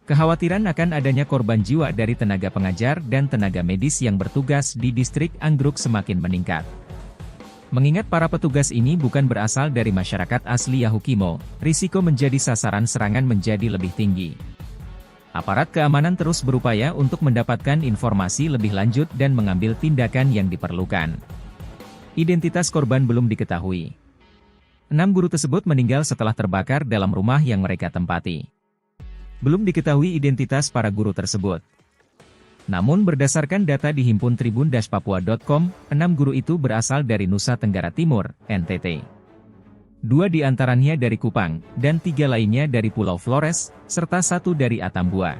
Kekhawatiran akan adanya korban jiwa dari tenaga pengajar dan tenaga medis yang bertugas di distrik Anggruk semakin meningkat. Mengingat para petugas ini bukan berasal dari masyarakat asli Yahukimo, risiko menjadi sasaran serangan menjadi lebih tinggi. Aparat keamanan terus berupaya untuk mendapatkan informasi lebih lanjut dan mengambil tindakan yang diperlukan. Identitas korban belum diketahui. 6 guru tersebut meninggal setelah terbakar dalam rumah yang mereka tempati. Belum diketahui identitas para guru tersebut. Namun berdasarkan data di himpun tribun-papua.com, 6 guru itu berasal dari Nusa Tenggara Timur, NTT. 2 di antaranya dari Kupang, dan 3 lainnya dari Pulau Flores, serta 1 dari Atambua.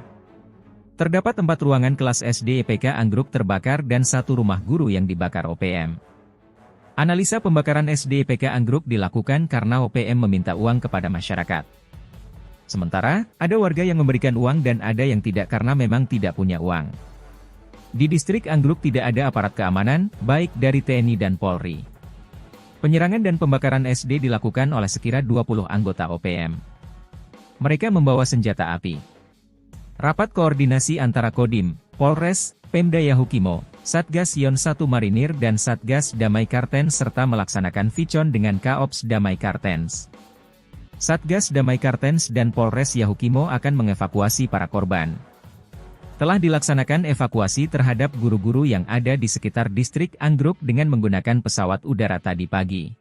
Terdapat 4 ruangan kelas SD IPK Anggruk terbakar dan 1 rumah guru yang dibakar OPM. Analisa pembakaran SD IPK Anggruk dilakukan karena OPM meminta uang kepada masyarakat. Sementara, ada warga yang memberikan uang dan ada yang tidak karena memang tidak punya uang. Di distrik Anggruk tidak ada aparat keamanan, baik dari TNI dan Polri. Penyerangan dan pembakaran SD dilakukan oleh sekira 20 anggota OPM. Mereka membawa senjata api. Rapat koordinasi antara Kodim, Polres, Pemda Yahukimo, Satgas Yon 1 Marinir dan Satgas Damai Kartens serta melaksanakan vicon dengan Kaops Damai Kartens. Satgas Damai Kartens dan Polres Yahukimo akan mengevakuasi para korban. Telah dilaksanakan evakuasi terhadap guru-guru yang ada di sekitar distrik Anggruk dengan menggunakan pesawat udara tadi pagi.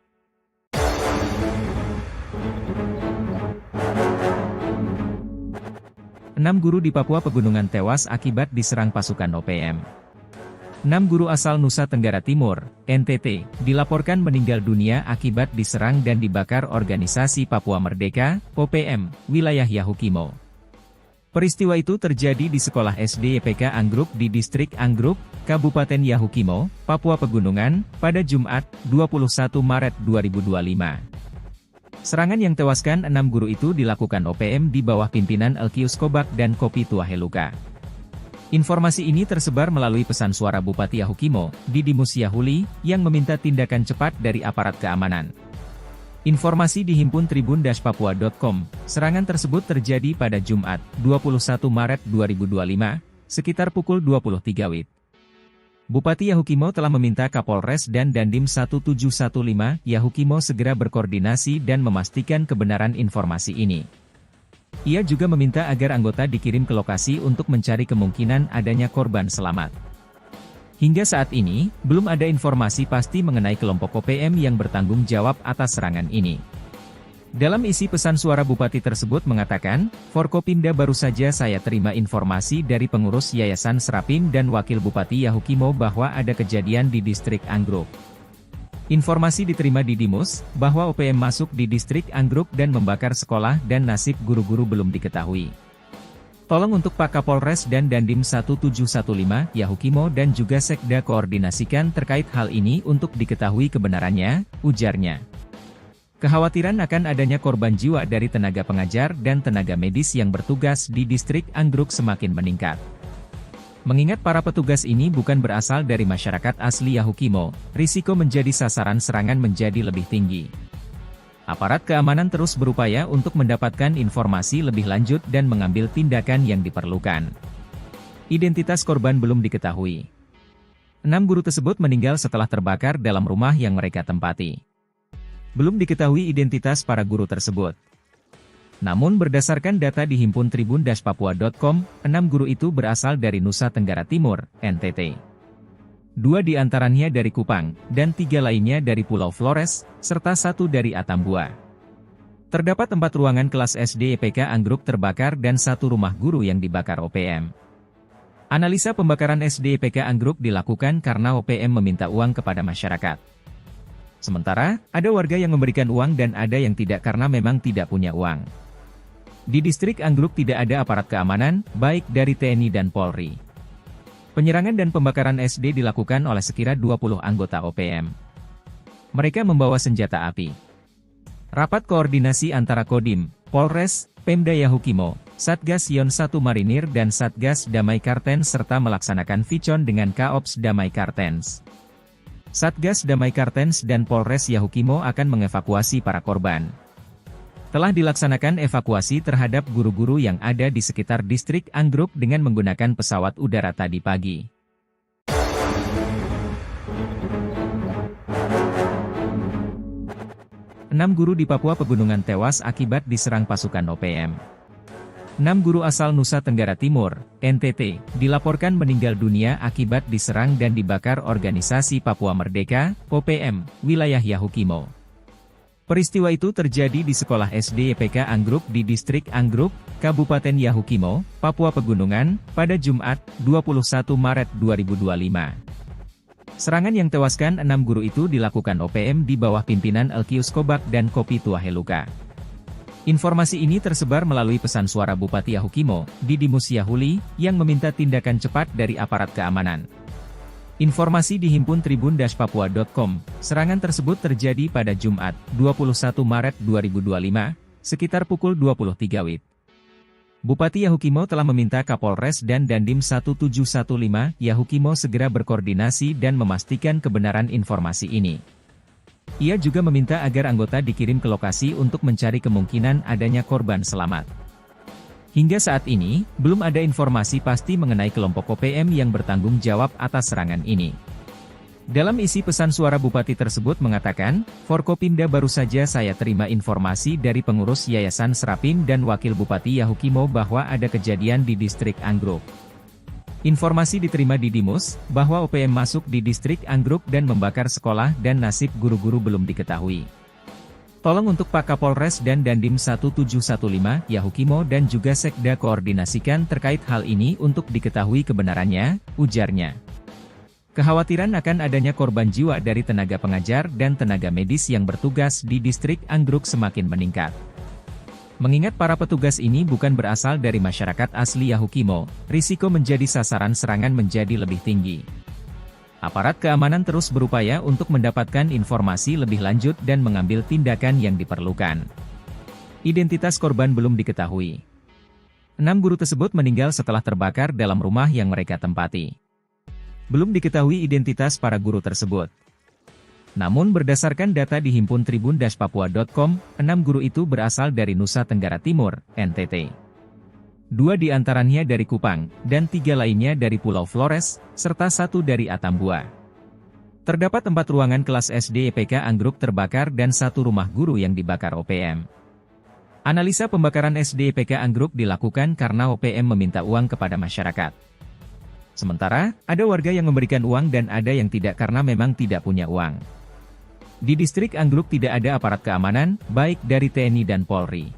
Enam guru di Papua Pegunungan tewas akibat diserang pasukan OPM. 6 guru asal Nusa Tenggara Timur, NTT, dilaporkan meninggal dunia akibat diserang dan dibakar organisasi Papua Merdeka, OPM, wilayah Yahukimo. Peristiwa itu terjadi di sekolah SD YPK Anggruk di distrik Anggruk, Kabupaten Yahukimo, Papua Pegunungan, pada Jumat, 21 Maret 2025. Serangan yang tewaskan 6 guru itu dilakukan OPM di bawah pimpinan Elkius Kobak dan Kopi Tuaheluka. Informasi ini tersebar melalui pesan suara Bupati Yahukimo, Didimus Yahuli, yang meminta tindakan cepat dari aparat keamanan. Informasi dihimpun tribun-papua.com, serangan tersebut terjadi pada Jumat, 21 Maret 2025, sekitar pukul 23 WIB. Bupati Yahukimo telah meminta Kapolres dan Dandim 1715 Yahukimo segera berkoordinasi dan memastikan kebenaran informasi ini. Ia juga meminta agar anggota dikirim ke lokasi untuk mencari kemungkinan adanya korban selamat. Hingga saat ini, belum ada informasi pasti mengenai kelompok OPM yang bertanggung jawab atas serangan ini. Dalam isi pesan suara Bupati tersebut mengatakan, Forkopimda baru saja saya terima informasi dari pengurus Yayasan Serapim dan Wakil Bupati Yahukimo bahwa ada kejadian di distrik Anggruk. Informasi diterima di Dimus, bahwa OPM masuk di distrik Anggruk dan membakar sekolah dan nasib guru-guru belum diketahui. Tolong untuk Pak Kapolres dan Dandim 1715 Yahukimo dan juga Sekda koordinasikan terkait hal ini untuk diketahui kebenarannya, ujarnya. Kekhawatiran akan adanya korban jiwa dari tenaga pengajar dan tenaga medis yang bertugas di distrik Anggruk semakin meningkat. Mengingat para petugas ini bukan berasal dari masyarakat asli Yahukimo, risiko menjadi sasaran serangan menjadi lebih tinggi. Aparat keamanan terus berupaya untuk mendapatkan informasi lebih lanjut dan mengambil tindakan yang diperlukan. Identitas korban belum diketahui. 6 guru tersebut meninggal setelah terbakar dalam rumah yang mereka tempati. Belum diketahui identitas para guru tersebut. Namun berdasarkan data dihimpun tribun-papua.com, 6 guru itu berasal dari Nusa Tenggara Timur, NTT. 2 di antaranya dari Kupang, dan 3 lainnya dari Pulau Flores, serta 1 dari Atambua. Terdapat 4 ruangan kelas SD YPK Anggruk terbakar dan 1 rumah guru yang dibakar OPM. Analisa pembakaran SD YPK Anggruk dilakukan karena OPM meminta uang kepada masyarakat. Sementara, ada warga yang memberikan uang dan ada yang tidak karena memang tidak punya uang. Di distrik Anggruk tidak ada aparat keamanan, baik dari TNI dan Polri. Penyerangan dan pembakaran SD dilakukan oleh sekira 20 anggota OPM. Mereka membawa senjata api. Rapat koordinasi antara Kodim, Polres, Pemda Yahukimo, Satgas Yon 1 Marinir dan Satgas Damai Kartens serta melaksanakan Vicon dengan Kaops Damai Kartens. Satgas Damai Kartens dan Polres Yahukimo akan mengevakuasi para korban. Telah dilaksanakan evakuasi terhadap guru-guru yang ada di sekitar distrik Anggruk dengan menggunakan pesawat udara tadi pagi. Enam guru di Papua Pegunungan tewas akibat diserang pasukan OPM. 6 guru asal Nusa Tenggara Timur, NTT, dilaporkan meninggal dunia akibat diserang dan dibakar organisasi Papua Merdeka, OPM, wilayah Yahukimo. Peristiwa itu terjadi di sekolah SD YPK Anggruk di distrik Anggruk, Kabupaten Yahukimo, Papua Pegunungan, pada Jumat, 21 Maret 2025. Serangan yang tewaskan 6 guru itu dilakukan OPM di bawah pimpinan Elkius Kobak dan Kopi Tuaheluka. Informasi ini tersebar melalui pesan suara Bupati Yahukimo, Didimus Yahuli, yang meminta tindakan cepat dari aparat keamanan. Informasi dihimpun tribun-papua.com, serangan tersebut terjadi pada Jumat, 21 Maret 2025, sekitar pukul 23 WIB. Bupati Yahukimo telah meminta Kapolres dan Dandim 1715 Yahukimo segera berkoordinasi dan memastikan kebenaran informasi ini. Ia juga meminta agar anggota dikirim ke lokasi untuk mencari kemungkinan adanya korban selamat. Hingga saat ini, belum ada informasi pasti mengenai kelompok OPM yang bertanggung jawab atas serangan ini. Dalam isi pesan suara Bupati tersebut mengatakan, Forkopimda baru saja saya terima informasi dari pengurus Yayasan Serapim dan Wakil Bupati Yahukimo bahwa ada kejadian di distrik Anggruk. Informasi diterima di Dimus, bahwa OPM masuk di distrik Anggruk dan membakar sekolah dan nasib guru-guru belum diketahui. Tolong untuk Pak Kapolres dan Dandim 1715, Yahukimo dan juga Sekda koordinasikan terkait hal ini untuk diketahui kebenarannya, ujarnya. Kekhawatiran akan adanya korban jiwa dari tenaga pengajar dan tenaga medis yang bertugas di distrik Anggruk semakin meningkat. Mengingat para petugas ini bukan berasal dari masyarakat asli Yahukimo, risiko menjadi sasaran serangan menjadi lebih tinggi. Aparat keamanan terus berupaya untuk mendapatkan informasi lebih lanjut dan mengambil tindakan yang diperlukan. Identitas korban belum diketahui. 6 guru tersebut meninggal setelah terbakar dalam rumah yang mereka tempati. Belum diketahui identitas para guru tersebut. Namun berdasarkan data di himpun tribun-papua.com, 6 guru itu berasal dari Nusa Tenggara Timur, NTT. 2 di antaranya dari Kupang, dan 3 lainnya dari Pulau Flores, serta 1 dari Atambua. Terdapat 4 ruangan kelas SD EPK Anggruk terbakar dan 1 rumah guru yang dibakar OPM. Analisa pembakaran SD EPK Anggruk dilakukan karena OPM meminta uang kepada masyarakat. Sementara, ada warga yang memberikan uang dan ada yang tidak karena memang tidak punya uang. Di distrik Anggruk tidak ada aparat keamanan, baik dari TNI dan Polri.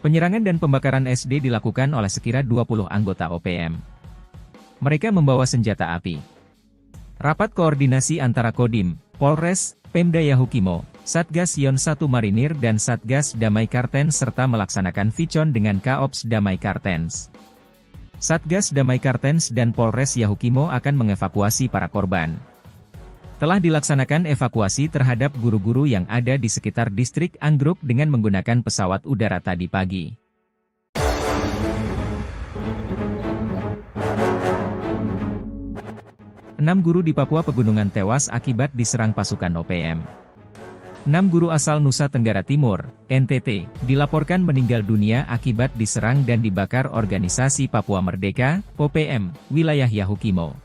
Penyerangan dan pembakaran SD dilakukan oleh sekira 20 anggota OPM. Mereka membawa senjata api. Rapat koordinasi antara Kodim, Polres, Pemda Yahukimo, Satgas Yon 1 Marinir dan Satgas Damai Kartens serta melaksanakan Vicon dengan Kaops Damai Kartens. Satgas Damai Kartens dan Polres Yahukimo akan mengevakuasi para korban. Telah dilaksanakan evakuasi terhadap guru-guru yang ada di sekitar distrik Anggruk dengan menggunakan pesawat udara tadi pagi. Enam guru di Papua Pegunungan tewas akibat diserang pasukan OPM. 6 guru asal Nusa Tenggara Timur, NTT, dilaporkan meninggal dunia akibat diserang dan dibakar Organisasi Papua Merdeka, OPM, wilayah Yahukimo.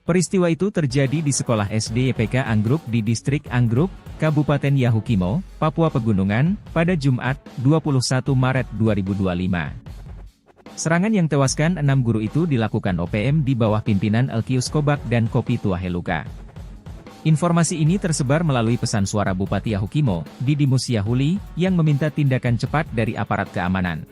Peristiwa itu terjadi di sekolah SD EPK Anggruk di distrik Anggruk, Kabupaten Yahukimo, Papua Pegunungan, pada Jumat, 21 Maret 2025. Serangan yang tewaskan 6 guru itu dilakukan OPM di bawah pimpinan Elkius Kobak dan Kopi Tuaheluka. Informasi ini tersebar melalui pesan suara Bupati Yahukimo, Didimus Yahuli, yang meminta tindakan cepat dari aparat keamanan.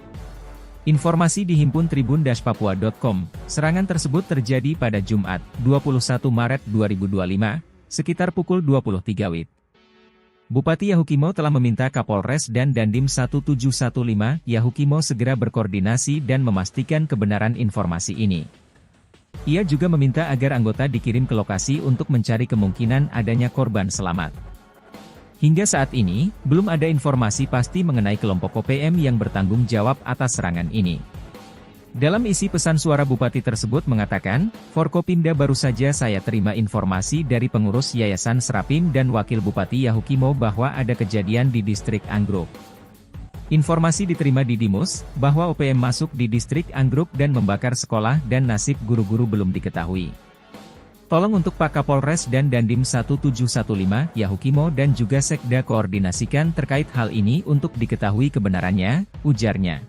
Informasi dihimpun tribun-papua.com, serangan tersebut terjadi pada Jumat, 21 Maret 2025, sekitar pukul 23 WIB. Bupati Yahukimo telah meminta Kapolres dan Dandim 1715 Yahukimo segera berkoordinasi dan memastikan kebenaran informasi ini. Ia juga meminta agar anggota dikirim ke lokasi untuk mencari kemungkinan adanya korban selamat. Hingga saat ini, belum ada informasi pasti mengenai kelompok OPM yang bertanggung jawab atas serangan ini. Dalam isi pesan suara Bupati tersebut mengatakan, Forkopimda baru saja saya terima informasi dari pengurus Yayasan Serapim dan Wakil Bupati Yahukimo bahwa ada kejadian di distrik Anggruk. Informasi diterima di Dimus, bahwa OPM masuk di distrik Anggruk dan membakar sekolah dan nasib guru-guru belum diketahui. Tolong untuk Pak Kapolres dan Dandim 1715, Yahukimo dan juga Sekda koordinasikan terkait hal ini untuk diketahui kebenarannya, ujarnya.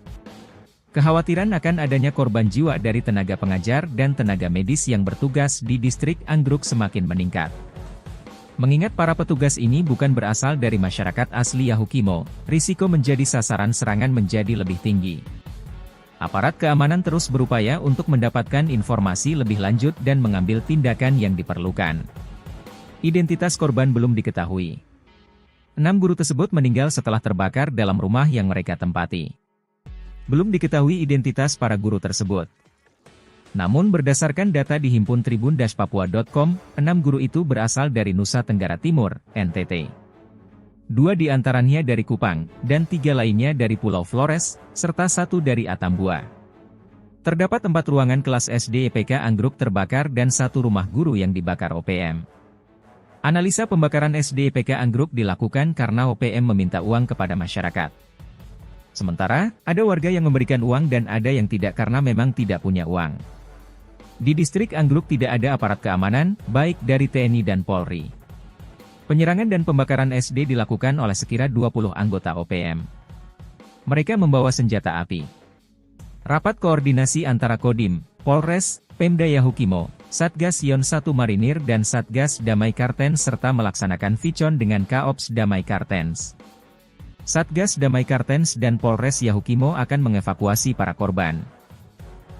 Kekhawatiran akan adanya korban jiwa dari tenaga pengajar dan tenaga medis yang bertugas di distrik Anggruk semakin meningkat. Mengingat para petugas ini bukan berasal dari masyarakat asli Yahukimo, risiko menjadi sasaran serangan menjadi lebih tinggi. Aparat keamanan terus berupaya untuk mendapatkan informasi lebih lanjut dan mengambil tindakan yang diperlukan. Identitas korban belum diketahui. 6 guru tersebut meninggal setelah terbakar dalam rumah yang mereka tempati. Belum diketahui identitas para guru tersebut. Namun berdasarkan data di himpun tribun-papua.com, 6 guru itu berasal dari Nusa Tenggara Timur, NTT. 2 di antaranya dari Kupang, dan 3 lainnya dari Pulau Flores, serta 1 dari Atambua. Terdapat 4 ruangan kelas SD EPK Anggruk terbakar dan 1 rumah guru yang dibakar OPM. Analisa pembakaran SD EPK Anggruk dilakukan karena OPM meminta uang kepada masyarakat. Sementara, ada warga yang memberikan uang dan ada yang tidak karena memang tidak punya uang. Di distrik Anggruk tidak ada aparat keamanan, baik dari TNI dan Polri. Penyerangan dan pembakaran SD dilakukan oleh sekira 20 anggota OPM. Mereka membawa senjata api. Rapat koordinasi antara Kodim, Polres, Pemda Yahukimo, Satgas Yon 1 Marinir dan Satgas Damai Kartens serta melaksanakan Vicon dengan Kaops Damai Kartens. Satgas Damai Kartens dan Polres Yahukimo akan mengevakuasi para korban.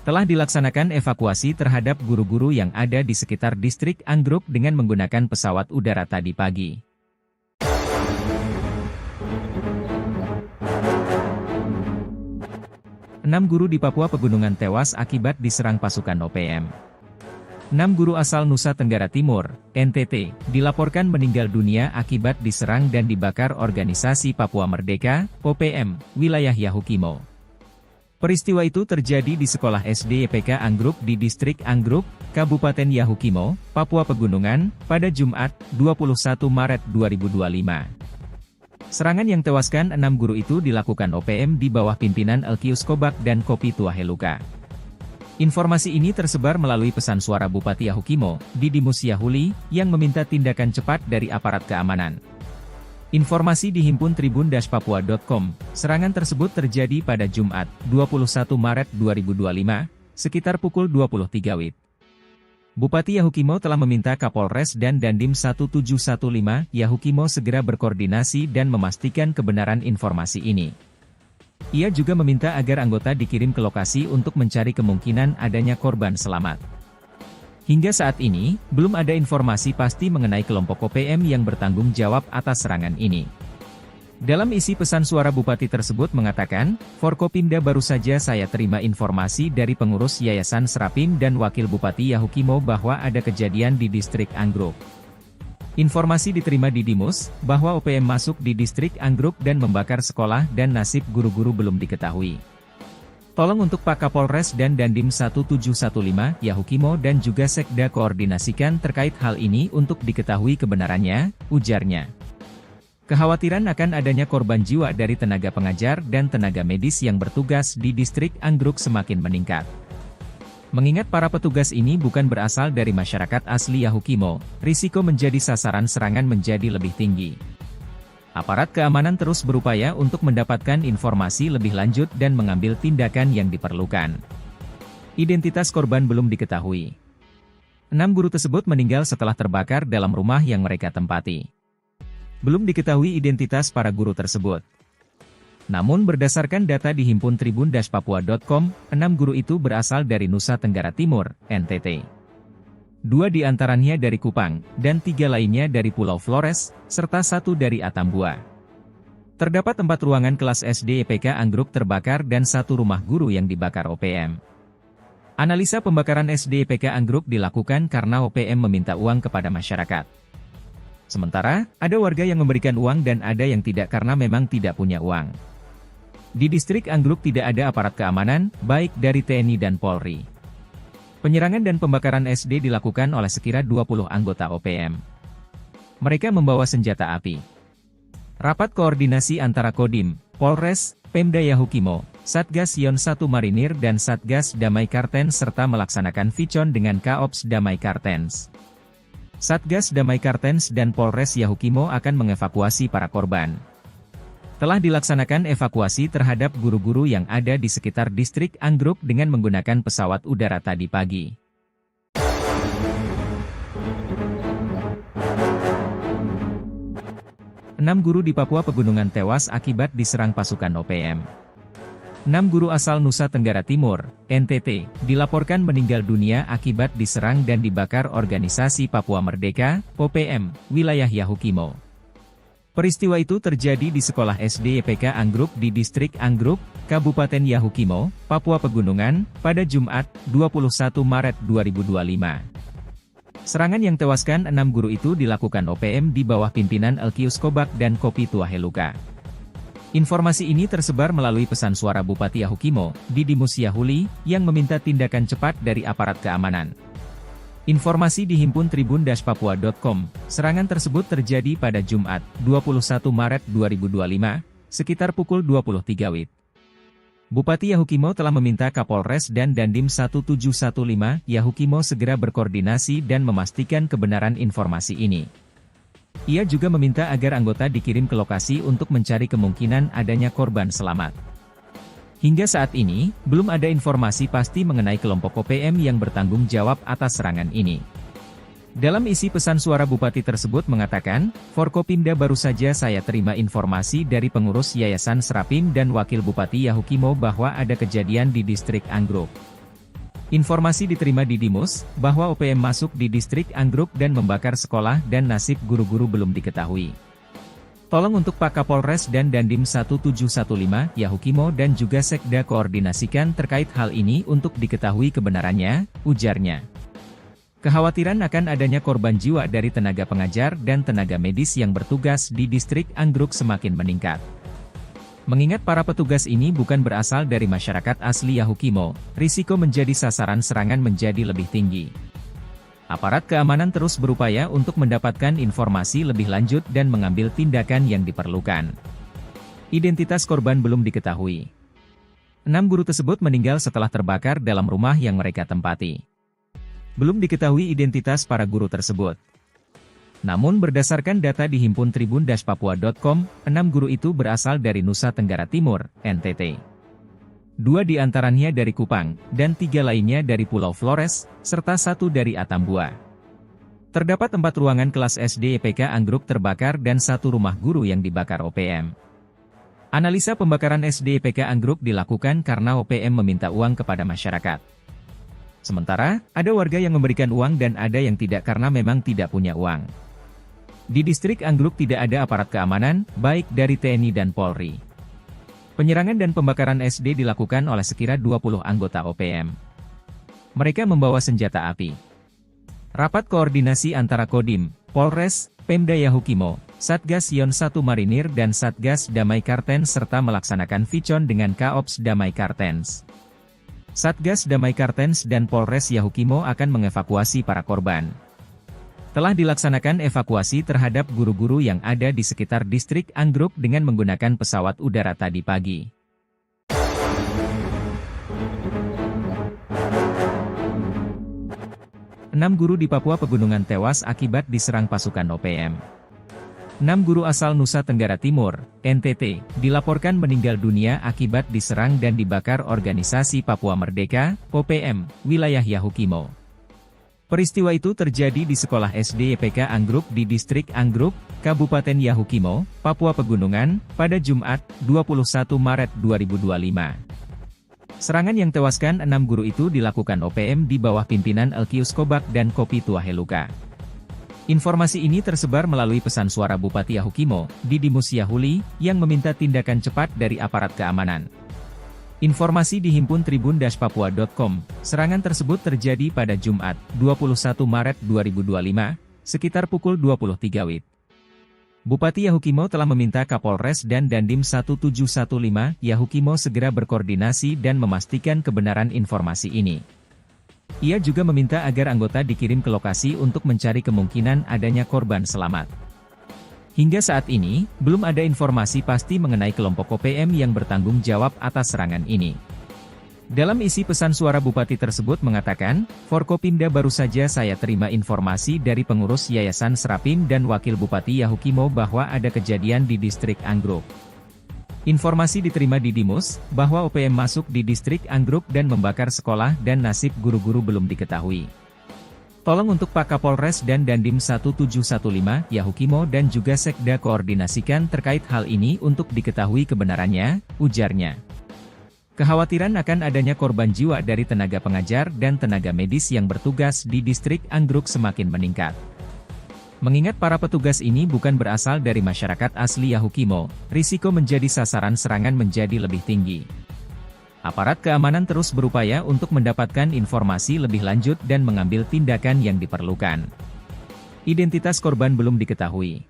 Telah dilaksanakan evakuasi terhadap guru-guru yang ada di sekitar distrik Anggruk dengan menggunakan pesawat udara tadi pagi. Enam guru di Papua Pegunungan tewas akibat diserang pasukan OPM. 6 guru asal Nusa Tenggara Timur, NTT, dilaporkan meninggal dunia akibat diserang dan dibakar organisasi Papua Merdeka, OPM, wilayah Yahukimo. Peristiwa itu terjadi di sekolah SD YPK Anggruk di distrik Anggruk, Kabupaten Yahukimo, Papua Pegunungan, pada Jumat, 21 Maret 2025. Serangan yang tewaskan 6 guru itu dilakukan OPM di bawah pimpinan Elkius Kobak dan Kopi Tuaheluka. Informasi ini tersebar melalui pesan suara Bupati Yahukimo, Didimus Yahuli, yang meminta tindakan cepat dari aparat keamanan. Informasi dihimpun tribun-papua.com, serangan tersebut terjadi pada Jumat, 21 Maret 2025, sekitar pukul 23 WIB. Bupati Yahukimo telah meminta Kapolres dan Dandim 1715 Yahukimo segera berkoordinasi dan memastikan kebenaran informasi ini. Ia juga meminta agar anggota dikirim ke lokasi untuk mencari kemungkinan adanya korban selamat. Hingga saat ini, belum ada informasi pasti mengenai kelompok OPM yang bertanggung jawab atas serangan ini. Dalam isi pesan suara Bupati tersebut mengatakan, Forkopimda baru saja saya terima informasi dari pengurus Yayasan Serapim dan Wakil Bupati Yahukimo bahwa ada kejadian di distrik Anggruk. Informasi diterima di Dimus, bahwa OPM masuk di distrik Anggruk dan membakar sekolah dan nasib guru-guru belum diketahui. Tolong untuk Pak Kapolres dan Dandim 1715 Yahukimo dan juga Sekda koordinasikan terkait hal ini untuk diketahui kebenarannya, ujarnya. Kekhawatiran akan adanya korban jiwa dari tenaga pengajar dan tenaga medis yang bertugas di distrik Anggruk semakin meningkat. Mengingat para petugas ini bukan berasal dari masyarakat asli Yahukimo, risiko menjadi sasaran serangan menjadi lebih tinggi. Aparat keamanan terus berupaya untuk mendapatkan informasi lebih lanjut dan mengambil tindakan yang diperlukan. Identitas korban belum diketahui. 6 guru tersebut meninggal setelah terbakar dalam rumah yang mereka tempati. Belum diketahui identitas para guru tersebut. Namun berdasarkan data dihimpun tribun-papua.com, 6 guru itu berasal dari Nusa Tenggara Timur, NTT. 2 di antaranya dari Kupang, dan 3 lainnya dari Pulau Flores, serta 1 dari Atambua. Terdapat 4 ruangan kelas SD YPK Anggruk terbakar dan 1 rumah guru yang dibakar OPM. Analisa pembakaran SD YPK Anggruk dilakukan karena OPM meminta uang kepada masyarakat. Sementara, ada warga yang memberikan uang dan ada yang tidak karena memang tidak punya uang. Di distrik Anggruk tidak ada aparat keamanan, baik dari TNI dan Polri. Penyerangan dan pembakaran SD dilakukan oleh sekira 20 anggota OPM. Mereka membawa senjata api. Rapat koordinasi antara Kodim, Polres, Pemda Yahukimo, Satgas Yon 1 Marinir dan Satgas Damai Kartens serta melaksanakan Vicon dengan Kaops Damai Kartens. Satgas Damai Kartens dan Polres Yahukimo akan mengevakuasi para korban. Telah dilaksanakan evakuasi terhadap guru-guru yang ada di sekitar distrik Anggruk dengan menggunakan pesawat udara tadi pagi. Enam guru di Papua Pegunungan tewas akibat diserang pasukan OPM. 6 guru asal Nusa Tenggara Timur, NTT, dilaporkan meninggal dunia akibat diserang dan dibakar organisasi Papua Merdeka, OPM, wilayah Yahukimo. Peristiwa itu terjadi di sekolah SD YPK Anggruk di distrik Anggruk, Kabupaten Yahukimo, Papua Pegunungan, pada Jumat, 21 Maret 2025. Serangan yang tewaskan 6 guru itu dilakukan OPM di bawah pimpinan Elkius Kobak dan Kopi Tuaheluka. Informasi ini tersebar melalui pesan suara Bupati Yahukimo, Didimus Yahuli, yang meminta tindakan cepat dari aparat keamanan. Informasi dihimpun tribun-papua.com, serangan tersebut terjadi pada Jumat, 21 Maret 2025, sekitar pukul 23 WIB. Bupati Yahukimo telah meminta Kapolres dan Dandim 1715 Yahukimo segera berkoordinasi dan memastikan kebenaran informasi ini. Ia juga meminta agar anggota dikirim ke lokasi untuk mencari kemungkinan adanya korban selamat. Hingga saat ini, belum ada informasi pasti mengenai kelompok OPM yang bertanggung jawab atas serangan ini. Dalam isi pesan suara Bupati tersebut mengatakan, Forkopimda baru saja saya terima informasi dari pengurus Yayasan Serapim dan Wakil Bupati Yahukimo bahwa ada kejadian di distrik Anggruk. Informasi diterima di Dimus, bahwa OPM masuk di distrik Anggruk dan membakar sekolah dan nasib guru-guru belum diketahui. Tolong untuk Pak Kapolres dan Dandim 1715, Yahukimo dan juga Sekda koordinasikan terkait hal ini untuk diketahui kebenarannya, ujarnya. Kekhawatiran akan adanya korban jiwa dari tenaga pengajar dan tenaga medis yang bertugas di distrik Anggruk semakin meningkat. Mengingat para petugas ini bukan berasal dari masyarakat asli Yahukimo, risiko menjadi sasaran serangan menjadi lebih tinggi. Aparat keamanan terus berupaya untuk mendapatkan informasi lebih lanjut dan mengambil tindakan yang diperlukan. Identitas korban belum diketahui. 6 guru tersebut meninggal setelah terbakar dalam rumah yang mereka tempati. Belum diketahui identitas para guru tersebut. Namun berdasarkan data di himpun tribun-papua.com, 6 guru itu berasal dari Nusa Tenggara Timur, NTT. 2 di antaranya dari Kupang, dan 3 lainnya dari Pulau Flores, serta 1 dari Atambua. Terdapat 4 ruangan kelas SD EPK Anggruk terbakar dan 1 rumah guru yang dibakar OPM. Analisa pembakaran SD EPK Anggruk dilakukan karena OPM meminta uang kepada masyarakat. Sementara, ada warga yang memberikan uang dan ada yang tidak karena memang tidak punya uang. Di distrik Anggruk tidak ada aparat keamanan, baik dari TNI dan Polri. Penyerangan dan pembakaran SD dilakukan oleh sekira 20 anggota OPM. Mereka membawa senjata api. Rapat koordinasi antara Kodim, Polres, Pemda Yahukimo, Satgas Yon 1 Marinir dan Satgas Damai Kartens serta melaksanakan vicon dengan Kaops Damai Kartens. Satgas Damai Kartens dan Polres Yahukimo akan mengevakuasi para korban. Telah dilaksanakan evakuasi terhadap guru-guru yang ada di sekitar distrik Anggruk dengan menggunakan pesawat udara tadi pagi. 6 guru di Papua Pegunungan tewas akibat diserang pasukan OPM. 6 guru asal Nusa Tenggara Timur, NTT, dilaporkan meninggal dunia akibat diserang dan dibakar organisasi Papua Merdeka, OPM, wilayah Yahukimo. Peristiwa itu terjadi di sekolah SD EPK Anggruk di distrik Anggruk, Kabupaten Yahukimo, Papua Pegunungan, pada Jumat, 21 Maret 2025. Serangan yang tewaskan 6 guru itu dilakukan OPM di bawah pimpinan Elkius Kobak dan Kopi Tuaheluka. Informasi ini tersebar melalui pesan suara Bupati Yahukimo, Didimus Yahuli, yang meminta tindakan cepat dari aparat keamanan. Informasi dihimpun tribun-papua.com, serangan tersebut terjadi pada Jumat, 21 Maret 2025, sekitar pukul 23 WIB. Bupati Yahukimo telah meminta Kapolres dan Dandim 1715 Yahukimo segera berkoordinasi dan memastikan kebenaran informasi ini. Ia juga meminta agar anggota dikirim ke lokasi untuk mencari kemungkinan adanya korban selamat. Hingga saat ini, belum ada informasi pasti mengenai kelompok OPM yang bertanggung jawab atas serangan ini. Dalam isi pesan suara Bupati tersebut mengatakan, Forkopimda baru saja saya terima informasi dari pengurus Yayasan Serapim dan Wakil Bupati Yahukimo bahwa ada kejadian di distrik Anggruk. Informasi diterima di Dimus, bahwa OPM masuk di distrik Anggruk dan membakar sekolah dan nasib guru-guru belum diketahui. Tolong untuk Pak Kapolres dan Dandim 1715, Yahukimo dan juga Sekda koordinasikan terkait hal ini untuk diketahui kebenarannya, ujarnya. Kekhawatiran akan adanya korban jiwa dari tenaga pengajar dan tenaga medis yang bertugas di distrik Anggruk semakin meningkat. Mengingat para petugas ini bukan berasal dari masyarakat asli Yahukimo, risiko menjadi sasaran serangan menjadi lebih tinggi. Aparat keamanan terus berupaya untuk mendapatkan informasi lebih lanjut dan mengambil tindakan yang diperlukan. Identitas korban belum diketahui.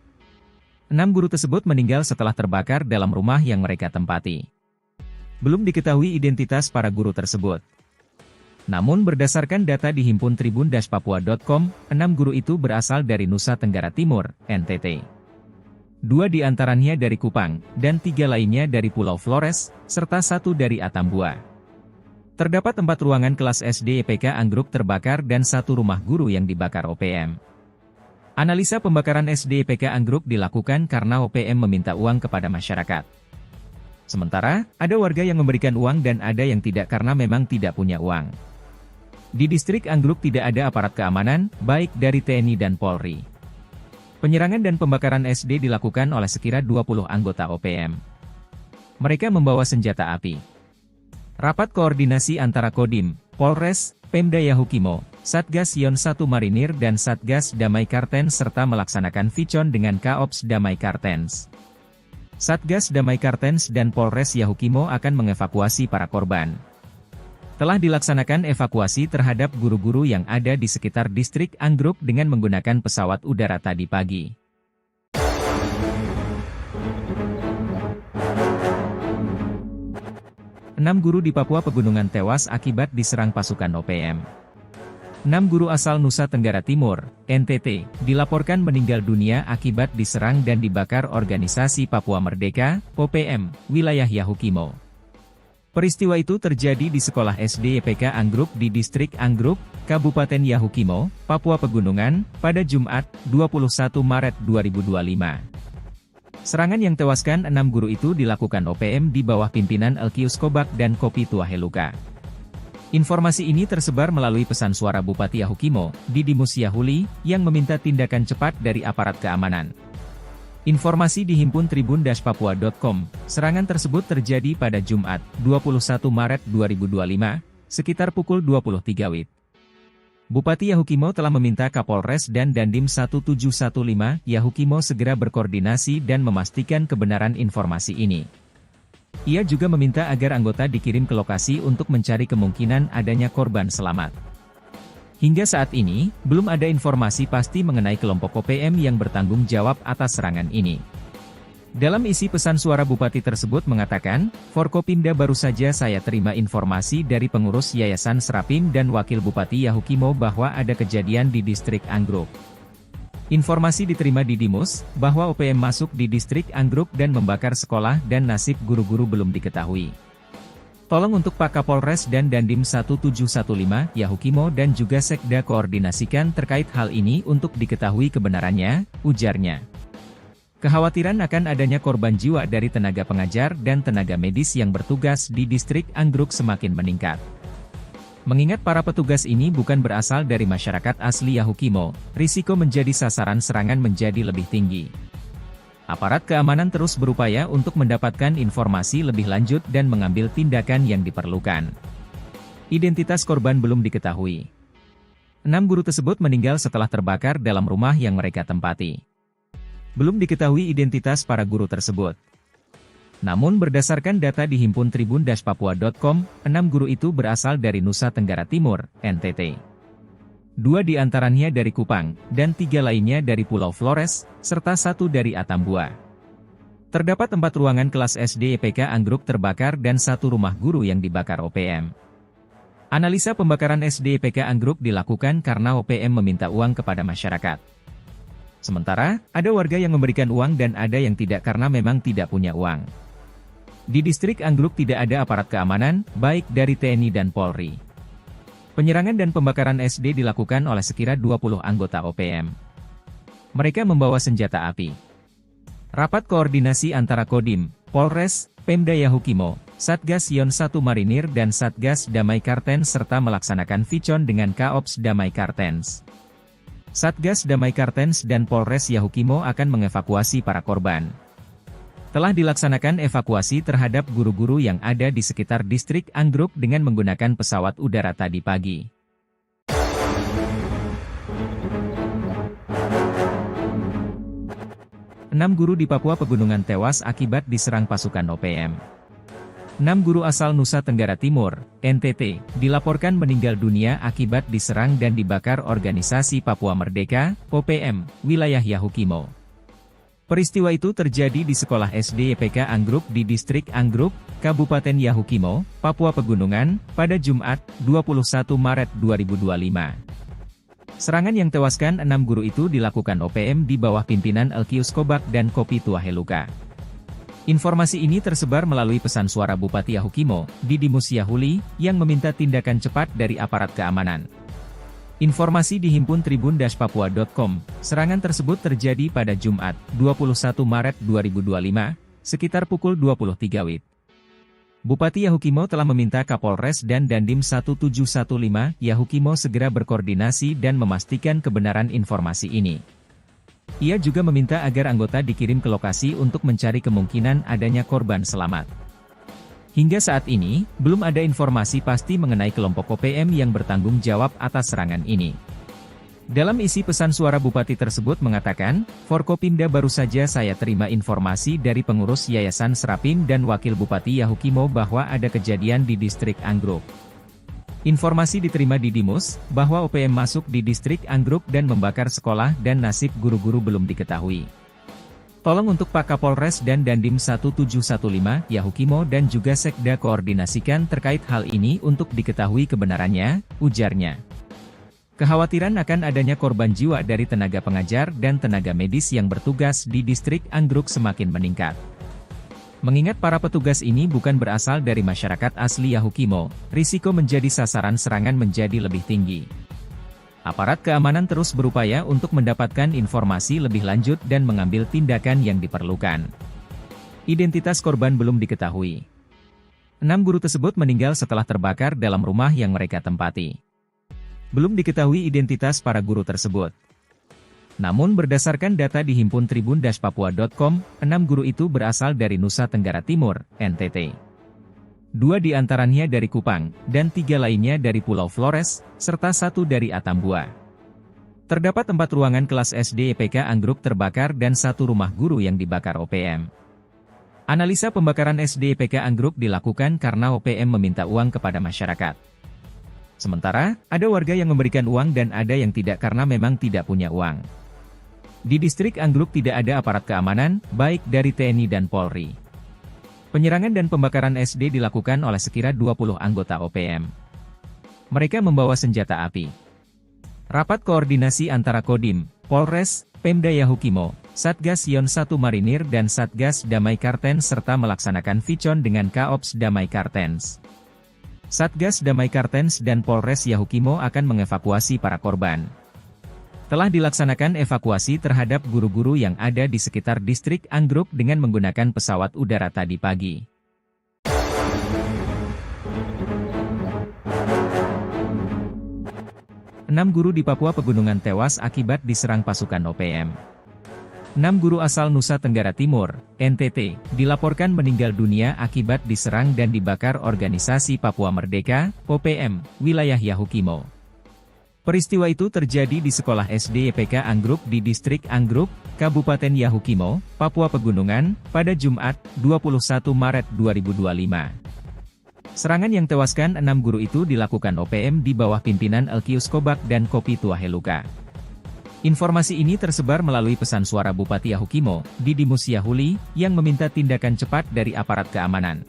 6 guru tersebut meninggal setelah terbakar dalam rumah yang mereka tempati. Belum diketahui identitas para guru tersebut. Namun berdasarkan data di himpun tribun-papua.com, 6 guru itu berasal dari Nusa Tenggara Timur, NTT. 2 di antaranya dari Kupang, dan 3 lainnya dari Pulau Flores, serta 1 dari Atambua. Terdapat 4 ruangan kelas SD EPK Anggruk terbakar dan 1 rumah guru yang dibakar OPM. Analisa pembakaran SD EPK Anggruk dilakukan karena OPM meminta uang kepada masyarakat. Sementara, ada warga yang memberikan uang dan ada yang tidak karena memang tidak punya uang. Di distrik Anggruk tidak ada aparat keamanan, baik dari TNI dan Polri. Penyerangan dan pembakaran SD dilakukan oleh sekira 20 anggota OPM. Mereka membawa senjata api. Rapat koordinasi antara Kodim, Polres, Pemda Yahukimo, Satgas Yon 1 Marinir dan Satgas Damai Kartens serta melaksanakan vicon dengan Kaops Damai Kartens. Satgas Damai Kartens dan Polres Yahukimo akan mengevakuasi para korban. Telah dilaksanakan evakuasi terhadap guru-guru yang ada di sekitar distrik Anggruk dengan menggunakan pesawat udara tadi pagi. Enam guru di Papua Pegunungan tewas akibat diserang pasukan OPM. 6 guru asal Nusa Tenggara Timur, NTT, dilaporkan meninggal dunia akibat diserang dan dibakar organisasi Papua Merdeka, OPM, wilayah Yahukimo. Peristiwa itu terjadi di sekolah SD YPK Anggruk di distrik Anggruk, Kabupaten Yahukimo, Papua Pegunungan, pada Jumat, 21 Maret 2025. Serangan yang tewaskan 6 guru itu dilakukan OPM di bawah pimpinan Elkius Kobak dan Kopi Tuaheluka. Informasi ini tersebar melalui pesan suara Bupati Yahukimo, Didimus Yahuli, yang meminta tindakan cepat dari aparat keamanan. Informasi dihimpun tribun-papua.com, serangan tersebut terjadi pada Jumat, 21 Maret 2025, sekitar pukul 23 WIB. Bupati Yahukimo telah meminta Kapolres dan Dandim 1715 Yahukimo segera berkoordinasi dan memastikan kebenaran informasi ini. Ia juga meminta agar anggota dikirim ke lokasi untuk mencari kemungkinan adanya korban selamat. Hingga saat ini, belum ada informasi pasti mengenai kelompok OPM yang bertanggung jawab atas serangan ini. Dalam isi pesan suara Bupati tersebut mengatakan, Forkopimda baru saja saya terima informasi dari pengurus Yayasan Serapim dan Wakil Bupati Yahukimo bahwa ada kejadian di distrik Anggruk. Informasi diterima Didimus, bahwa OPM masuk di distrik Anggruk dan membakar sekolah dan nasib guru-guru belum diketahui. Tolong untuk Pak Kapolres dan Dandim 1715 Yahukimo dan juga Sekda koordinasikan terkait hal ini untuk diketahui kebenarannya, ujarnya. Kekhawatiran akan adanya korban jiwa dari tenaga pengajar dan tenaga medis yang bertugas di distrik Anggruk semakin meningkat. Mengingat para petugas ini bukan berasal dari masyarakat asli Yahukimo, risiko menjadi sasaran serangan menjadi lebih tinggi. Aparat keamanan terus berupaya untuk mendapatkan informasi lebih lanjut dan mengambil tindakan yang diperlukan. Identitas korban belum diketahui. 6 guru tersebut meninggal setelah terbakar dalam rumah yang mereka tempati. Belum diketahui identitas para guru tersebut. Namun berdasarkan data dihimpun tribun-papua.com, 6 guru itu berasal dari Nusa Tenggara Timur, NTT. 2 di antaranya dari Kupang, dan 3 lainnya dari Pulau Flores, serta 1 dari Atambua. Terdapat 4 ruangan kelas SD YPK Anggruk terbakar dan 1 rumah guru yang dibakar OPM. Analisa pembakaran SD YPK Anggruk dilakukan karena OPM meminta uang kepada masyarakat. Sementara, ada warga yang memberikan uang dan ada yang tidak karena memang tidak punya uang. Di distrik Anggruk tidak ada aparat keamanan, baik dari TNI dan Polri. Penyerangan dan pembakaran SD dilakukan oleh sekira 20 anggota OPM. Mereka membawa senjata api. Rapat koordinasi antara Kodim, Polres, Pemda Yahukimo, Satgas Yon 1 Marinir dan Satgas Damai Kartens serta melaksanakan vicon dengan Kaops Damai Kartens. Satgas Damai Kartens dan Polres Yahukimo akan mengevakuasi para korban. Telah dilaksanakan evakuasi terhadap guru-guru yang ada di sekitar distrik Anggruk dengan menggunakan pesawat udara tadi pagi. Enam guru di Papua Pegunungan tewas akibat diserang pasukan OPM. 6 guru asal Nusa Tenggara Timur, NTT, dilaporkan meninggal dunia akibat diserang dan dibakar organisasi Papua Merdeka, OPM, wilayah Yahukimo. Peristiwa itu terjadi di sekolah SD YPK Anggruk di distrik Anggruk, Kabupaten Yahukimo, Papua Pegunungan, pada Jumat, 21 Maret 2025. Serangan yang tewaskan 6 guru itu dilakukan OPM di bawah pimpinan Elkius Kobak dan Kopi Tuaheluka. Informasi ini tersebar melalui pesan suara Bupati Yahukimo, Didimus Yahuli, yang meminta tindakan cepat dari aparat keamanan. Informasi dihimpun tribun-papua.com, serangan tersebut terjadi pada Jumat, 21 Maret 2025, sekitar pukul 23 WIB. Bupati Yahukimo telah meminta Kapolres dan Dandim 1715 Yahukimo segera berkoordinasi dan memastikan kebenaran informasi ini. Ia juga meminta agar anggota dikirim ke lokasi untuk mencari kemungkinan adanya korban selamat. Hingga saat ini, belum ada informasi pasti mengenai kelompok OPM yang bertanggung jawab atas serangan ini. Dalam isi pesan suara Bupati tersebut mengatakan, Forkopimda baru saja saya terima informasi dari pengurus Yayasan Serapim dan Wakil Bupati Yahukimo bahwa ada kejadian di distrik Anggruk. Informasi diterima di Dimus, bahwa OPM masuk di distrik Anggruk dan membakar sekolah dan nasib guru-guru belum diketahui. Tolong untuk Pak Kapolres dan Dandim 1715 Yahukimo dan juga Sekda koordinasikan terkait hal ini untuk diketahui kebenarannya, ujarnya. Kekhawatiran akan adanya korban jiwa dari tenaga pengajar dan tenaga medis yang bertugas di distrik Anggruk semakin meningkat. Mengingat para petugas ini bukan berasal dari masyarakat asli Yahukimo, risiko menjadi sasaran serangan menjadi lebih tinggi. Aparat keamanan terus berupaya untuk mendapatkan informasi lebih lanjut dan mengambil tindakan yang diperlukan. Identitas korban belum diketahui. 6 guru tersebut meninggal setelah terbakar dalam rumah yang mereka tempati. Belum diketahui identitas para guru tersebut. Namun berdasarkan data di himpun tribun-papua.com, 6 guru itu berasal dari Nusa Tenggara Timur, NTT. 2 di antaranya dari Kupang, dan 3 lainnya dari Pulau Flores, serta 1 dari Atambua. Terdapat 4 ruangan kelas SD EPK Anggruk terbakar dan 1 rumah guru yang dibakar OPM. Analisa pembakaran SD EPK Anggruk dilakukan karena OPM meminta uang kepada masyarakat. Sementara, ada warga yang memberikan uang dan ada yang tidak karena memang tidak punya uang. Di distrik Anggruk tidak ada aparat keamanan, baik dari TNI dan Polri. Penyerangan dan pembakaran SD dilakukan oleh sekira 20 anggota OPM. Mereka membawa senjata api. Rapat koordinasi antara Kodim, Polres, Pemda Yahukimo, Satgas Yon 1 Marinir dan Satgas Damai Kartens serta melaksanakan Vicon dengan Kaops Damai Kartens. Satgas Damai Kartens dan Polres Yahukimo akan mengevakuasi para korban. Telah dilaksanakan evakuasi terhadap guru-guru yang ada di sekitar distrik Anggruk dengan menggunakan pesawat udara tadi pagi. Enam guru di Papua Pegunungan tewas akibat diserang pasukan OPM. 6 guru asal Nusa Tenggara Timur, NTT, dilaporkan meninggal dunia akibat diserang dan dibakar organisasi Papua Merdeka, OPM, wilayah Yahukimo. Peristiwa itu terjadi di sekolah SD EPK Anggruk di distrik Anggruk, Kabupaten Yahukimo, Papua Pegunungan, pada Jumat, 21 Maret 2025. Serangan yang tewaskan 6 guru itu dilakukan OPM di bawah pimpinan Elkius Kobak dan Kopi Tuaheluka. Informasi ini tersebar melalui pesan suara Bupati Yahukimo, Didimus Yahuli, yang meminta tindakan cepat dari aparat keamanan.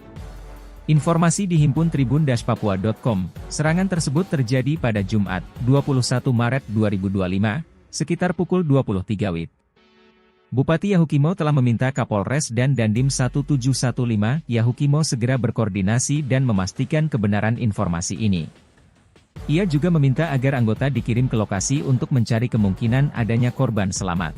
Informasi dihimpun tribun-papua.com, serangan tersebut terjadi pada Jumat, 21 Maret 2025, sekitar pukul 23 WIB. Bupati Yahukimo telah meminta Kapolres dan Dandim 1715 Yahukimo segera berkoordinasi dan memastikan kebenaran informasi ini. Ia juga meminta agar anggota dikirim ke lokasi untuk mencari kemungkinan adanya korban selamat.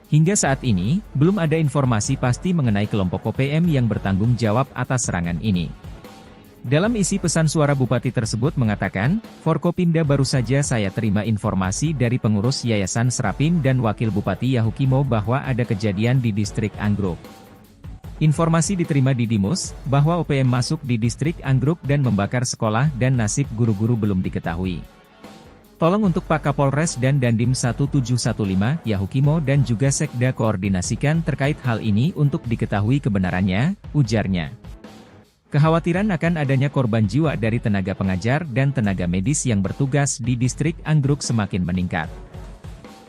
Hingga saat ini, belum ada informasi pasti mengenai kelompok OPM yang bertanggung jawab atas serangan ini. Dalam isi pesan suara Bupati tersebut mengatakan, Forkopimda baru saja saya terima informasi dari pengurus Yayasan Serapim dan Wakil Bupati Yahukimo bahwa ada kejadian di distrik Anggruk. Informasi diterima di Dimus, bahwa OPM masuk di distrik Anggruk dan membakar sekolah dan nasib guru-guru belum diketahui. Tolong untuk Pak Kapolres dan Dandim 1715 Yahukimo dan juga Sekda koordinasikan terkait hal ini untuk diketahui kebenarannya, ujarnya. Kekhawatiran akan adanya korban jiwa dari tenaga pengajar dan tenaga medis yang bertugas di distrik Anggruk semakin meningkat.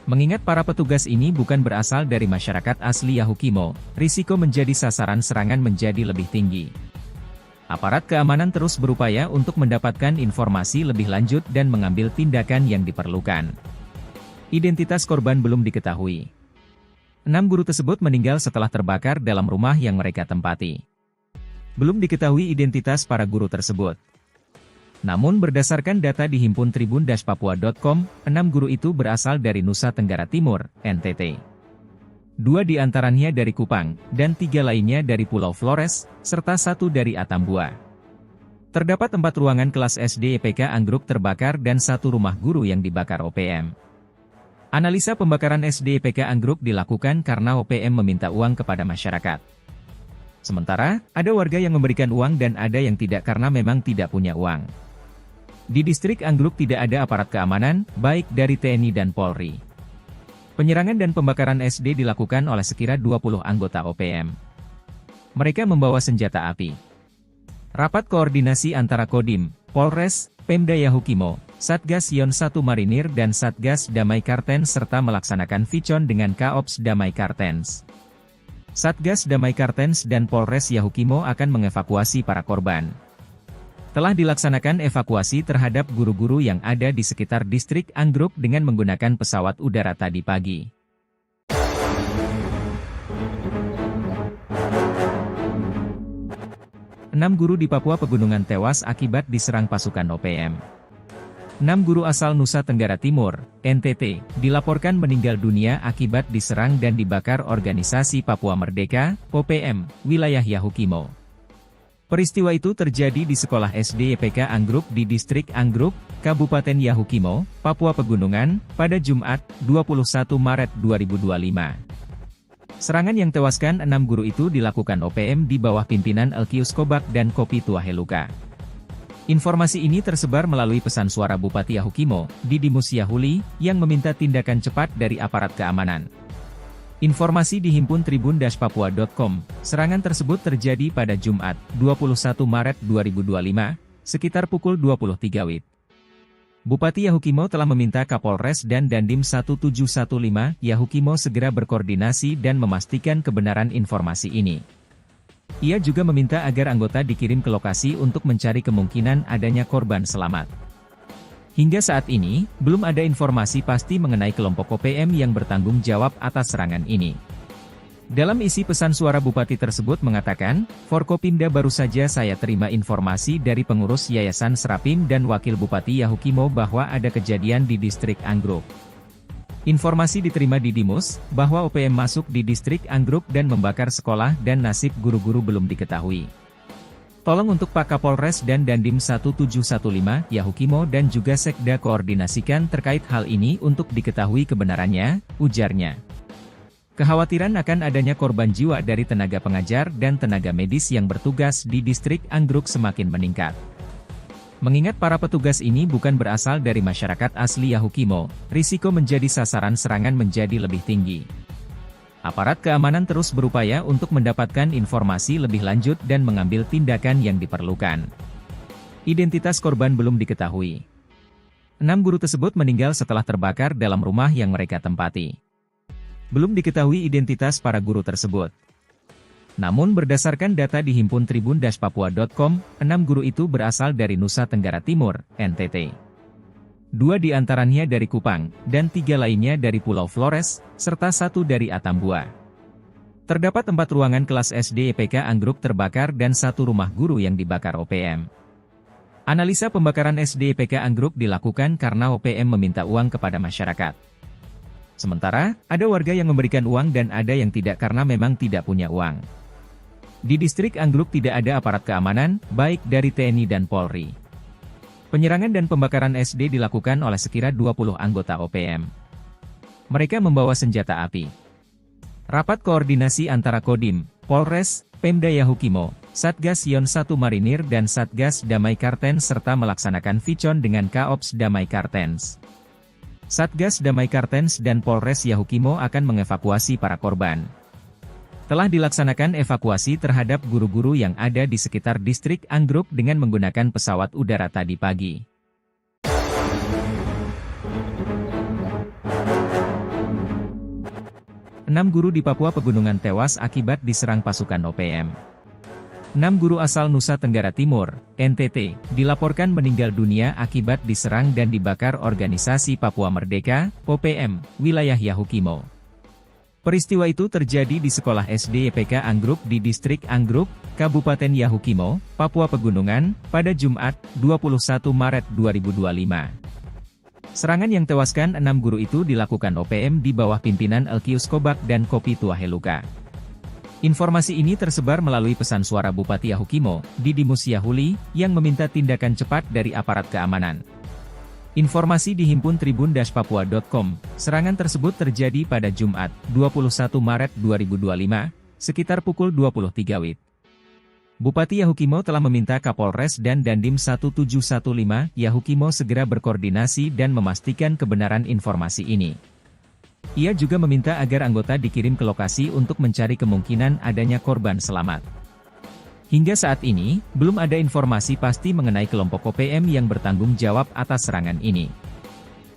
Mengingat para petugas ini bukan berasal dari masyarakat asli Yahukimo, risiko menjadi sasaran serangan menjadi lebih tinggi. Aparat keamanan terus berupaya untuk mendapatkan informasi lebih lanjut dan mengambil tindakan yang diperlukan. Identitas korban belum diketahui. 6 guru tersebut meninggal setelah terbakar dalam rumah yang mereka tempati. Belum diketahui identitas para guru tersebut. Namun berdasarkan data di himpun tribun-papua.com, 6 guru itu berasal dari Nusa Tenggara Timur, NTT. 2 diantaranya dari Kupang, dan 3 lainnya dari Pulau Flores, serta 1 dari Atambua. Terdapat 4 ruangan kelas SD IPK Anggruk terbakar dan 1 rumah guru yang dibakar OPM. Analisa pembakaran SD IPK Anggruk dilakukan karena OPM meminta uang kepada masyarakat. Sementara, ada warga yang memberikan uang dan ada yang tidak karena memang tidak punya uang. Di distrik Anggruk tidak ada aparat keamanan, baik dari TNI dan Polri. Penyerangan dan pembakaran SD dilakukan oleh sekira 20 anggota OPM. Mereka membawa senjata api. Rapat koordinasi antara Kodim, Polres, Pemda Yahukimo, Satgas Yon 1 Marinir dan Satgas Damai Kartens serta melaksanakan vicon dengan Kaops Damai Kartens. Satgas Damai Kartens dan Polres Yahukimo akan mengevakuasi para korban. Telah dilaksanakan evakuasi terhadap guru-guru yang ada di sekitar distrik Anggruk dengan menggunakan pesawat udara tadi pagi. Enam guru di Papua Pegunungan tewas akibat diserang pasukan OPM. 6 guru asal Nusa Tenggara Timur, NTT, dilaporkan meninggal dunia akibat diserang dan dibakar organisasi Papua Merdeka, OPM, wilayah Yahukimo. Peristiwa itu terjadi di sekolah SD IPK Anggruk di distrik Anggruk, Kabupaten Yahukimo, Papua Pegunungan, pada Jumat, 21 Maret 2025. Serangan yang tewaskan 6 guru itu dilakukan OPM di bawah pimpinan Elkius Kobak dan Kopi Tuaheluka. Informasi ini tersebar melalui pesan suara Bupati Yahukimo, Didimus Yahuli, yang meminta tindakan cepat dari aparat keamanan. Informasi dihimpun tribun-papua.com, serangan tersebut terjadi pada Jumat, 21 Maret 2025, sekitar pukul 23 WIB. Bupati Yahukimo telah meminta Kapolres dan Dandim 1715 Yahukimo segera berkoordinasi dan memastikan kebenaran informasi ini. Ia juga meminta agar anggota dikirim ke lokasi untuk mencari kemungkinan adanya korban selamat. Hingga saat ini, belum ada informasi pasti mengenai kelompok OPM yang bertanggung jawab atas serangan ini. Dalam isi pesan suara Bupati tersebut mengatakan, Forkopimda baru saja saya terima informasi dari pengurus Yayasan Serapim dan Wakil Bupati Yahukimo bahwa ada kejadian di distrik Anggruk. Informasi diterima di Dimus, bahwa OPM masuk di distrik Anggruk dan membakar sekolah dan nasib guru-guru belum diketahui. Tolong untuk Pak Kapolres dan Dandim 1715 Yahukimo dan juga Sekda koordinasikan terkait hal ini untuk diketahui kebenarannya, ujarnya. Kekhawatiran akan adanya korban jiwa dari tenaga pengajar dan tenaga medis yang bertugas di distrik Anggruk semakin meningkat. Mengingat para petugas ini bukan berasal dari masyarakat asli Yahukimo, risiko menjadi sasaran serangan menjadi lebih tinggi. Aparat keamanan terus berupaya untuk mendapatkan informasi lebih lanjut dan mengambil tindakan yang diperlukan. Identitas korban belum diketahui. 6 guru tersebut meninggal setelah terbakar dalam rumah yang mereka tempati. Belum diketahui identitas para guru tersebut. Namun berdasarkan data dihimpun tribun-papua.com, 6 guru itu berasal dari Nusa Tenggara Timur, NTT. 2 diantaranya dari Kupang, dan 3 lainnya dari Pulau Flores, serta 1 dari Atambua. Terdapat 4 ruangan kelas SD IPK Anggruk terbakar dan 1 rumah guru yang dibakar OPM. Analisa pembakaran SD IPK Anggruk dilakukan karena OPM meminta uang kepada masyarakat. Sementara, ada warga yang memberikan uang dan ada yang tidak karena memang tidak punya uang. Di distrik Anggruk tidak ada aparat keamanan, baik dari TNI dan Polri. Penyerangan dan pembakaran SD dilakukan oleh sekira 20 anggota OPM. Mereka membawa senjata api. Rapat koordinasi antara Kodim, Polres, Pemda Yahukimo, Satgas Yon 1 Marinir dan Satgas Damai Kartens serta melaksanakan vicon dengan Kaops Damai Kartens. Satgas Damai Kartens dan Polres Yahukimo akan mengevakuasi para korban. Telah dilaksanakan evakuasi terhadap guru-guru yang ada di sekitar distrik Anggruk dengan menggunakan pesawat udara tadi pagi. Enam guru di Papua Pegunungan tewas akibat diserang pasukan OPM. 6 guru asal Nusa Tenggara Timur, NTT, dilaporkan meninggal dunia akibat diserang dan dibakar organisasi Papua Merdeka, OPM, wilayah Yahukimo. Peristiwa itu terjadi di sekolah SD IPK Anggruk di distrik Anggruk, Kabupaten Yahukimo, Papua Pegunungan, pada Jumat, 21 Maret 2025. Serangan yang tewaskan 6 guru itu dilakukan OPM di bawah pimpinan Elkius Kobak dan Kopi Tuaheluka. Informasi ini tersebar melalui pesan suara Bupati Yahukimo, Didimus Yahuli, yang meminta tindakan cepat dari aparat keamanan. Informasi dihimpun tribun-papua.com, serangan tersebut terjadi pada Jumat, 21 Maret 2025, sekitar pukul 23 WIB. Bupati Yahukimo telah meminta Kapolres dan Dandim 1715 Yahukimo segera berkoordinasi dan memastikan kebenaran informasi ini. Ia juga meminta agar anggota dikirim ke lokasi untuk mencari kemungkinan adanya korban selamat. Hingga saat ini, belum ada informasi pasti mengenai kelompok OPM yang bertanggung jawab atas serangan ini.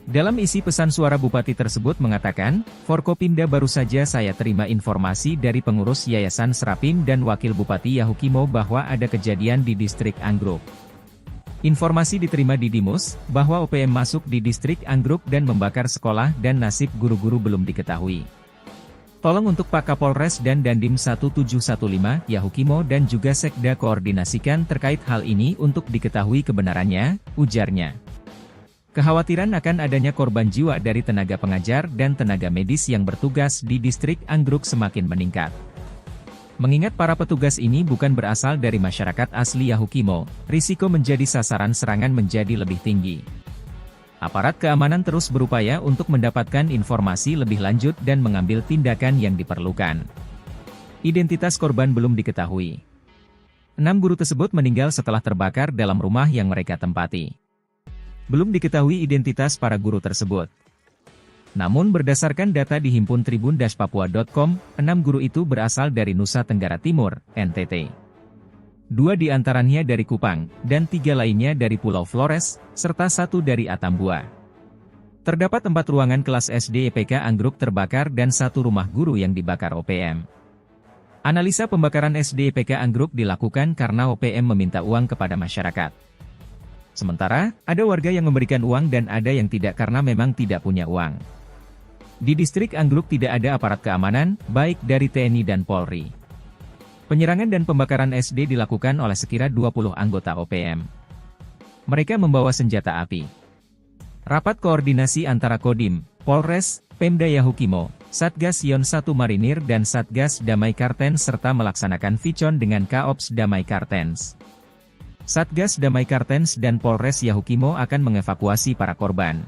Dalam isi pesan suara Bupati tersebut mengatakan, Forkopimda baru saja saya terima informasi dari pengurus Yayasan Serapim dan Wakil Bupati Yahukimo bahwa ada kejadian di distrik Anggruk. Informasi diterima Didimus, bahwa OPM masuk di distrik Anggruk dan membakar sekolah dan nasib guru-guru belum diketahui. Tolong untuk Pak Kapolres dan Dandim 1715 Yahukimo dan juga Sekda koordinasikan terkait hal ini untuk diketahui kebenarannya, ujarnya. Kekhawatiran akan adanya korban jiwa dari tenaga pengajar dan tenaga medis yang bertugas di distrik Anggruk semakin meningkat. Mengingat para petugas ini bukan berasal dari masyarakat asli Yahukimo, risiko menjadi sasaran serangan menjadi lebih tinggi. Aparat keamanan terus berupaya untuk mendapatkan informasi lebih lanjut dan mengambil tindakan yang diperlukan. Identitas korban belum diketahui. 6 guru tersebut meninggal setelah terbakar dalam rumah yang mereka tempati. Belum diketahui identitas para guru tersebut. Namun berdasarkan data dihimpun tribun-papua.com, 6 guru itu berasal dari Nusa Tenggara Timur, NTT. 2 di antaranya dari Kupang, dan 3 lainnya dari Pulau Flores, serta 1 dari Atambua. Terdapat 4 ruangan kelas SD EPK Anggruk terbakar dan 1 rumah guru yang dibakar OPM. Analisa pembakaran SD EPK Anggruk dilakukan karena OPM meminta uang kepada masyarakat. Sementara, ada warga yang memberikan uang dan ada yang tidak karena memang tidak punya uang. Di distrik Anggruk tidak ada aparat keamanan, baik dari TNI dan Polri. Penyerangan dan pembakaran SD dilakukan oleh sekira 20 anggota OPM. Mereka membawa senjata api. Rapat koordinasi antara Kodim, Polres, Pemda Yahukimo, Satgas Yon 1 Marinir dan Satgas Damai Kartens serta melaksanakan Vicon dengan Kaops Damai Kartens. Satgas Damai Kartens dan Polres Yahukimo akan mengevakuasi para korban.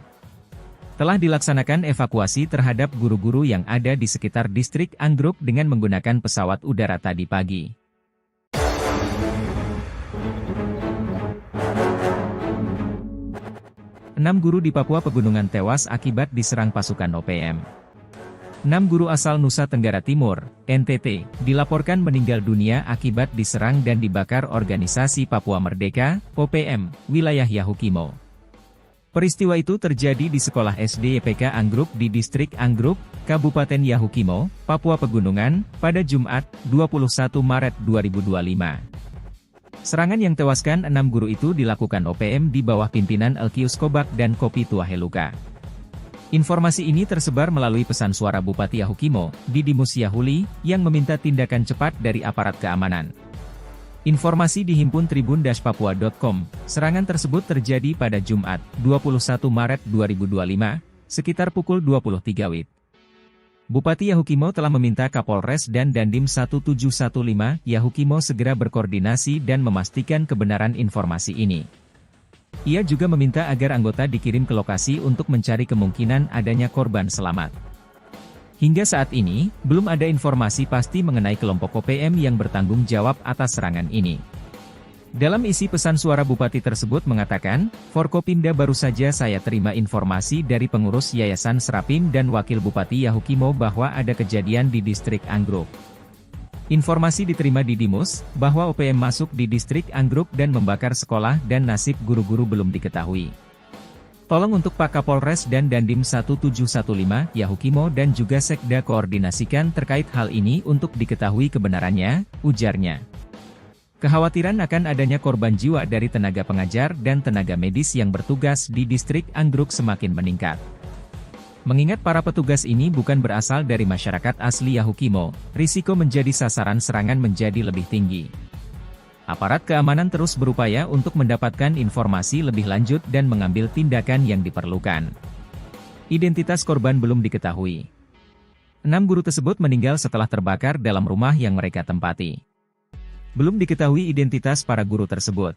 Telah dilaksanakan evakuasi terhadap guru-guru yang ada di sekitar distrik Anggruk dengan menggunakan pesawat udara tadi pagi. Enam guru di Papua Pegunungan tewas akibat diserang pasukan OPM. 6 guru asal Nusa Tenggara Timur, NTT, dilaporkan meninggal dunia akibat diserang dan dibakar Organisasi Papua Merdeka, OPM, wilayah Yahukimo. Peristiwa itu terjadi di sekolah SD EPK Anggruk di distrik Anggruk, Kabupaten Yahukimo, Papua Pegunungan, pada Jumat, 21 Maret 2025. Serangan yang tewaskan 6 guru itu dilakukan OPM di bawah pimpinan Elkius Kobak dan Kopi Tuaheluka. Informasi ini tersebar melalui pesan suara Bupati Yahukimo, Didimus Yahuli, yang meminta tindakan cepat dari aparat keamanan. Informasi dihimpun tribun-papua.com, serangan tersebut terjadi pada Jumat, 21 Maret 2025, sekitar pukul 23 WIB. Bupati Yahukimo telah meminta Kapolres dan Dandim 1715 Yahukimo segera berkoordinasi dan memastikan kebenaran informasi ini. Ia juga meminta agar anggota dikirim ke lokasi untuk mencari kemungkinan adanya korban selamat. Hingga saat ini, belum ada informasi pasti mengenai kelompok OPM yang bertanggung jawab atas serangan ini. Dalam isi pesan suara Bupati tersebut mengatakan, Forkopimda baru saja saya terima informasi dari pengurus Yayasan Serapim dan Wakil Bupati Yahukimo bahwa ada kejadian di distrik Anggruk. Informasi diterima Didimus, bahwa OPM masuk di distrik Anggruk dan membakar sekolah dan nasib guru-guru belum diketahui. Tolong untuk Pak Kapolres dan Dandim 1715 Yahukimo dan juga Sekda koordinasikan terkait hal ini untuk diketahui kebenarannya, ujarnya. Kekhawatiran akan adanya korban jiwa dari tenaga pengajar dan tenaga medis yang bertugas di distrik Anggruk semakin meningkat. Mengingat para petugas ini bukan berasal dari masyarakat asli Yahukimo, risiko menjadi sasaran serangan menjadi lebih tinggi. Aparat keamanan terus berupaya untuk mendapatkan informasi lebih lanjut dan mengambil tindakan yang diperlukan. Identitas korban belum diketahui. 6 guru tersebut meninggal setelah terbakar dalam rumah yang mereka tempati. Belum diketahui identitas para guru tersebut.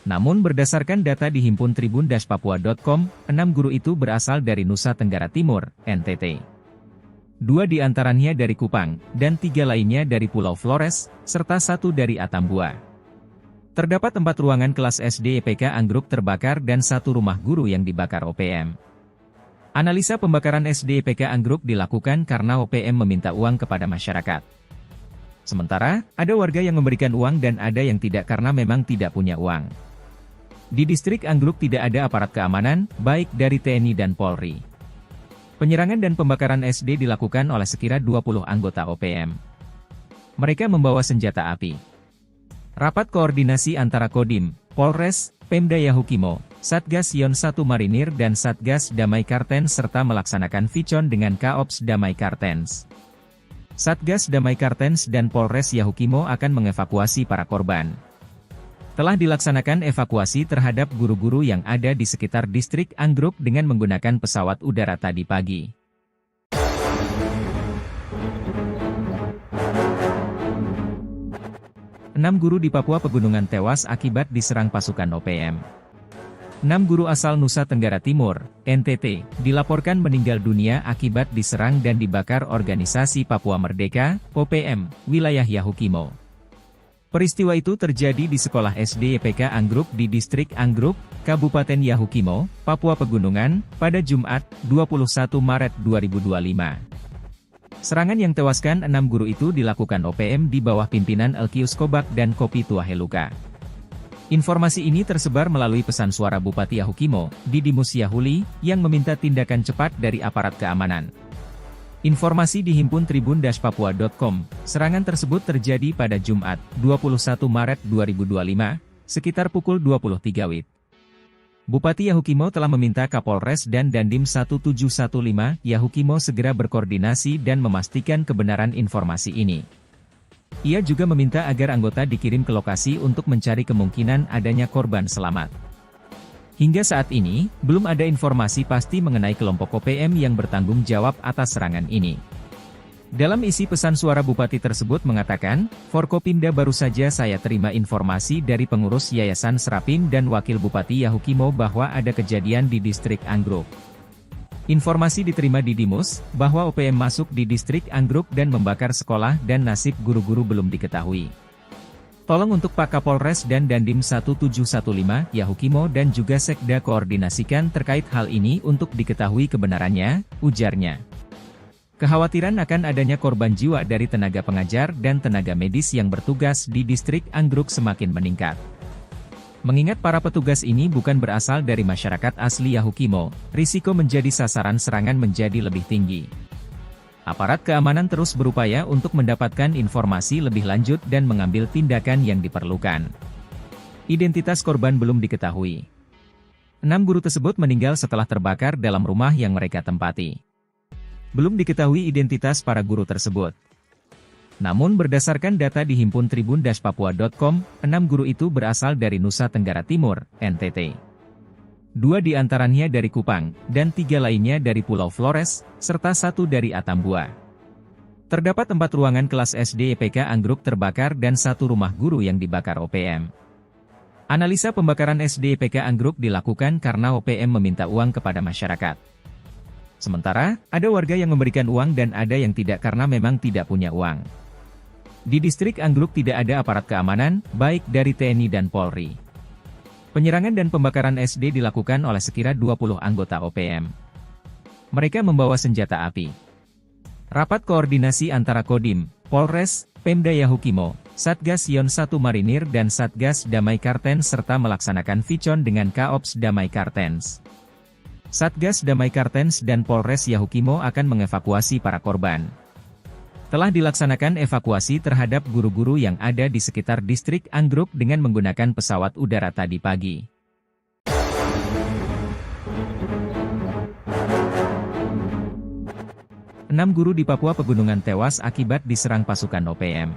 Namun berdasarkan data di himpun tribun-papua.com, 6 guru itu berasal dari Nusa Tenggara Timur, NTT. 2 di antaranya dari Kupang, dan 3 lainnya dari Pulau Flores, serta 1 dari Atambua. Terdapat 4 ruangan kelas SD IPK Anggruk terbakar dan 1 rumah guru yang dibakar OPM. Analisa pembakaran SD IPK Anggruk dilakukan karena OPM meminta uang kepada masyarakat. Sementara, ada warga yang memberikan uang dan ada yang tidak karena memang tidak punya uang. Di distrik Anggruk tidak ada aparat keamanan, baik dari TNI dan Polri. Penyerangan dan pembakaran SD dilakukan oleh sekira 20 anggota OPM. Mereka membawa senjata api. Rapat koordinasi antara Kodim, Polres, Pemda Yahukimo, Satgas Yon 1 Marinir dan Satgas Damai Kartens serta melaksanakan vicon dengan Kaops Damai Kartens. Satgas Damai Kartens dan Polres Yahukimo akan mengevakuasi para korban. Telah dilaksanakan evakuasi terhadap guru-guru yang ada di sekitar distrik Anggruk dengan menggunakan pesawat udara tadi pagi. Enam guru di Papua Pegunungan tewas akibat diserang pasukan OPM. 6 guru asal Nusa Tenggara Timur, NTT, dilaporkan meninggal dunia akibat diserang dan dibakar Organisasi Papua Merdeka, OPM, wilayah Yahukimo. Peristiwa itu terjadi di Sekolah SD IPK Anggruk di Distrik Anggruk, Kabupaten Yahukimo, Papua Pegunungan, pada Jumat, 21 Maret 2025. Serangan yang tewaskan 6 guru itu dilakukan OPM di bawah pimpinan Elkius Kobak dan Kopi Tuaheluka. Informasi ini tersebar melalui pesan suara Bupati Yahukimo, Didimus Yahuli, yang meminta tindakan cepat dari aparat keamanan. Informasi dihimpun tribun-papua.com, serangan tersebut terjadi pada Jumat, 21 Maret 2025, sekitar pukul 23 WIB. Bupati Yahukimo telah meminta Kapolres dan Dandim 1715 Yahukimo segera berkoordinasi dan memastikan kebenaran informasi ini. Ia juga meminta agar anggota dikirim ke lokasi untuk mencari kemungkinan adanya korban selamat. Hingga saat ini, belum ada informasi pasti mengenai kelompok OPM yang bertanggung jawab atas serangan ini. Dalam isi pesan suara Bupati tersebut mengatakan, Forkopimda baru saja saya terima informasi dari pengurus Yayasan Serapim dan Wakil Bupati Yahukimo bahwa ada kejadian di distrik Anggruk. Informasi diterima Didimus, bahwa OPM masuk di distrik Anggruk dan membakar sekolah dan nasib guru-guru belum diketahui. Tolong untuk Pak Kapolres dan Dandim 1715 Yahukimo dan juga Sekda koordinasikan terkait hal ini untuk diketahui kebenarannya, ujarnya. Kekhawatiran akan adanya korban jiwa dari tenaga pengajar dan tenaga medis yang bertugas di distrik Anggruk semakin meningkat. Mengingat para petugas ini bukan berasal dari masyarakat asli Yahukimo, risiko menjadi sasaran serangan menjadi lebih tinggi. Aparat keamanan terus berupaya untuk mendapatkan informasi lebih lanjut dan mengambil tindakan yang diperlukan. Identitas korban belum diketahui. 6 guru tersebut meninggal setelah terbakar dalam rumah yang mereka tempati. Belum diketahui identitas para guru tersebut. Namun berdasarkan data di himpun tribun-papua.com, 6 guru itu berasal dari Nusa Tenggara Timur, NTT. 2 di antaranya dari Kupang, dan 3 lainnya dari Pulau Flores, serta 1 dari Atambua. Terdapat 4 ruangan kelas SD IPK Anggruk terbakar dan 1 rumah guru yang dibakar OPM. Analisa pembakaran SD IPK Anggruk dilakukan karena OPM meminta uang kepada masyarakat. Sementara, ada warga yang memberikan uang dan ada yang tidak karena memang tidak punya uang. Di distrik Anggruk tidak ada aparat keamanan, baik dari TNI dan Polri. Penyerangan dan pembakaran SD dilakukan oleh sekira 20 anggota OPM. Mereka membawa senjata api. Rapat koordinasi antara Kodim, Polres, Pemda Yahukimo, Satgas Yon 1 Marinir dan Satgas Damai Kartens serta melaksanakan vicon dengan Kaops Damai Kartens. Satgas Damai Kartens dan Polres Yahukimo akan mengevakuasi para korban. Telah dilaksanakan evakuasi terhadap guru-guru yang ada di sekitar distrik Anggruk dengan menggunakan pesawat udara tadi pagi. Enam guru di Papua Pegunungan tewas akibat diserang pasukan OPM.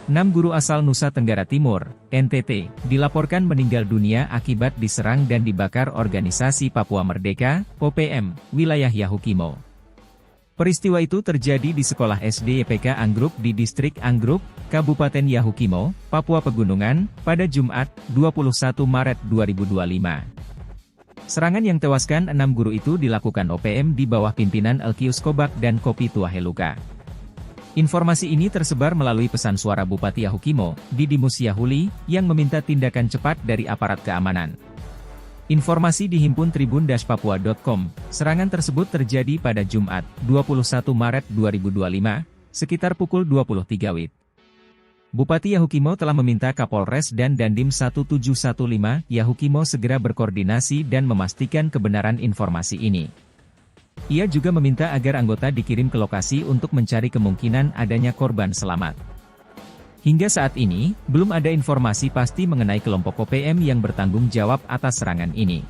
6 guru asal Nusa Tenggara Timur, NTT, dilaporkan meninggal dunia akibat diserang dan dibakar organisasi Papua Merdeka, OPM, wilayah Yahukimo. Peristiwa itu terjadi di sekolah SD YPK Anggruk di Distrik Anggruk, Kabupaten Yahukimo, Papua Pegunungan, pada Jumat, 21 Maret 2025. Serangan yang tewaskan 6 guru itu dilakukan OPM di bawah pimpinan Elkius Kobak dan Kopi Tuaheluka. Informasi ini tersebar melalui pesan suara Bupati Yahukimo, Didimus Yahuli, yang meminta tindakan cepat dari aparat keamanan. Informasi dihimpun tribun-papua.com, serangan tersebut terjadi pada Jumat, 21 Maret 2025, sekitar pukul 23 WIB. Bupati Yahukimo telah meminta Kapolres dan Dandim 1715 Yahukimo segera berkoordinasi dan memastikan kebenaran informasi ini. Ia juga meminta agar anggota dikirim ke lokasi untuk mencari kemungkinan adanya korban selamat. Hingga saat ini, belum ada informasi pasti mengenai kelompok OPM yang bertanggung jawab atas serangan ini.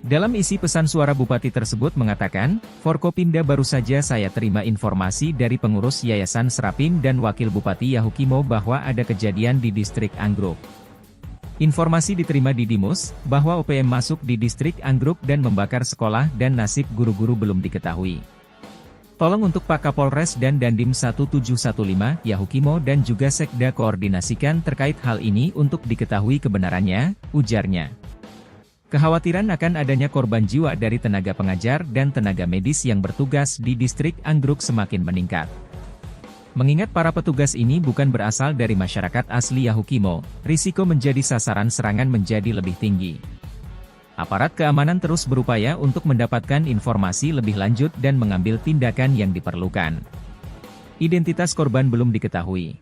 Dalam isi pesan suara Bupati tersebut mengatakan, Forkopimda baru saja saya terima informasi dari pengurus Yayasan Serapim dan Wakil Bupati Yahukimo bahwa ada kejadian di Distrik Anggruk. Informasi diterima Didimus, bahwa OPM masuk di Distrik Anggruk dan membakar sekolah dan nasib guru-guru belum diketahui. Tolong untuk Pak Kapolres dan Dandim 1715 Yahukimo dan juga Sekda koordinasikan terkait hal ini untuk diketahui kebenarannya, ujarnya. Kekhawatiran akan adanya korban jiwa dari tenaga pengajar dan tenaga medis yang bertugas di Distrik Anggruk semakin meningkat. Mengingat para petugas ini bukan berasal dari masyarakat asli Yahukimo, risiko menjadi sasaran serangan menjadi lebih tinggi. Aparat keamanan terus berupaya untuk mendapatkan informasi lebih lanjut dan mengambil tindakan yang diperlukan. Identitas korban belum diketahui.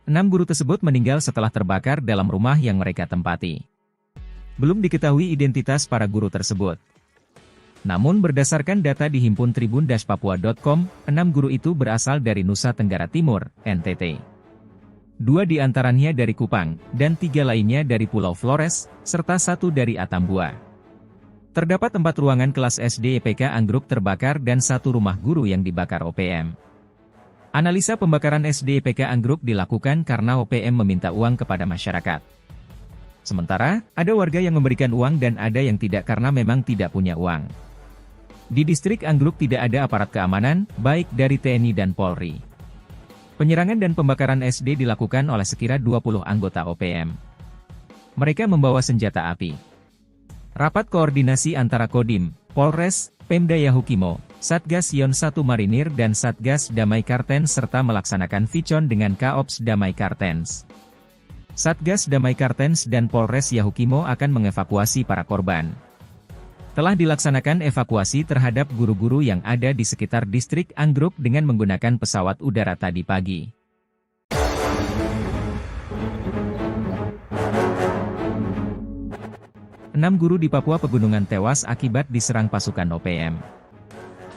6 guru tersebut meninggal setelah terbakar dalam rumah yang mereka tempati. Belum diketahui identitas para guru tersebut. Namun berdasarkan data dihimpun tribun-papua.com, 6 guru itu berasal dari Nusa Tenggara Timur, NTT. 2 di antaranya dari Kupang, dan 3 lainnya dari Pulau Flores, serta 1 dari Atambua. Terdapat 4 ruangan kelas SD YPK Anggruk terbakar dan 1 rumah guru yang dibakar OPM. Analisa pembakaran SD YPK Anggruk dilakukan karena OPM meminta uang kepada masyarakat. Sementara, ada warga yang memberikan uang dan ada yang tidak karena memang tidak punya uang. Di Distrik Anggruk tidak ada aparat keamanan, baik dari TNI dan Polri. Penyerangan dan pembakaran SD dilakukan oleh sekira 20 anggota OPM. Mereka membawa senjata api. Rapat koordinasi antara Kodim, Polres, Pemda Yahukimo, Satgas Yon 1 Marinir dan Satgas Damai Kartens serta melaksanakan Vicon dengan Kaops Damai Kartens. Satgas Damai Kartens dan Polres Yahukimo akan mengevakuasi para korban. Telah dilaksanakan evakuasi terhadap guru-guru yang ada di sekitar Distrik Anggruk dengan menggunakan pesawat udara tadi pagi. Enam guru di Papua Pegunungan tewas akibat diserang pasukan OPM.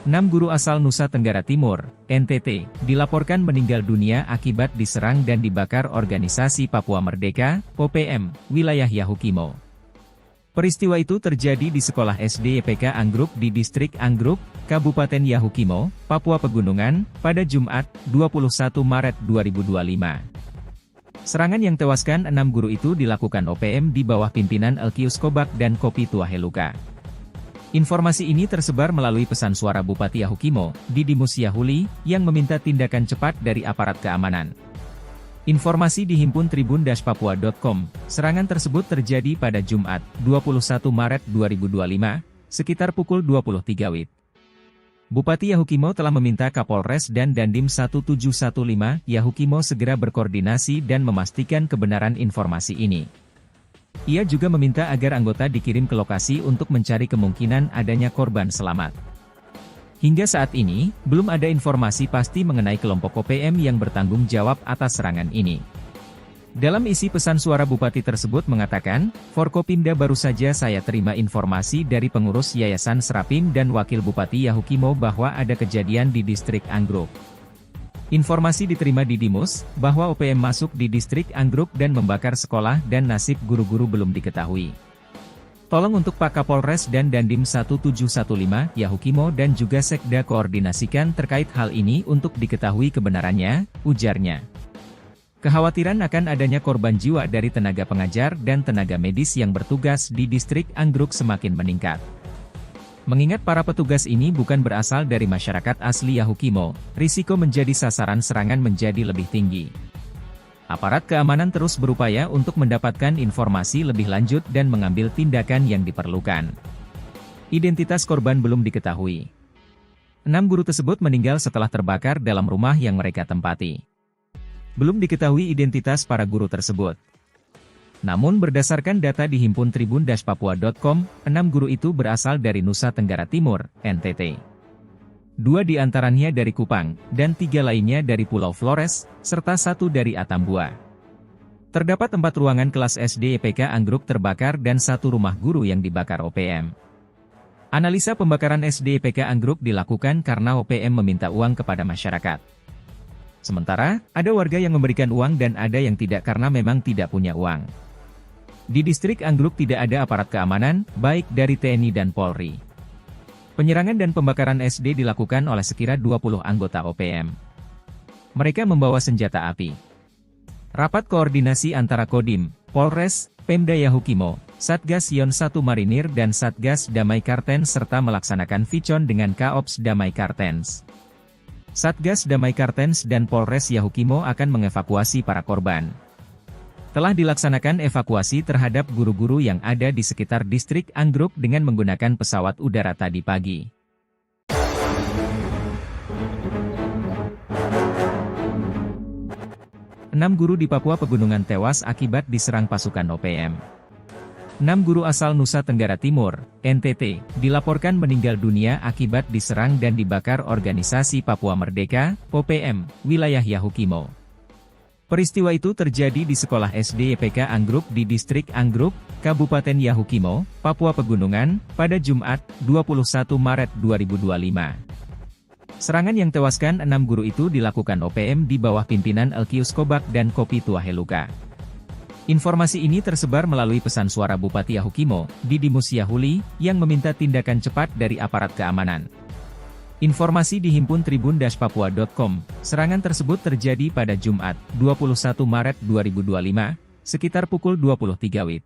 6 guru asal Nusa Tenggara Timur, NTT, dilaporkan meninggal dunia akibat diserang dan dibakar organisasi Papua Merdeka, OPM, wilayah Yahukimo. Peristiwa itu terjadi di sekolah SD YPK Anggruk di Distrik Anggruk, Kabupaten Yahukimo, Papua Pegunungan, pada Jumat, 21 Maret 2025. Serangan yang tewaskan 6 guru itu dilakukan OPM di bawah pimpinan Elkius Kobak dan Kopi Tuaheluka. Informasi ini tersebar melalui pesan suara Bupati Yahukimo, Didimus Yahuli, yang meminta tindakan cepat dari aparat keamanan. Informasi dihimpun tribun-papua.com, serangan tersebut terjadi pada Jumat, 21 Maret 2025, sekitar pukul 23 WIB. Bupati Yahukimo telah meminta Kapolres dan Dandim 1715 Yahukimo segera berkoordinasi dan memastikan kebenaran informasi ini. Ia juga meminta agar anggota dikirim ke lokasi untuk mencari kemungkinan adanya korban selamat. Hingga saat ini, belum ada informasi pasti mengenai kelompok OPM yang bertanggung jawab atas serangan ini. Dalam isi pesan suara Bupati tersebut mengatakan, Forkopimda baru saja saya terima informasi dari pengurus Yayasan Serapim dan Wakil Bupati Yahukimo bahwa ada kejadian di Distrik Anggruk. Informasi diterima Didimus, bahwa OPM masuk di Distrik Anggruk dan membakar sekolah dan nasib guru-guru belum diketahui. Tolong untuk Pak Kapolres dan Dandim 1715 Yahukimo dan juga Sekda koordinasikan terkait hal ini untuk diketahui kebenarannya, ujarnya. Kekhawatiran akan adanya korban jiwa dari tenaga pengajar dan tenaga medis yang bertugas di distrik Anggruk semakin meningkat. Mengingat para petugas ini bukan berasal dari masyarakat asli Yahukimo, risiko menjadi sasaran serangan menjadi lebih tinggi. Aparat keamanan terus berupaya untuk mendapatkan informasi lebih lanjut dan mengambil tindakan yang diperlukan. Identitas korban belum diketahui. 6 guru tersebut meninggal setelah terbakar dalam rumah yang mereka tempati. Belum diketahui identitas para guru tersebut. Namun berdasarkan data di himpun tribun-papua.com, 6 guru itu berasal dari Nusa Tenggara Timur, NTT. 2 di antaranya dari Kupang, dan 3 lainnya dari Pulau Flores, serta 1 dari Atambua. Terdapat 4 ruangan kelas SD EPK Anggruk terbakar dan 1 rumah guru yang dibakar OPM. Analisa pembakaran SD EPK Anggruk dilakukan karena OPM meminta uang kepada masyarakat. Sementara, ada warga yang memberikan uang dan ada yang tidak karena memang tidak punya uang. Di distrik Anggruk tidak ada aparat keamanan, baik dari TNI dan Polri. Penyerangan dan pembakaran SD dilakukan oleh sekira 20 anggota OPM. Mereka membawa senjata api. Rapat koordinasi antara Kodim, Polres, Pemda Yahukimo, Satgas Yon 1 Marinir dan Satgas Damai Kartens serta melaksanakan Vicon dengan Kaops Damai Kartens. Satgas Damai Kartens dan Polres Yahukimo akan mengevakuasi para korban. Telah dilaksanakan evakuasi terhadap guru-guru yang ada di sekitar distrik Anggruk dengan menggunakan pesawat udara tadi pagi. Enam guru di Papua Pegunungan tewas akibat diserang pasukan OPM. 6 guru asal Nusa Tenggara Timur, NTT, dilaporkan meninggal dunia akibat diserang dan dibakar Organisasi Papua Merdeka, OPM, wilayah Yahukimo. Peristiwa itu terjadi di sekolah SD EPK Anggruk di distrik Anggruk, Kabupaten Yahukimo, Papua Pegunungan, pada Jumat, 21 Maret 2025. Serangan yang tewaskan 6 guru itu dilakukan OPM di bawah pimpinan Elkius Kobak dan Kopi Tuaheluka. Informasi ini tersebar melalui pesan suara Bupati Yahukimo, Didimus Yahuli, yang meminta tindakan cepat dari aparat keamanan. Informasi dihimpun tribun-papua.com, serangan tersebut terjadi pada Jumat, 21 Maret 2025, sekitar pukul 23 WIB.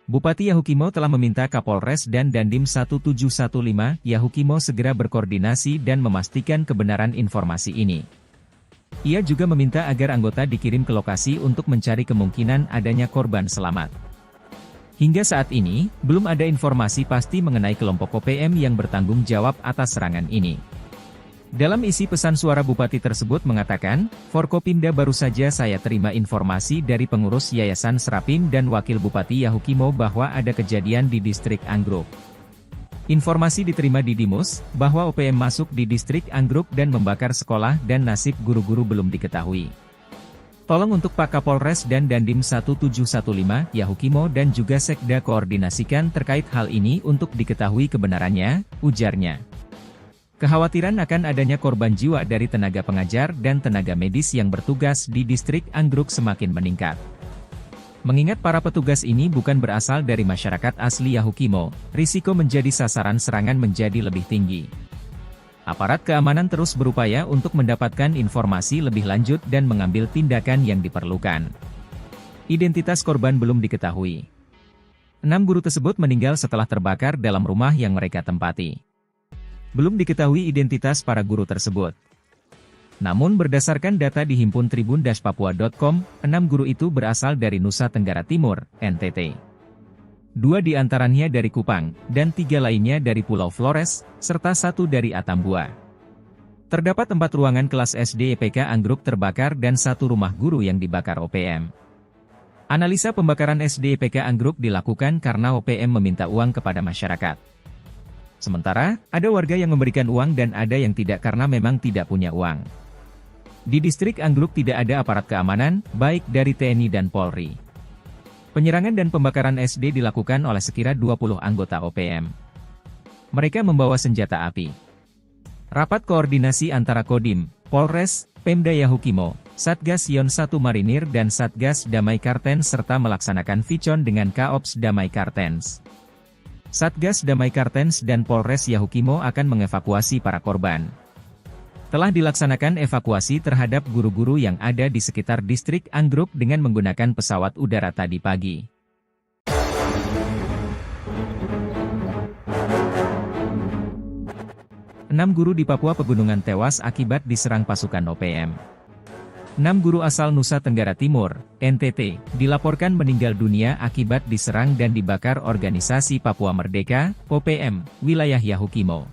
Bupati Yahukimo telah meminta Kapolres dan Dandim 1715 Yahukimo segera berkoordinasi dan memastikan kebenaran informasi ini. Ia juga meminta agar anggota dikirim ke lokasi untuk mencari kemungkinan adanya korban selamat. Hingga saat ini, belum ada informasi pasti mengenai kelompok OPM yang bertanggung jawab atas serangan ini. Dalam isi pesan suara Bupati tersebut mengatakan, Forkopimda baru saja saya terima informasi dari pengurus Yayasan Serapim dan Wakil Bupati Yahukimo bahwa ada kejadian di distrik Anggruk. Informasi diterima di Dimus, bahwa OPM masuk di distrik Anggruk dan membakar sekolah dan nasib guru-guru belum diketahui. Tolong untuk Pak Kapolres dan Dandim 1715 Yahukimo dan juga Sekda koordinasikan terkait hal ini untuk diketahui kebenarannya, ujarnya. Kekhawatiran akan adanya korban jiwa dari tenaga pengajar dan tenaga medis yang bertugas di distrik Anggruk semakin meningkat. Mengingat para petugas ini bukan berasal dari masyarakat asli Yahukimo, risiko menjadi sasaran serangan menjadi lebih tinggi. Aparat keamanan terus berupaya untuk mendapatkan informasi lebih lanjut dan mengambil tindakan yang diperlukan. Identitas korban belum diketahui. 6 guru tersebut meninggal setelah terbakar dalam rumah yang mereka tempati. Belum diketahui identitas para guru tersebut. Namun berdasarkan data di himpun tribun-papua.com, 6 guru itu berasal dari Nusa Tenggara Timur, NTT. 2 di antaranya dari Kupang, dan 3 lainnya dari Pulau Flores, serta 1 dari Atambua. Terdapat 4 ruangan kelas SD EPK Anggruk terbakar dan 1 rumah guru yang dibakar OPM. Analisa pembakaran SD EPK Anggruk dilakukan karena OPM meminta uang kepada masyarakat. Sementara, ada warga yang memberikan uang dan ada yang tidak karena memang tidak punya uang. Di distrik Anggruk tidak ada aparat keamanan, baik dari TNI dan Polri. Penyerangan dan pembakaran SD dilakukan oleh sekira 20 anggota OPM. Mereka membawa senjata api. Rapat koordinasi antara Kodim, Polres, Pemda Yahukimo, Satgas Yon 1 Marinir dan Satgas Damai Kartens serta melaksanakan Vicon dengan Kaops Damai Kartens. Satgas Damai Kartens dan Polres Yahukimo akan mengevakuasi para korban. Telah dilaksanakan evakuasi terhadap guru-guru yang ada di sekitar distrik Anggruk dengan menggunakan pesawat udara tadi pagi. Enam guru di Papua Pegunungan tewas akibat diserang pasukan OPM. 6 guru asal Nusa Tenggara Timur, NTT, dilaporkan meninggal dunia akibat diserang dan dibakar organisasi Papua Merdeka, OPM, wilayah Yahukimo.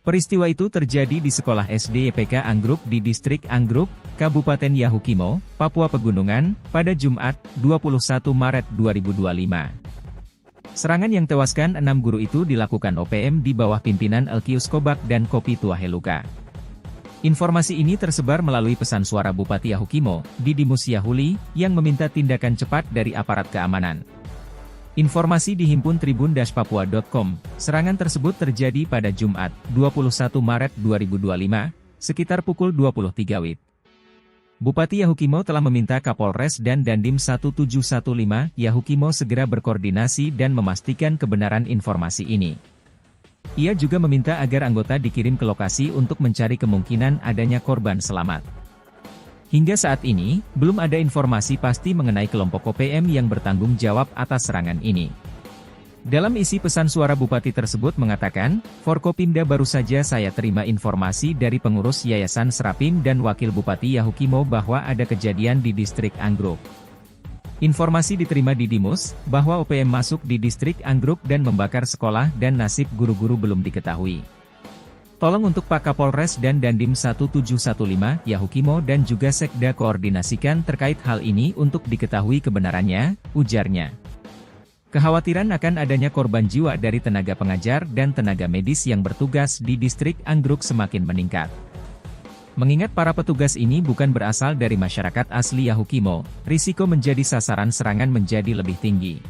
Peristiwa itu terjadi di sekolah SD YPK Anggruk di distrik Anggruk, Kabupaten Yahukimo, Papua Pegunungan, pada Jumat, 21 Maret 2025. Serangan yang tewaskan 6 guru itu dilakukan OPM di bawah pimpinan Elkius Kobak dan Kopi Tuaheluka. Informasi ini tersebar melalui pesan suara Bupati Yahukimo, Didimus Yahuli, yang meminta tindakan cepat dari aparat keamanan. Informasi dihimpun tribun-papua.com, serangan tersebut terjadi pada Jumat, 21 Maret 2025, sekitar pukul 23 WIB. Bupati Yahukimo telah meminta Kapolres dan Dandim 1715 Yahukimo segera berkoordinasi dan memastikan kebenaran informasi ini. Ia juga meminta agar anggota dikirim ke lokasi untuk mencari kemungkinan adanya korban selamat. Hingga saat ini, belum ada informasi pasti mengenai kelompok OPM yang bertanggung jawab atas serangan ini. Dalam isi pesan suara Bupati tersebut mengatakan, Forkopimda baru saja saya terima informasi dari pengurus Yayasan Serapim dan Wakil Bupati Yahukimo bahwa ada kejadian di distrik Anggruk. Informasi diterima di Dimus, bahwa OPM masuk di distrik Anggruk dan membakar sekolah dan nasib guru-guru belum diketahui. Tolong untuk Pak Kapolres dan Dandim 1715 Yahukimo dan juga Sekda koordinasikan terkait hal ini untuk diketahui kebenarannya, ujarnya. Kekhawatiran akan adanya korban jiwa dari tenaga pengajar dan tenaga medis yang bertugas di distrik Anggruk semakin meningkat. Mengingat para petugas ini bukan berasal dari masyarakat asli Yahukimo, risiko menjadi sasaran serangan menjadi lebih tinggi.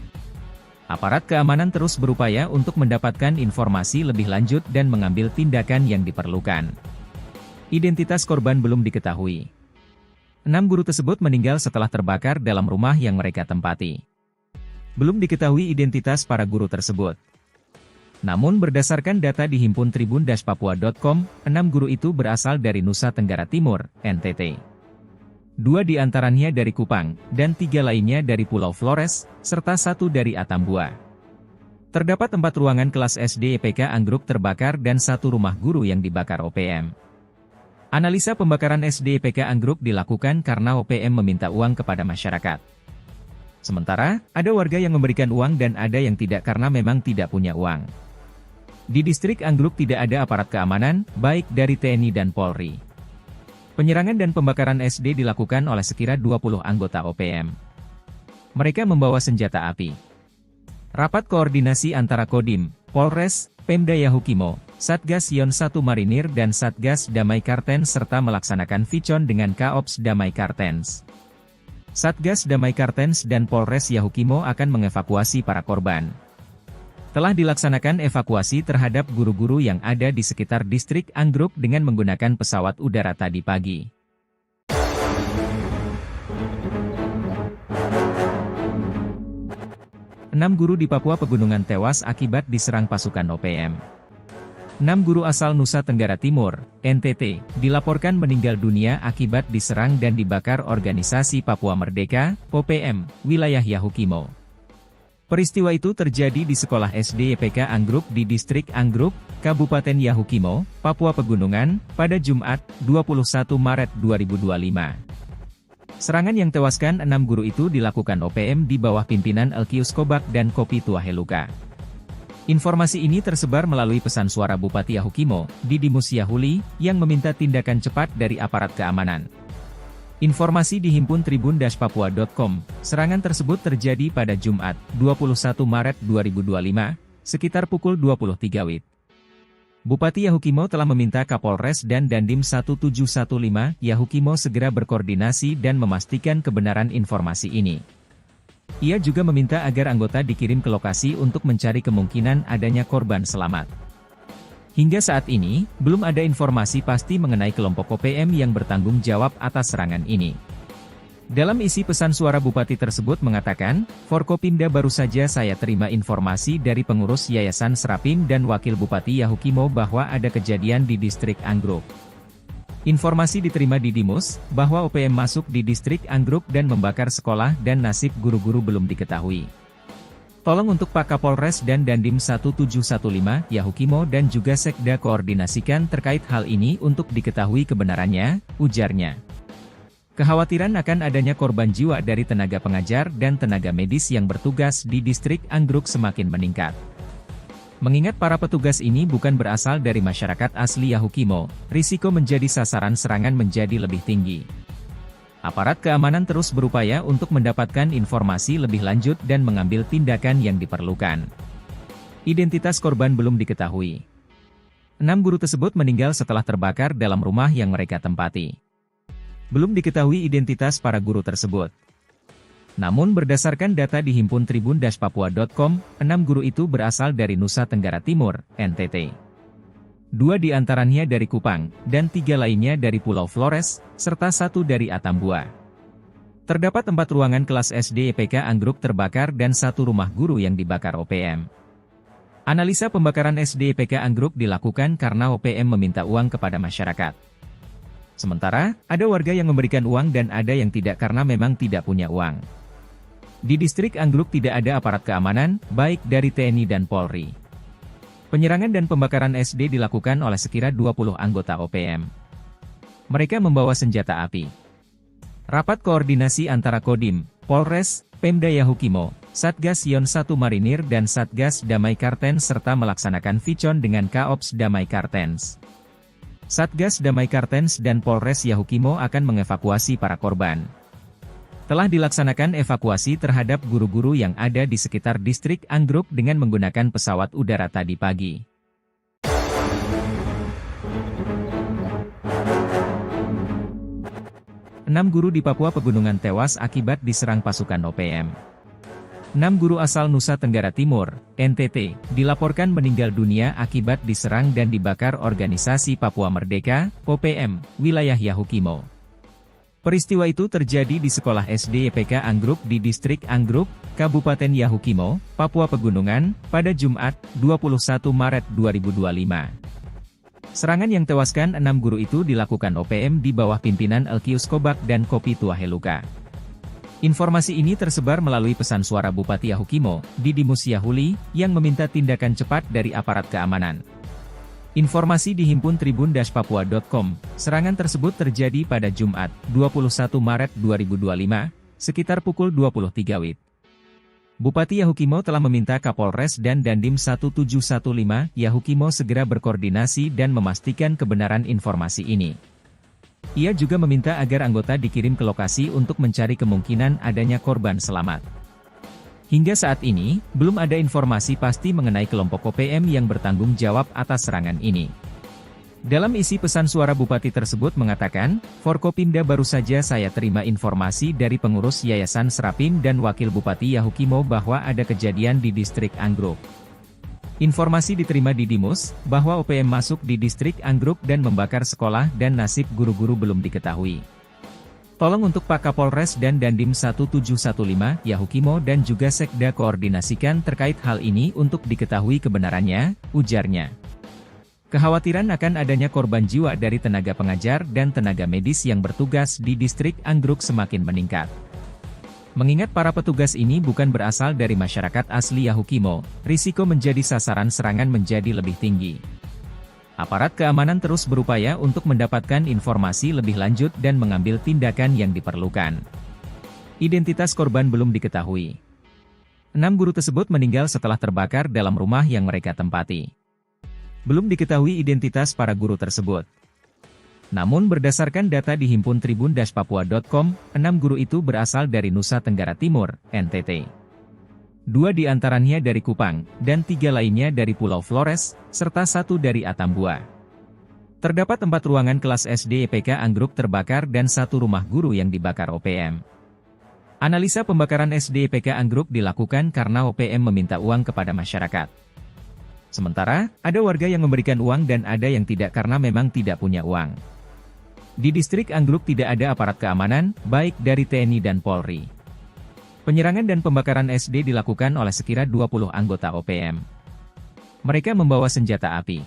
Aparat keamanan terus berupaya untuk mendapatkan informasi lebih lanjut dan mengambil tindakan yang diperlukan. Identitas korban belum diketahui. 6 guru tersebut meninggal setelah terbakar dalam rumah yang mereka tempati. Belum diketahui identitas para guru tersebut. Namun berdasarkan data dihimpun tribun-papua.com, 6 guru itu berasal dari Nusa Tenggara Timur, NTT. 2 di antaranya dari Kupang, dan 3 lainnya dari Pulau Flores, serta 1 dari Atambua. Terdapat 4 ruangan kelas SD YPK Anggruk terbakar dan 1 rumah guru yang dibakar OPM. Analisa pembakaran SD YPK Anggruk dilakukan karena OPM meminta uang kepada masyarakat. Sementara, ada warga yang memberikan uang dan ada yang tidak karena memang tidak punya uang. Di distrik Anggruk tidak ada aparat keamanan, baik dari TNI dan Polri. Penyerangan dan pembakaran SD dilakukan oleh sekira 20 anggota OPM. Mereka membawa senjata api. Rapat koordinasi antara Kodim, Polres, Pemda Yahukimo, Satgas Yon 1 Marinir dan Satgas Damai Kartens serta melaksanakan Vicon dengan Kaops Damai Kartens. Satgas Damai Kartens dan Polres Yahukimo akan mengevakuasi para korban. Telah dilaksanakan evakuasi terhadap guru-guru yang ada di sekitar distrik Anggruk dengan menggunakan pesawat udara tadi pagi. Enam guru di Papua Pegunungan tewas akibat diserang pasukan OPM. 6 guru asal Nusa Tenggara Timur, NTT, dilaporkan meninggal dunia akibat diserang dan dibakar organisasi Papua Merdeka, OPM, wilayah Yahukimo. Peristiwa itu terjadi di sekolah SD YPK Anggruk di distrik Anggruk, Kabupaten Yahukimo, Papua Pegunungan, pada Jumat, 21 Maret 2025. Serangan yang tewaskan 6 guru itu dilakukan OPM di bawah pimpinan Elkius Kobak dan Kopi Tuaheluka. Informasi ini tersebar melalui pesan suara Bupati Yahukimo, Didimus Yahuli, yang meminta tindakan cepat dari aparat keamanan. Informasi dihimpun tribun-papua.com, serangan tersebut terjadi pada Jumat, 21 Maret 2025, sekitar pukul 23 WIB. Bupati Yahukimo telah meminta Kapolres dan Dandim 1715 Yahukimo segera berkoordinasi dan memastikan kebenaran informasi ini. Ia juga meminta agar anggota dikirim ke lokasi untuk mencari kemungkinan adanya korban selamat. Hingga saat ini, belum ada informasi pasti mengenai kelompok OPM yang bertanggung jawab atas serangan ini. Dalam isi pesan suara Bupati tersebut mengatakan, Forkopimda baru saja saya terima informasi dari pengurus Yayasan Serapim dan Wakil Bupati Yahukimo bahwa ada kejadian di distrik Anggruk. Informasi diterima di Dimus, bahwa OPM masuk di distrik Anggruk dan membakar sekolah dan nasib guru-guru belum diketahui. Tolong untuk Pak Kapolres dan Dandim 1715, Yahukimo dan juga Sekda koordinasikan terkait hal ini untuk diketahui kebenarannya, ujarnya. Kekhawatiran akan adanya korban jiwa dari tenaga pengajar dan tenaga medis yang bertugas di distrik Anggruk semakin meningkat. Mengingat para petugas ini bukan berasal dari masyarakat asli Yahukimo, risiko menjadi sasaran serangan menjadi lebih tinggi. Aparat keamanan terus berupaya untuk mendapatkan informasi lebih lanjut dan mengambil tindakan yang diperlukan. Identitas korban belum diketahui. 6 guru tersebut meninggal setelah terbakar dalam rumah yang mereka tempati. Belum diketahui identitas para guru tersebut. Namun berdasarkan data di himpun tribun-papua.com, 6 guru itu berasal dari Nusa Tenggara Timur, NTT. 2 di antaranya dari Kupang, dan 3 lainnya dari Pulau Flores, serta 1 dari Atambua. Terdapat 4 ruangan kelas SD EPK Anggruk terbakar dan 1 rumah guru yang dibakar OPM. Analisa pembakaran SD EPK Anggruk dilakukan karena OPM meminta uang kepada masyarakat. Sementara, ada warga yang memberikan uang dan ada yang tidak karena memang tidak punya uang. Di distrik Anggruk tidak ada aparat keamanan, baik dari TNI dan Polri. Penyerangan dan pembakaran SD dilakukan oleh sekira 20 anggota OPM. Mereka membawa senjata api. Rapat koordinasi antara Kodim, Polres, Pemda Yahukimo, Satgas Yon 1 Marinir dan Satgas Damai Kartens serta melaksanakan Vicon dengan Kaops Damai Kartens. Satgas Damai Kartens dan Polres Yahukimo akan mengevakuasi para korban. Telah dilaksanakan evakuasi terhadap guru-guru yang ada di sekitar distrik Anggruk dengan menggunakan pesawat udara tadi pagi. Enam guru di Papua Pegunungan tewas akibat diserang pasukan OPM. 6 guru asal Nusa Tenggara Timur, NTT, dilaporkan meninggal dunia akibat diserang dan dibakar organisasi Papua Merdeka, OPM, wilayah Yahukimo. Peristiwa itu terjadi di sekolah SD EPK Anggruk di distrik Anggruk, Kabupaten Yahukimo, Papua Pegunungan, pada Jumat, 21 Maret 2025. Serangan yang tewaskan 6 guru itu dilakukan OPM di bawah pimpinan Elkius Kobak dan Kopi Tuaheluka. Informasi ini tersebar melalui pesan suara Bupati Yahukimo, Didimus Yahuli, yang meminta tindakan cepat dari aparat keamanan. Informasi di himpun tribun-papua.com, serangan tersebut terjadi pada Jumat, 21 Maret 2025, sekitar pukul 23 WIB. Bupati Yahukimo telah meminta Kapolres dan Dandim 1715 Yahukimo segera berkoordinasi dan memastikan kebenaran informasi ini. Ia juga meminta agar anggota dikirim ke lokasi untuk mencari kemungkinan adanya korban selamat. Hingga saat ini, belum ada informasi pasti mengenai kelompok OPM yang bertanggung jawab atas serangan ini. Dalam isi pesan suara Bupati tersebut mengatakan, Forkopimda baru saja saya terima informasi dari pengurus Yayasan Serapim dan Wakil Bupati Yahukimo bahwa ada kejadian di distrik Anggruk. Informasi diterima di Dimus, bahwa OPM masuk di distrik Anggruk dan membakar sekolah dan nasib guru-guru belum diketahui. Tolong untuk Pak Kapolres dan Dandim 1715, Yahukimo dan juga Sekda koordinasikan terkait hal ini untuk diketahui kebenarannya, ujarnya. Kekhawatiran akan adanya korban jiwa dari tenaga pengajar dan tenaga medis yang bertugas di distrik Anggruk semakin meningkat. Mengingat para petugas ini bukan berasal dari masyarakat asli Yahukimo, risiko menjadi sasaran serangan menjadi lebih tinggi. Aparat keamanan terus berupaya untuk mendapatkan informasi lebih lanjut dan mengambil tindakan yang diperlukan. Identitas korban belum diketahui. 6 guru tersebut meninggal setelah terbakar dalam rumah yang mereka tempati. Belum diketahui identitas para guru tersebut. Namun berdasarkan data di himpun tribun-papua.com, 6 guru itu berasal dari Nusa Tenggara Timur, NTT. 2 di antaranya dari Kupang, dan 3 lainnya dari Pulau Flores, serta 1 dari Atambua. Terdapat 4 ruangan kelas SD EPK Anggruk terbakar dan 1 rumah guru yang dibakar OPM. Analisa pembakaran SD EPK Anggruk dilakukan karena OPM meminta uang kepada masyarakat. Sementara, ada warga yang memberikan uang dan ada yang tidak karena memang tidak punya uang. Di distrik Anggruk tidak ada aparat keamanan, baik dari TNI dan Polri. Penyerangan dan pembakaran SD dilakukan oleh sekira 20 anggota OPM. Mereka membawa senjata api.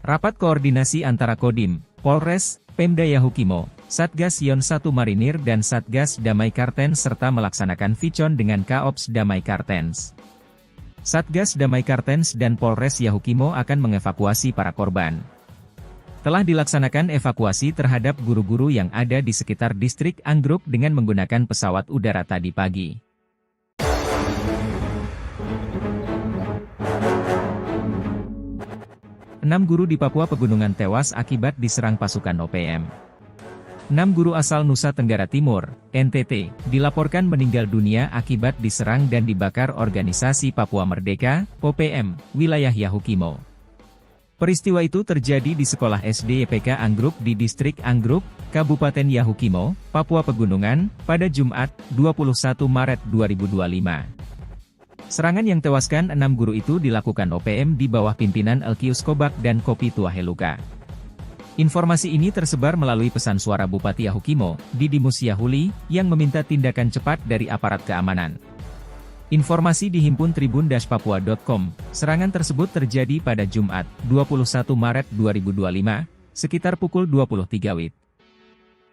Rapat koordinasi antara Kodim, Polres, Pemda Yahukimo, Satgas Yon 1 Marinir dan Satgas Damai Kartens serta melaksanakan vicon dengan Kaops Damai Kartens. Satgas Damai Kartens dan Polres Yahukimo akan mengevakuasi para korban. Telah dilaksanakan evakuasi terhadap guru-guru yang ada di sekitar distrik Anggruk dengan menggunakan pesawat udara tadi pagi. 6 guru di Papua Pegunungan tewas akibat diserang pasukan OPM. 6 guru asal Nusa Tenggara Timur, NTT, dilaporkan meninggal dunia akibat diserang dan dibakar organisasi Papua Merdeka, OPM, wilayah Yahukimo. Peristiwa itu terjadi di sekolah SD YPK Anggruk di distrik Anggruk, Kabupaten Yahukimo, Papua Pegunungan, pada Jumat, 21 Maret 2025. Serangan yang tewaskan 6 guru itu dilakukan OPM di bawah pimpinan Elkius Kobak dan Kopi Tuaheluka. Informasi ini tersebar melalui pesan suara Bupati Yahukimo, Didimus Yahuli, yang meminta tindakan cepat dari aparat keamanan. Informasi dihimpun tribun-papua.com, serangan tersebut terjadi pada Jumat, 21 Maret 2025, sekitar pukul 23 WIB.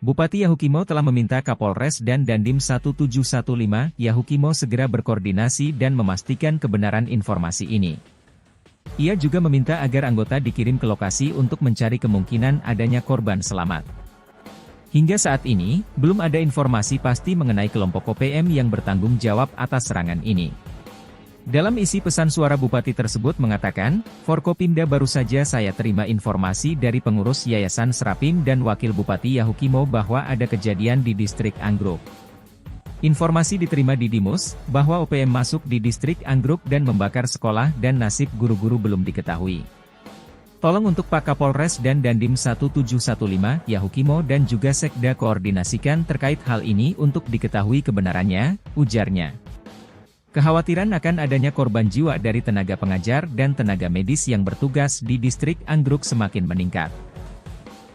Bupati Yahukimo telah meminta Kapolres dan Dandim 1715 Yahukimo segera berkoordinasi dan memastikan kebenaran informasi ini. Ia juga meminta agar anggota dikirim ke lokasi untuk mencari kemungkinan adanya korban selamat. Hingga saat ini, belum ada informasi pasti mengenai kelompok OPM yang bertanggung jawab atas serangan ini. Dalam isi pesan suara Bupati tersebut mengatakan, Forkopimda baru saja saya terima informasi dari pengurus Yayasan Serapim dan Wakil Bupati Yahukimo bahwa ada kejadian di distrik Anggruk. Informasi diterima Didimus, bahwa OPM masuk di distrik Anggruk dan membakar sekolah dan nasib guru-guru belum diketahui. Tolong untuk Pak Kapolres dan Dandim 1715 Yahukimo dan juga Sekda koordinasikan terkait hal ini untuk diketahui kebenarannya, ujarnya. Kekhawatiran akan adanya korban jiwa dari tenaga pengajar dan tenaga medis yang bertugas di distrik Anggruk semakin meningkat.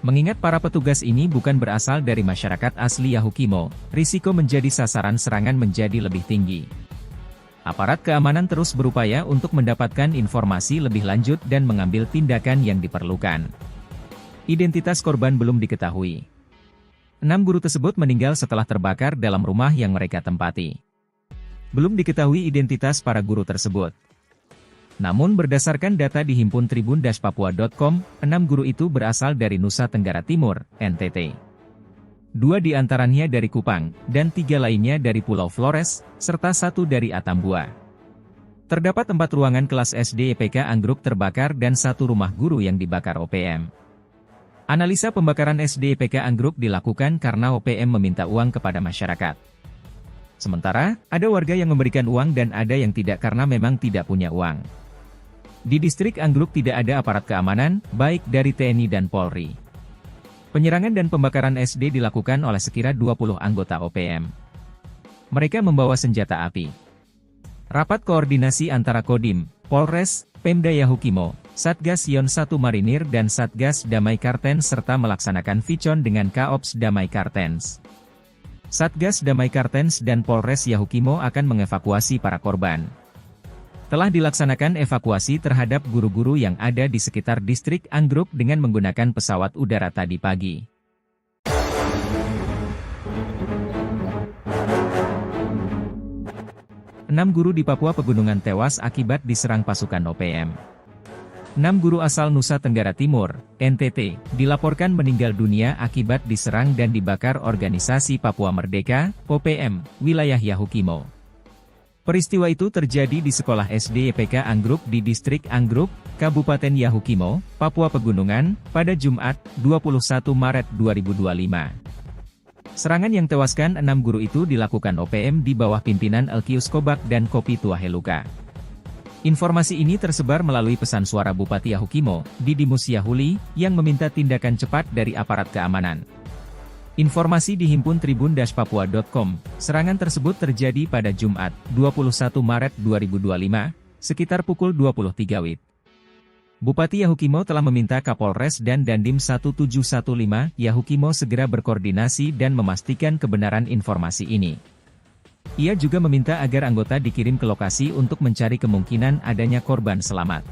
Mengingat para petugas ini bukan berasal dari masyarakat asli Yahukimo, risiko menjadi sasaran serangan menjadi lebih tinggi. Aparat keamanan terus berupaya untuk mendapatkan informasi lebih lanjut dan mengambil tindakan yang diperlukan. Identitas korban belum diketahui. 6 guru tersebut meninggal setelah terbakar dalam rumah yang mereka tempati. Belum diketahui identitas para guru tersebut. Namun berdasarkan data dihimpun tribun-papua.com, 6 guru itu berasal dari Nusa Tenggara Timur, NTT. 2 di antaranya dari Kupang, dan 3 lainnya dari Pulau Flores, serta 1 dari Atambua. Terdapat 4 ruangan kelas SD YPK Anggruk terbakar dan 1 rumah guru yang dibakar OPM. Analisa pembakaran SD YPK Anggruk dilakukan karena OPM meminta uang kepada masyarakat. Sementara, ada warga yang memberikan uang dan ada yang tidak karena memang tidak punya uang. Di distrik Anggruk tidak ada aparat keamanan, baik dari TNI dan Polri. Penyerangan dan pembakaran SD dilakukan oleh sekira 20 anggota OPM. Mereka membawa senjata api. Rapat koordinasi antara Kodim, Polres, Pemda Yahukimo, Satgas Yon 1 Marinir dan Satgas Damai Kartens serta melaksanakan vicon dengan Kaops Damai Kartens. Satgas Damai Kartens dan Polres Yahukimo akan mengevakuasi para korban. Telah dilaksanakan evakuasi terhadap guru-guru yang ada di sekitar distrik Anggruk dengan menggunakan pesawat udara tadi pagi. Enam guru di Papua Pegunungan tewas akibat diserang pasukan OPM. 6 guru asal Nusa Tenggara Timur, NTT, dilaporkan meninggal dunia akibat diserang dan dibakar organisasi Papua Merdeka, OPM, wilayah Yahukimo. Peristiwa itu terjadi di sekolah SD YPK Anggruk di distrik Anggruk, Kabupaten Yahukimo, Papua Pegunungan, pada Jumat, 21 Maret 2025. Serangan yang tewaskan 6 guru itu dilakukan OPM di bawah pimpinan Elkius Kobak dan Kopi Tuaheluka. Informasi ini tersebar melalui pesan suara Bupati Yahukimo, Didimus Yahuli, yang meminta tindakan cepat dari aparat keamanan. Informasi dihimpun tribun-papua.com, serangan tersebut terjadi pada Jumat, 21 Maret 2025, sekitar pukul 23 WIB. Bupati Yahukimo telah meminta Kapolres dan Dandim 1715 Yahukimo segera berkoordinasi dan memastikan kebenaran informasi ini. Ia juga meminta agar anggota dikirim ke lokasi untuk mencari kemungkinan adanya korban selamat.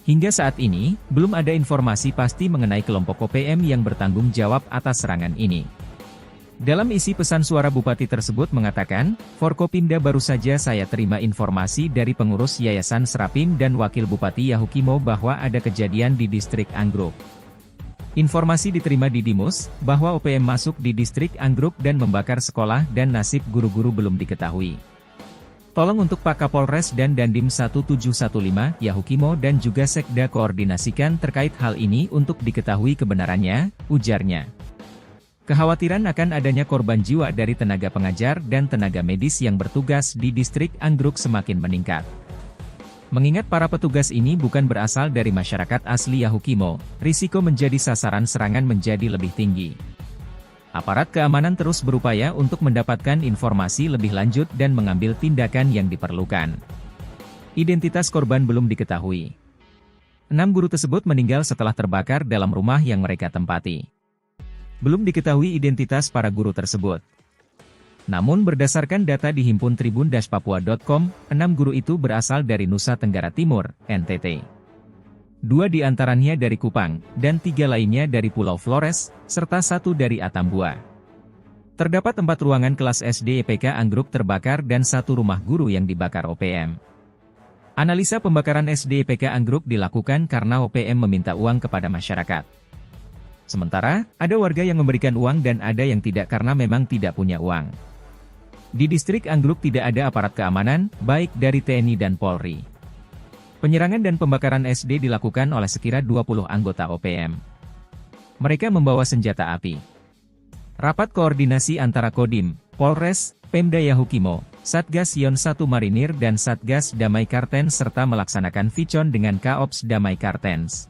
Hingga saat ini, belum ada informasi pasti mengenai kelompok OPM yang bertanggung jawab atas serangan ini. Dalam isi pesan suara Bupati tersebut mengatakan, Forkopimda baru saja saya terima informasi dari pengurus Yayasan Serapim dan Wakil Bupati Yahukimo bahwa ada kejadian di distrik Anggruk. Informasi diterima di Dimus, bahwa OPM masuk di distrik Anggruk dan membakar sekolah dan nasib guru-guru belum diketahui. Tolong untuk Pak Kapolres dan Dandim 1715, Yahukimo dan juga Sekda koordinasikan terkait hal ini untuk diketahui kebenarannya, ujarnya. Kekhawatiran akan adanya korban jiwa dari tenaga pengajar dan tenaga medis yang bertugas di distrik Anggruk semakin meningkat. Mengingat para petugas ini bukan berasal dari masyarakat asli Yahukimo, risiko menjadi sasaran serangan menjadi lebih tinggi. Aparat keamanan terus berupaya untuk mendapatkan informasi lebih lanjut dan mengambil tindakan yang diperlukan. Identitas korban belum diketahui. 6 guru tersebut meninggal setelah terbakar dalam rumah yang mereka tempati. Belum diketahui identitas para guru tersebut. Namun berdasarkan data di himpun tribun-papua.com, 6 guru itu berasal dari Nusa Tenggara Timur, NTT. 2 di antaranya dari Kupang, dan 3 lainnya dari Pulau Flores, serta 1 dari Atambua. Terdapat 4 ruangan kelas SD EPK Anggruk terbakar dan 1 rumah guru yang dibakar OPM. Analisa pembakaran SD EPK Anggruk dilakukan karena OPM meminta uang kepada masyarakat. Sementara, ada warga yang memberikan uang dan ada yang tidak karena memang tidak punya uang. Di distrik Anggruk tidak ada aparat keamanan, baik dari TNI dan Polri. Penyerangan dan pembakaran SD dilakukan oleh sekira 20 anggota OPM. Mereka membawa senjata api. Rapat koordinasi antara Kodim, Polres, Pemda Yahukimo, Satgas Yon 1 Marinir dan Satgas Damai Kartens serta melaksanakan Vicon dengan Kaops Damai Kartens.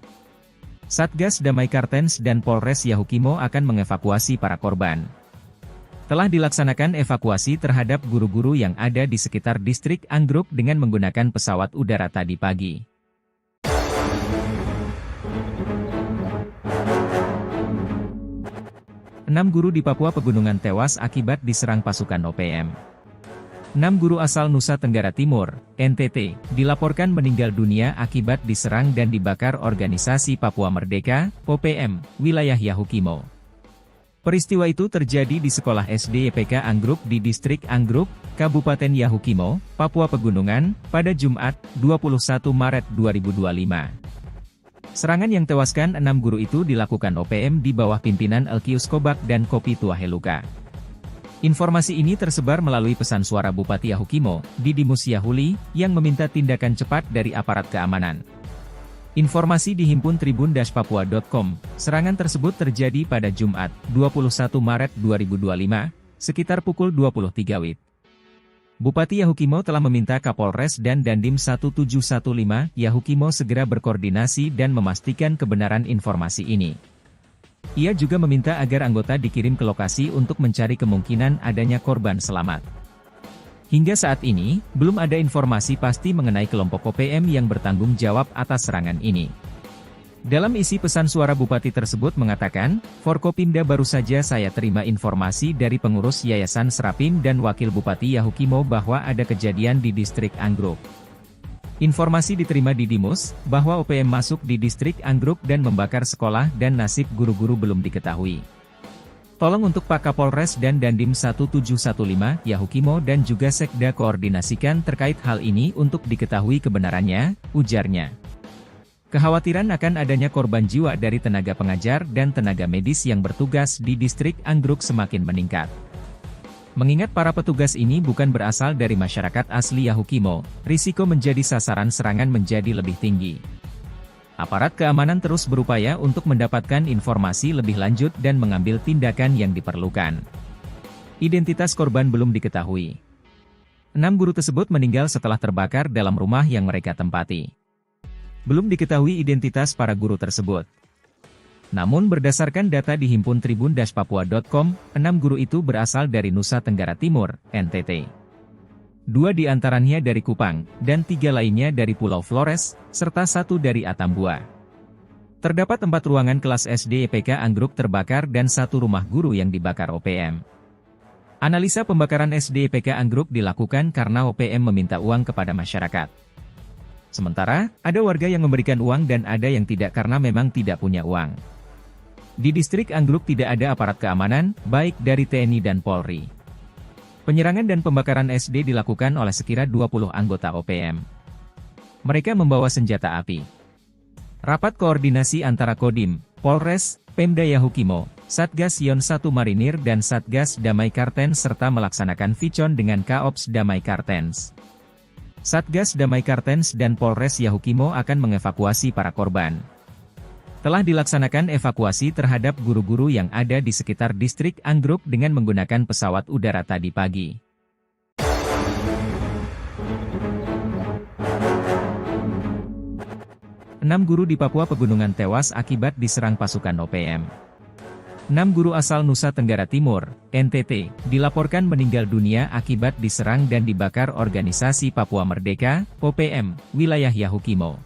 Satgas Damai Kartens dan Polres Yahukimo akan mengevakuasi para korban. Telah dilaksanakan evakuasi terhadap guru-guru yang ada di sekitar distrik Anggruk dengan menggunakan pesawat udara tadi pagi. Enam guru di Papua Pegunungan tewas akibat diserang pasukan OPM. 6 guru asal Nusa Tenggara Timur, NTT, dilaporkan meninggal dunia akibat diserang dan dibakar organisasi Papua Merdeka, OPM, wilayah Yahukimo. Peristiwa itu terjadi di sekolah SD EPK Anggruk di distrik Anggruk, Kabupaten Yahukimo, Papua Pegunungan, pada Jumat, 21 Maret 2025. Serangan yang tewaskan 6 guru itu dilakukan OPM di bawah pimpinan Elkius Kobak dan Kopi Tuaheluka. Informasi ini tersebar melalui pesan suara Bupati Yahukimo, Didimus Yahuli, yang meminta tindakan cepat dari aparat keamanan. Informasi di himpun tribun-papua.com, serangan tersebut terjadi pada Jumat, 21 Maret 2025, sekitar pukul 23 WIB. Bupati Yahukimo telah meminta Kapolres dan Dandim 1715 Yahukimo segera berkoordinasi dan memastikan kebenaran informasi ini. Ia juga meminta agar anggota dikirim ke lokasi untuk mencari kemungkinan adanya korban selamat. Hingga saat ini, belum ada informasi pasti mengenai kelompok OPM yang bertanggung jawab atas serangan ini. Dalam isi pesan suara Bupati tersebut mengatakan, Forkopimda baru saja saya terima informasi dari pengurus Yayasan Serapim dan Wakil Bupati Yahukimo bahwa ada kejadian di distrik Anggruk. Informasi diterima di Dimus, bahwa OPM masuk di distrik Anggruk dan membakar sekolah dan nasib guru-guru belum diketahui. Tolong untuk Pak Kapolres dan Dandim 1715, Yahukimo dan juga Sekda koordinasikan terkait hal ini untuk diketahui kebenarannya, ujarnya. Kekhawatiran akan adanya korban jiwa dari tenaga pengajar dan tenaga medis yang bertugas di distrik Anggruk semakin meningkat. Mengingat para petugas ini bukan berasal dari masyarakat asli Yahukimo, risiko menjadi sasaran serangan menjadi lebih tinggi. Aparat keamanan terus berupaya untuk mendapatkan informasi lebih lanjut dan mengambil tindakan yang diperlukan. Identitas korban belum diketahui. 6 guru tersebut meninggal setelah terbakar dalam rumah yang mereka tempati. Belum diketahui identitas para guru tersebut. Namun berdasarkan data di himpun tribun-papua.com, 6 guru itu berasal dari Nusa Tenggara Timur, NTT. 2 di antaranya dari Kupang, dan 3 lainnya dari Pulau Flores, serta 1 dari Atambua. Terdapat 4 ruangan kelas SD EPK Anggruk terbakar dan 1 rumah guru yang dibakar OPM. Analisa pembakaran SD EPK Anggruk dilakukan karena OPM meminta uang kepada masyarakat. Sementara, ada warga yang memberikan uang dan ada yang tidak karena memang tidak punya uang. Di distrik Anggruk tidak ada aparat keamanan, baik dari TNI dan Polri. Penyerangan dan pembakaran SD dilakukan oleh sekira 20 anggota OPM. Mereka membawa senjata api. Rapat koordinasi antara Kodim, Polres, Pemda Yahukimo, Satgas Yon 1 Marinir dan Satgas Damai Kartens serta melaksanakan vicon dengan Kaops Damai Kartens. Satgas Damai Kartens dan Polres Yahukimo akan mengevakuasi para korban. Telah dilaksanakan evakuasi terhadap guru-guru yang ada di sekitar distrik Anggruk dengan menggunakan pesawat udara tadi pagi. Enam guru di Papua Pegunungan tewas akibat diserang pasukan OPM. 6 guru asal Nusa Tenggara Timur, NTT, dilaporkan meninggal dunia akibat diserang dan dibakar organisasi Papua Merdeka, OPM, wilayah Yahukimo.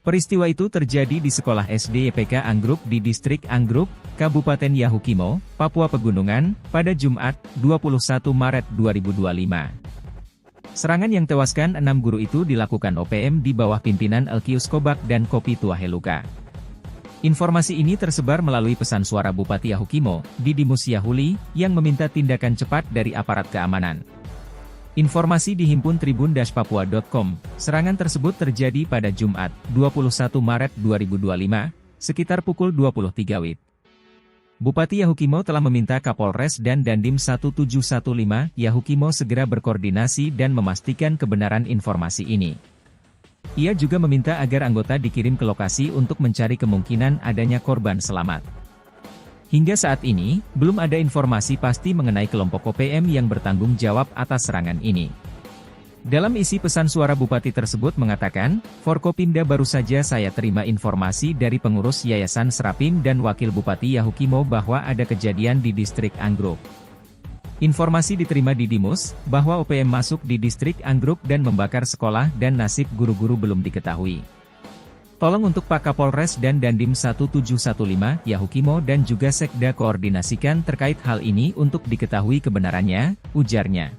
Peristiwa itu terjadi di sekolah SD YPK Anggruk di distrik Anggruk, Kabupaten Yahukimo, Papua Pegunungan, pada Jumat, 21 Maret 2025. Serangan yang tewaskan 6 guru itu dilakukan OPM di bawah pimpinan Elkius Kobak dan Kopi Tuaheluka. Informasi ini tersebar melalui pesan suara Bupati Yahukimo, Didimus Yahuli, yang meminta tindakan cepat dari aparat keamanan. Informasi dihimpun tribun-papua.com, serangan tersebut terjadi pada Jumat, 21 Maret 2025, sekitar pukul 23 WIB. Bupati Yahukimo telah meminta Kapolres dan Dandim 1715 Yahukimo segera berkoordinasi dan memastikan kebenaran informasi ini. Ia juga meminta agar anggota dikirim ke lokasi untuk mencari kemungkinan adanya korban selamat. Hingga saat ini, belum ada informasi pasti mengenai kelompok OPM yang bertanggung jawab atas serangan ini. Dalam isi pesan suara Bupati tersebut mengatakan, Forkopimda baru saja saya terima informasi dari pengurus Yayasan Serapim dan Wakil Bupati Yahukimo bahwa ada kejadian di distrik Anggruk. Informasi diterima Didimus, bahwa OPM masuk di distrik Anggruk dan membakar sekolah dan nasib guru-guru belum diketahui. Tolong untuk Pak Kapolres dan Dandim 1715 Yahukimo dan juga Sekda koordinasikan terkait hal ini untuk diketahui kebenarannya, ujarnya.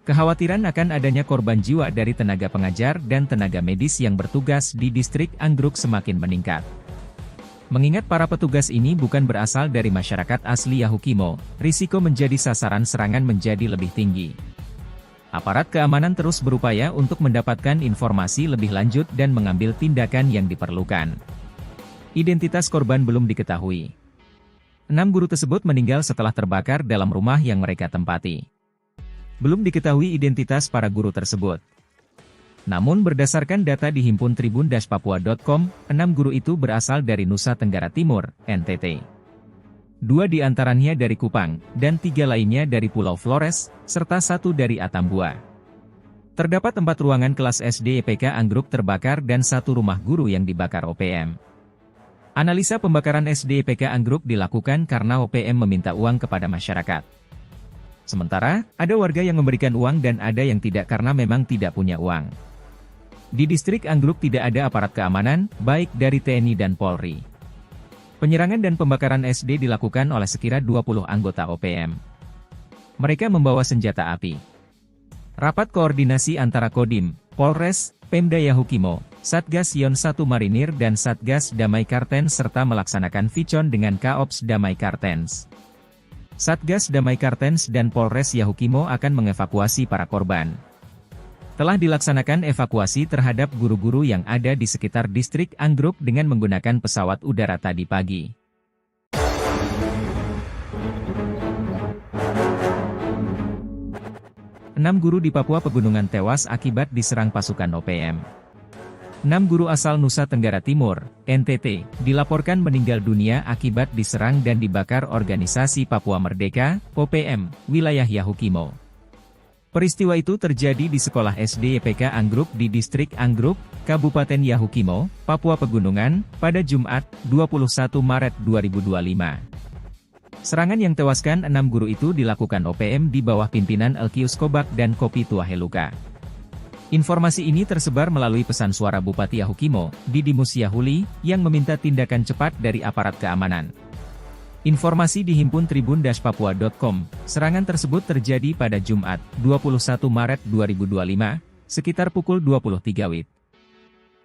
Kekhawatiran akan adanya korban jiwa dari tenaga pengajar dan tenaga medis yang bertugas di distrik Anggruk semakin meningkat. Mengingat para petugas ini bukan berasal dari masyarakat asli Yahukimo, risiko menjadi sasaran serangan menjadi lebih tinggi. Aparat keamanan terus berupaya untuk mendapatkan informasi lebih lanjut dan mengambil tindakan yang diperlukan. Identitas korban belum diketahui. 6 guru tersebut meninggal setelah terbakar dalam rumah yang mereka tempati. Belum diketahui identitas para guru tersebut. Namun berdasarkan data dihimpun tribun-papua.com, 6 guru itu berasal dari Nusa Tenggara Timur, NTT. 2 di antaranya dari Kupang, dan 3 lainnya dari Pulau Flores, serta 1 dari Atambua. Terdapat 4 ruangan kelas SD YPK Anggruk terbakar dan 1 rumah guru yang dibakar OPM. Analisa pembakaran SD YPK Anggruk dilakukan karena OPM meminta uang kepada masyarakat. Sementara, ada warga yang memberikan uang dan ada yang tidak karena memang tidak punya uang. Di distrik Anggruk tidak ada aparat keamanan, baik dari TNI dan Polri. Penyerangan dan pembakaran SD dilakukan oleh sekira 20 anggota OPM. Mereka membawa senjata api. Rapat koordinasi antara Kodim, Polres, Pemda Yahukimo, Satgas Yon 1 Marinir dan Satgas Damai Kartens serta melaksanakan vicon dengan Kaops Damai Kartens. Satgas Damai Kartens dan Polres Yahukimo akan mengevakuasi para korban. Telah dilaksanakan evakuasi terhadap guru-guru yang ada di sekitar distrik Anggruk dengan menggunakan pesawat udara tadi pagi. Enam guru di Papua Pegunungan tewas akibat diserang pasukan OPM. 6 guru asal Nusa Tenggara Timur, NTT, dilaporkan meninggal dunia akibat diserang dan dibakar organisasi Papua Merdeka, OPM, wilayah Yahukimo. Peristiwa itu terjadi di sekolah SD YPK Anggruk di distrik Anggruk, Kabupaten Yahukimo, Papua Pegunungan, pada Jumat, 21 Maret 2025. Serangan yang tewaskan 6 guru itu dilakukan OPM di bawah pimpinan Elkius Kobak dan Kopi Tuaheluka. Informasi ini tersebar melalui pesan suara Bupati Yahukimo, Didimus Yahuli, yang meminta tindakan cepat dari aparat keamanan. Informasi dihimpun tribun-papua.com, serangan tersebut terjadi pada Jumat, 21 Maret 2025, sekitar pukul 23 WIB.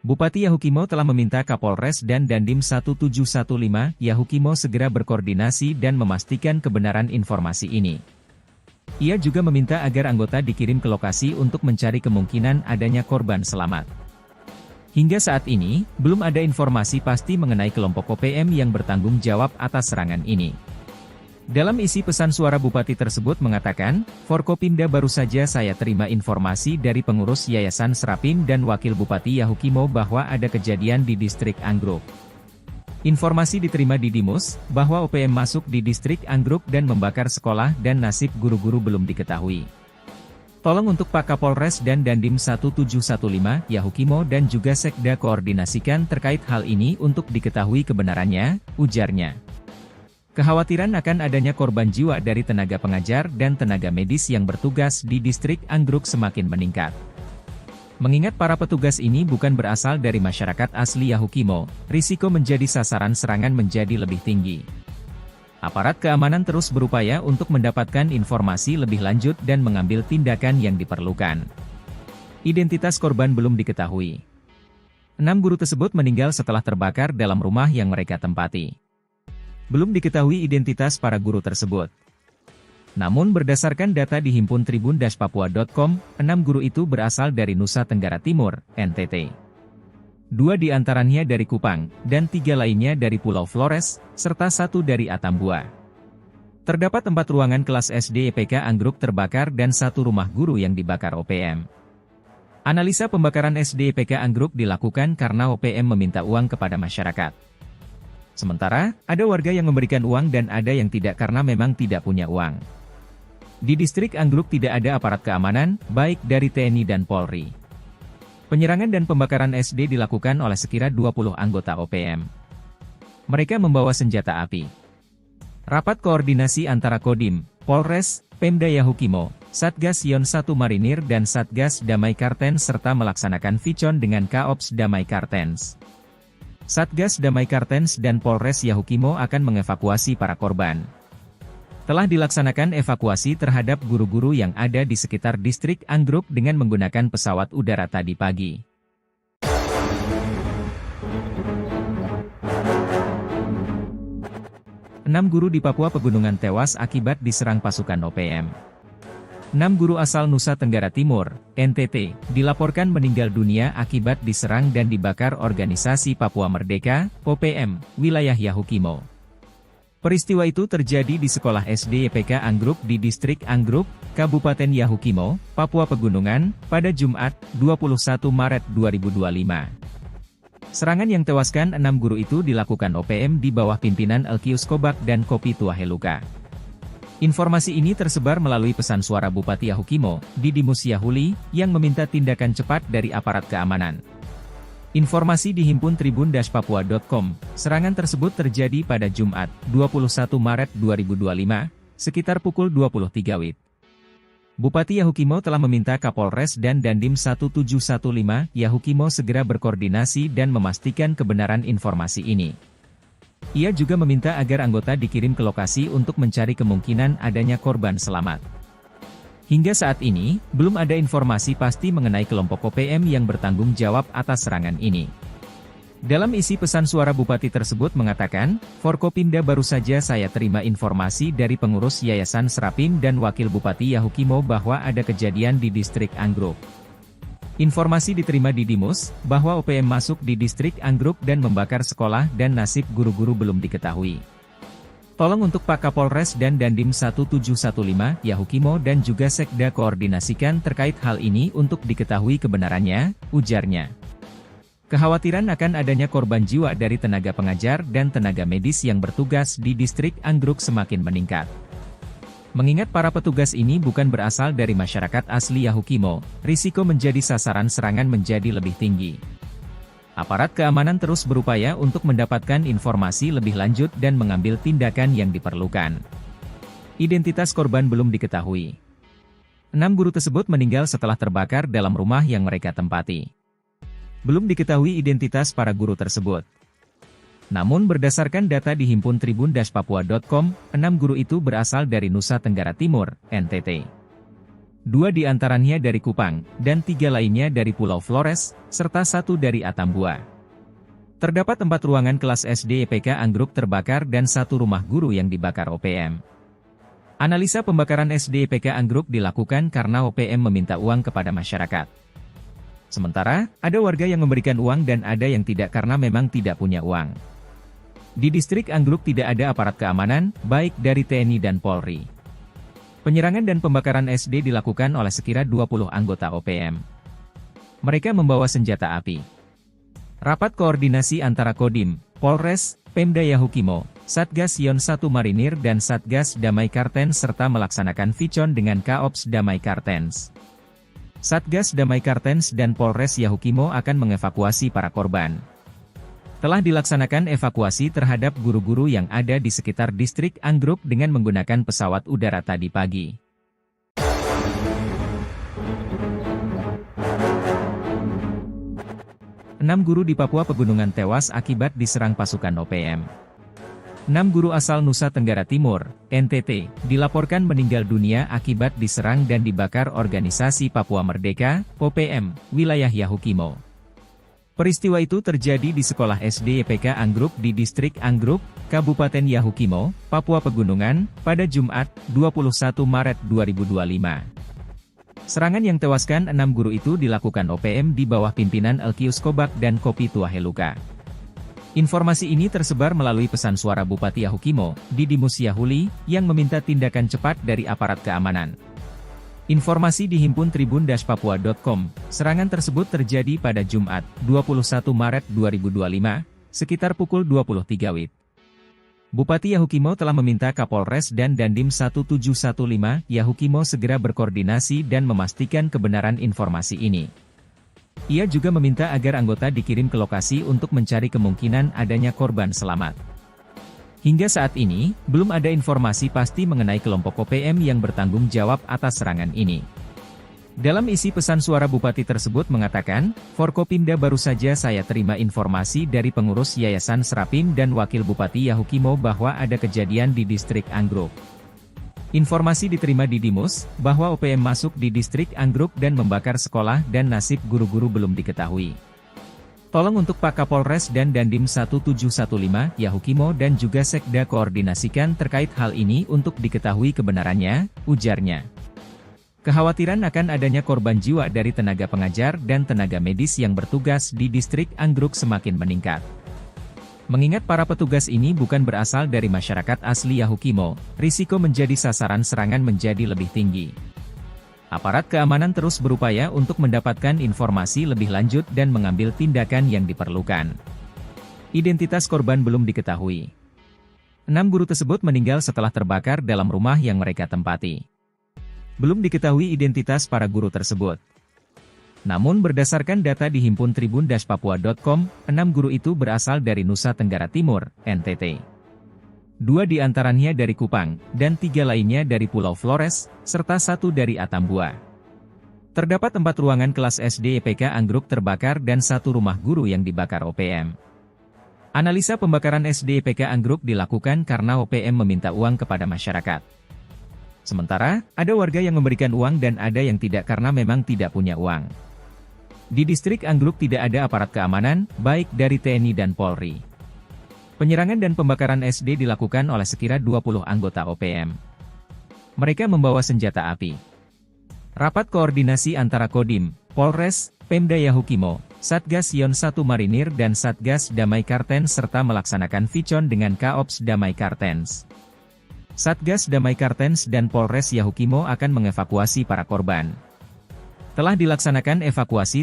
Bupati Yahukimo telah meminta Kapolres dan Dandim 1715 Yahukimo segera berkoordinasi dan memastikan kebenaran informasi ini. Ia juga meminta agar anggota dikirim ke lokasi untuk mencari kemungkinan adanya korban selamat. Hingga saat ini, belum ada informasi pasti mengenai kelompok OPM yang bertanggung jawab atas serangan ini. Dalam isi pesan suara Bupati tersebut mengatakan, Forkopimda baru saja saya terima informasi dari pengurus Yayasan Serapim dan Wakil Bupati Yahukimo bahwa ada kejadian di distrik Anggruk. Informasi diterima di Dimus, bahwa OPM masuk di distrik Anggruk dan membakar sekolah dan nasib guru-guru belum diketahui. Tolong untuk Pak Kapolres dan Dandim 1715 Yahukimo dan juga Sekda koordinasikan terkait hal ini untuk diketahui kebenarannya, ujarnya. Kekhawatiran akan adanya korban jiwa dari tenaga pengajar dan tenaga medis yang bertugas di distrik Anggruk semakin meningkat. Mengingat para petugas ini bukan berasal dari masyarakat asli Yahukimo, risiko menjadi sasaran serangan menjadi lebih tinggi. Aparat keamanan terus berupaya untuk mendapatkan informasi lebih lanjut dan mengambil tindakan yang diperlukan. Identitas korban belum diketahui. 6 guru tersebut meninggal setelah terbakar dalam rumah yang mereka tempati. Belum diketahui identitas para guru tersebut. Namun berdasarkan data di himpun tribun-papua.com, 6 guru itu berasal dari Nusa Tenggara Timur, NTT. 2 di antaranya dari Kupang, dan 3 lainnya dari Pulau Flores, serta 1 dari Atambua. Terdapat 4 ruangan kelas SD EPK Anggruk terbakar dan 1 rumah guru yang dibakar OPM. Analisa pembakaran SD EPK Anggruk dilakukan karena OPM meminta uang kepada masyarakat. Sementara, ada warga yang memberikan uang dan ada yang tidak karena memang tidak punya uang. Di distrik Anggruk tidak ada aparat keamanan, baik dari TNI dan Polri. Penyerangan dan pembakaran SD dilakukan oleh sekira 20 anggota OPM. Mereka membawa senjata api. Rapat koordinasi antara Kodim, Polres, Pemda Yahukimo, Satgas Yon 1 Marinir dan Satgas Damai Kartens serta melaksanakan vicon dengan Kaops Damai Kartens. Satgas Damai Kartens dan Polres Yahukimo akan mengevakuasi para korban. Telah dilaksanakan evakuasi terhadap guru-guru yang ada di sekitar distrik Anggruk dengan menggunakan pesawat udara tadi pagi. Enam guru di Papua Pegunungan tewas akibat diserang pasukan OPM. 6 guru asal Nusa Tenggara Timur, NTT, dilaporkan meninggal dunia akibat diserang dan dibakar Organisasi Papua Merdeka, OPM, wilayah Yahukimo. Peristiwa itu terjadi di sekolah SD EPK Anggruk di distrik Anggruk, Kabupaten Yahukimo, Papua Pegunungan, pada Jumat, 21 Maret 2025. Serangan yang tewaskan 6 guru itu dilakukan OPM di bawah pimpinan Elkius Kobak dan Kopi Tuaheluka. Informasi ini tersebar melalui pesan suara Bupati Yahukimo, Didimus Yahuli, yang meminta tindakan cepat dari aparat keamanan. Informasi dihimpun tribun-papua.com, serangan tersebut terjadi pada Jumat, 21 Maret 2025, sekitar pukul 23 WIB. Bupati Yahukimo telah meminta Kapolres dan Dandim 1715 Yahukimo segera berkoordinasi dan memastikan kebenaran informasi ini. Ia juga meminta agar anggota dikirim ke lokasi untuk mencari kemungkinan adanya korban selamat. Hingga saat ini, belum ada informasi pasti mengenai kelompok OPM yang bertanggung jawab atas serangan ini. Dalam isi pesan suara Bupati tersebut mengatakan, Forkopimda baru saja saya terima informasi dari pengurus Yayasan Serapim dan Wakil Bupati Yahukimo bahwa ada kejadian di distrik Anggruk. Informasi diterima di Dimus, bahwa OPM masuk di distrik Anggruk dan membakar sekolah dan nasib guru-guru belum diketahui. Tolong untuk Pak Kapolres dan Dandim 1715 Yahukimo dan juga Sekda koordinasikan terkait hal ini untuk diketahui kebenarannya, ujarnya. Kekhawatiran akan adanya korban jiwa dari tenaga pengajar dan tenaga medis yang bertugas di distrik Anggruk semakin meningkat. Mengingat para petugas ini bukan berasal dari masyarakat asli Yahukimo, risiko menjadi sasaran serangan menjadi lebih tinggi. Aparat keamanan terus berupaya untuk mendapatkan informasi lebih lanjut dan mengambil tindakan yang diperlukan. Identitas korban belum diketahui. 6 guru tersebut meninggal setelah terbakar dalam rumah yang mereka tempati. Belum diketahui identitas para guru tersebut. Namun berdasarkan data di himpun tribun-papua.com, 6 guru itu berasal dari Nusa Tenggara Timur, NTT. 2 diantaranya dari Kupang, dan 3 lainnya dari Pulau Flores, serta 1 dari Atambua. Terdapat 4 ruangan kelas SD IPK Anggruk terbakar dan 1 rumah guru yang dibakar OPM. Analisa pembakaran SD IPK Anggruk dilakukan karena OPM meminta uang kepada masyarakat. Sementara, ada warga yang memberikan uang dan ada yang tidak karena memang tidak punya uang. Di distrik Anggruk tidak ada aparat keamanan, baik dari TNI dan Polri. Penyerangan dan pembakaran SD dilakukan oleh sekira 20 anggota OPM. Mereka membawa senjata api. Rapat koordinasi antara Kodim, Polres, Pemda Yahukimo, Satgas Yon 1 Marinir dan Satgas Damai Kartens serta melaksanakan vicon dengan Kaops Damai Kartens. Satgas Damai Kartens dan Polres Yahukimo akan mengevakuasi para korban. Telah dilaksanakan evakuasi terhadap guru-guru yang ada di sekitar distrik Anggruk dengan menggunakan pesawat udara tadi pagi. Enam guru di Papua Pegunungan tewas akibat diserang pasukan OPM. 6 guru asal Nusa Tenggara Timur, NTT, dilaporkan meninggal dunia akibat diserang dan dibakar organisasi Papua Merdeka, OPM, wilayah Yahukimo. Peristiwa itu terjadi di sekolah SD IPK Anggruk di distrik Anggruk, Kabupaten Yahukimo, Papua Pegunungan, pada Jumat, 21 Maret 2025. Serangan yang tewaskan 6 guru itu dilakukan OPM di bawah pimpinan Elkius Kobak dan Kopi Tuaheluka. Informasi ini tersebar melalui pesan suara Bupati Yahukimo, Didimus Yahuli, yang meminta tindakan cepat dari aparat keamanan. Informasi dihimpun tribun-papua.com, serangan tersebut terjadi pada Jumat, 21 Maret 2025, sekitar pukul 23 WIB. Bupati Yahukimo telah meminta Kapolres dan Dandim 1715 Yahukimo segera berkoordinasi dan memastikan kebenaran informasi ini. Ia juga meminta agar anggota dikirim ke lokasi untuk mencari kemungkinan adanya korban selamat. Hingga saat ini, belum ada informasi pasti mengenai kelompok OPM yang bertanggung jawab atas serangan ini. Dalam isi pesan suara Bupati tersebut mengatakan, Forkopimda baru saja saya terima informasi dari pengurus Yayasan Serapim dan Wakil Bupati Yahukimo bahwa ada kejadian di distrik Anggruk. Informasi diterima di Dimus, bahwa OPM masuk di distrik Anggruk dan membakar sekolah dan nasib guru-guru belum diketahui. Tolong untuk Pak Kapolres dan Dandim 1715 Yahukimo dan juga Sekda koordinasikan terkait hal ini untuk diketahui kebenarannya, ujarnya. Kekhawatiran akan adanya korban jiwa dari tenaga pengajar dan tenaga medis yang bertugas di distrik Anggruk semakin meningkat. Mengingat para petugas ini bukan berasal dari masyarakat asli Yahukimo, risiko menjadi sasaran serangan menjadi lebih tinggi. Aparat keamanan terus berupaya untuk mendapatkan informasi lebih lanjut dan mengambil tindakan yang diperlukan. Identitas korban belum diketahui. 6 guru tersebut meninggal setelah terbakar dalam rumah yang mereka tempati. Belum diketahui identitas para guru tersebut. Namun berdasarkan data dihimpun tribun-papua.com, 6 guru itu berasal dari Nusa Tenggara Timur, NTT. 2 diantaranya dari Kupang, dan 3 lainnya dari Pulau Flores, serta 1 dari Atambua. Terdapat 4 ruangan kelas SD IPK Anggruk terbakar dan 1 rumah guru yang dibakar OPM. Analisa pembakaran SD IPK Anggruk dilakukan karena OPM meminta uang kepada masyarakat. Sementara, ada warga yang memberikan uang dan ada yang tidak karena memang tidak punya uang. Di distrik Anggruk tidak ada aparat keamanan, baik dari TNI dan Polri. Penyerangan dan pembakaran SD dilakukan oleh sekira 20 anggota OPM. Mereka membawa senjata api. Rapat koordinasi antara Kodim, Polres, Pemda Yahukimo, Satgas Yon 1 Marinir dan Satgas Damai Kartens serta melaksanakan vicon dengan Kaops Damai Kartens. Satgas Damai Kartens dan Polres Yahukimo akan mengevakuasi para korban. Telah dilaksanakan evakuasi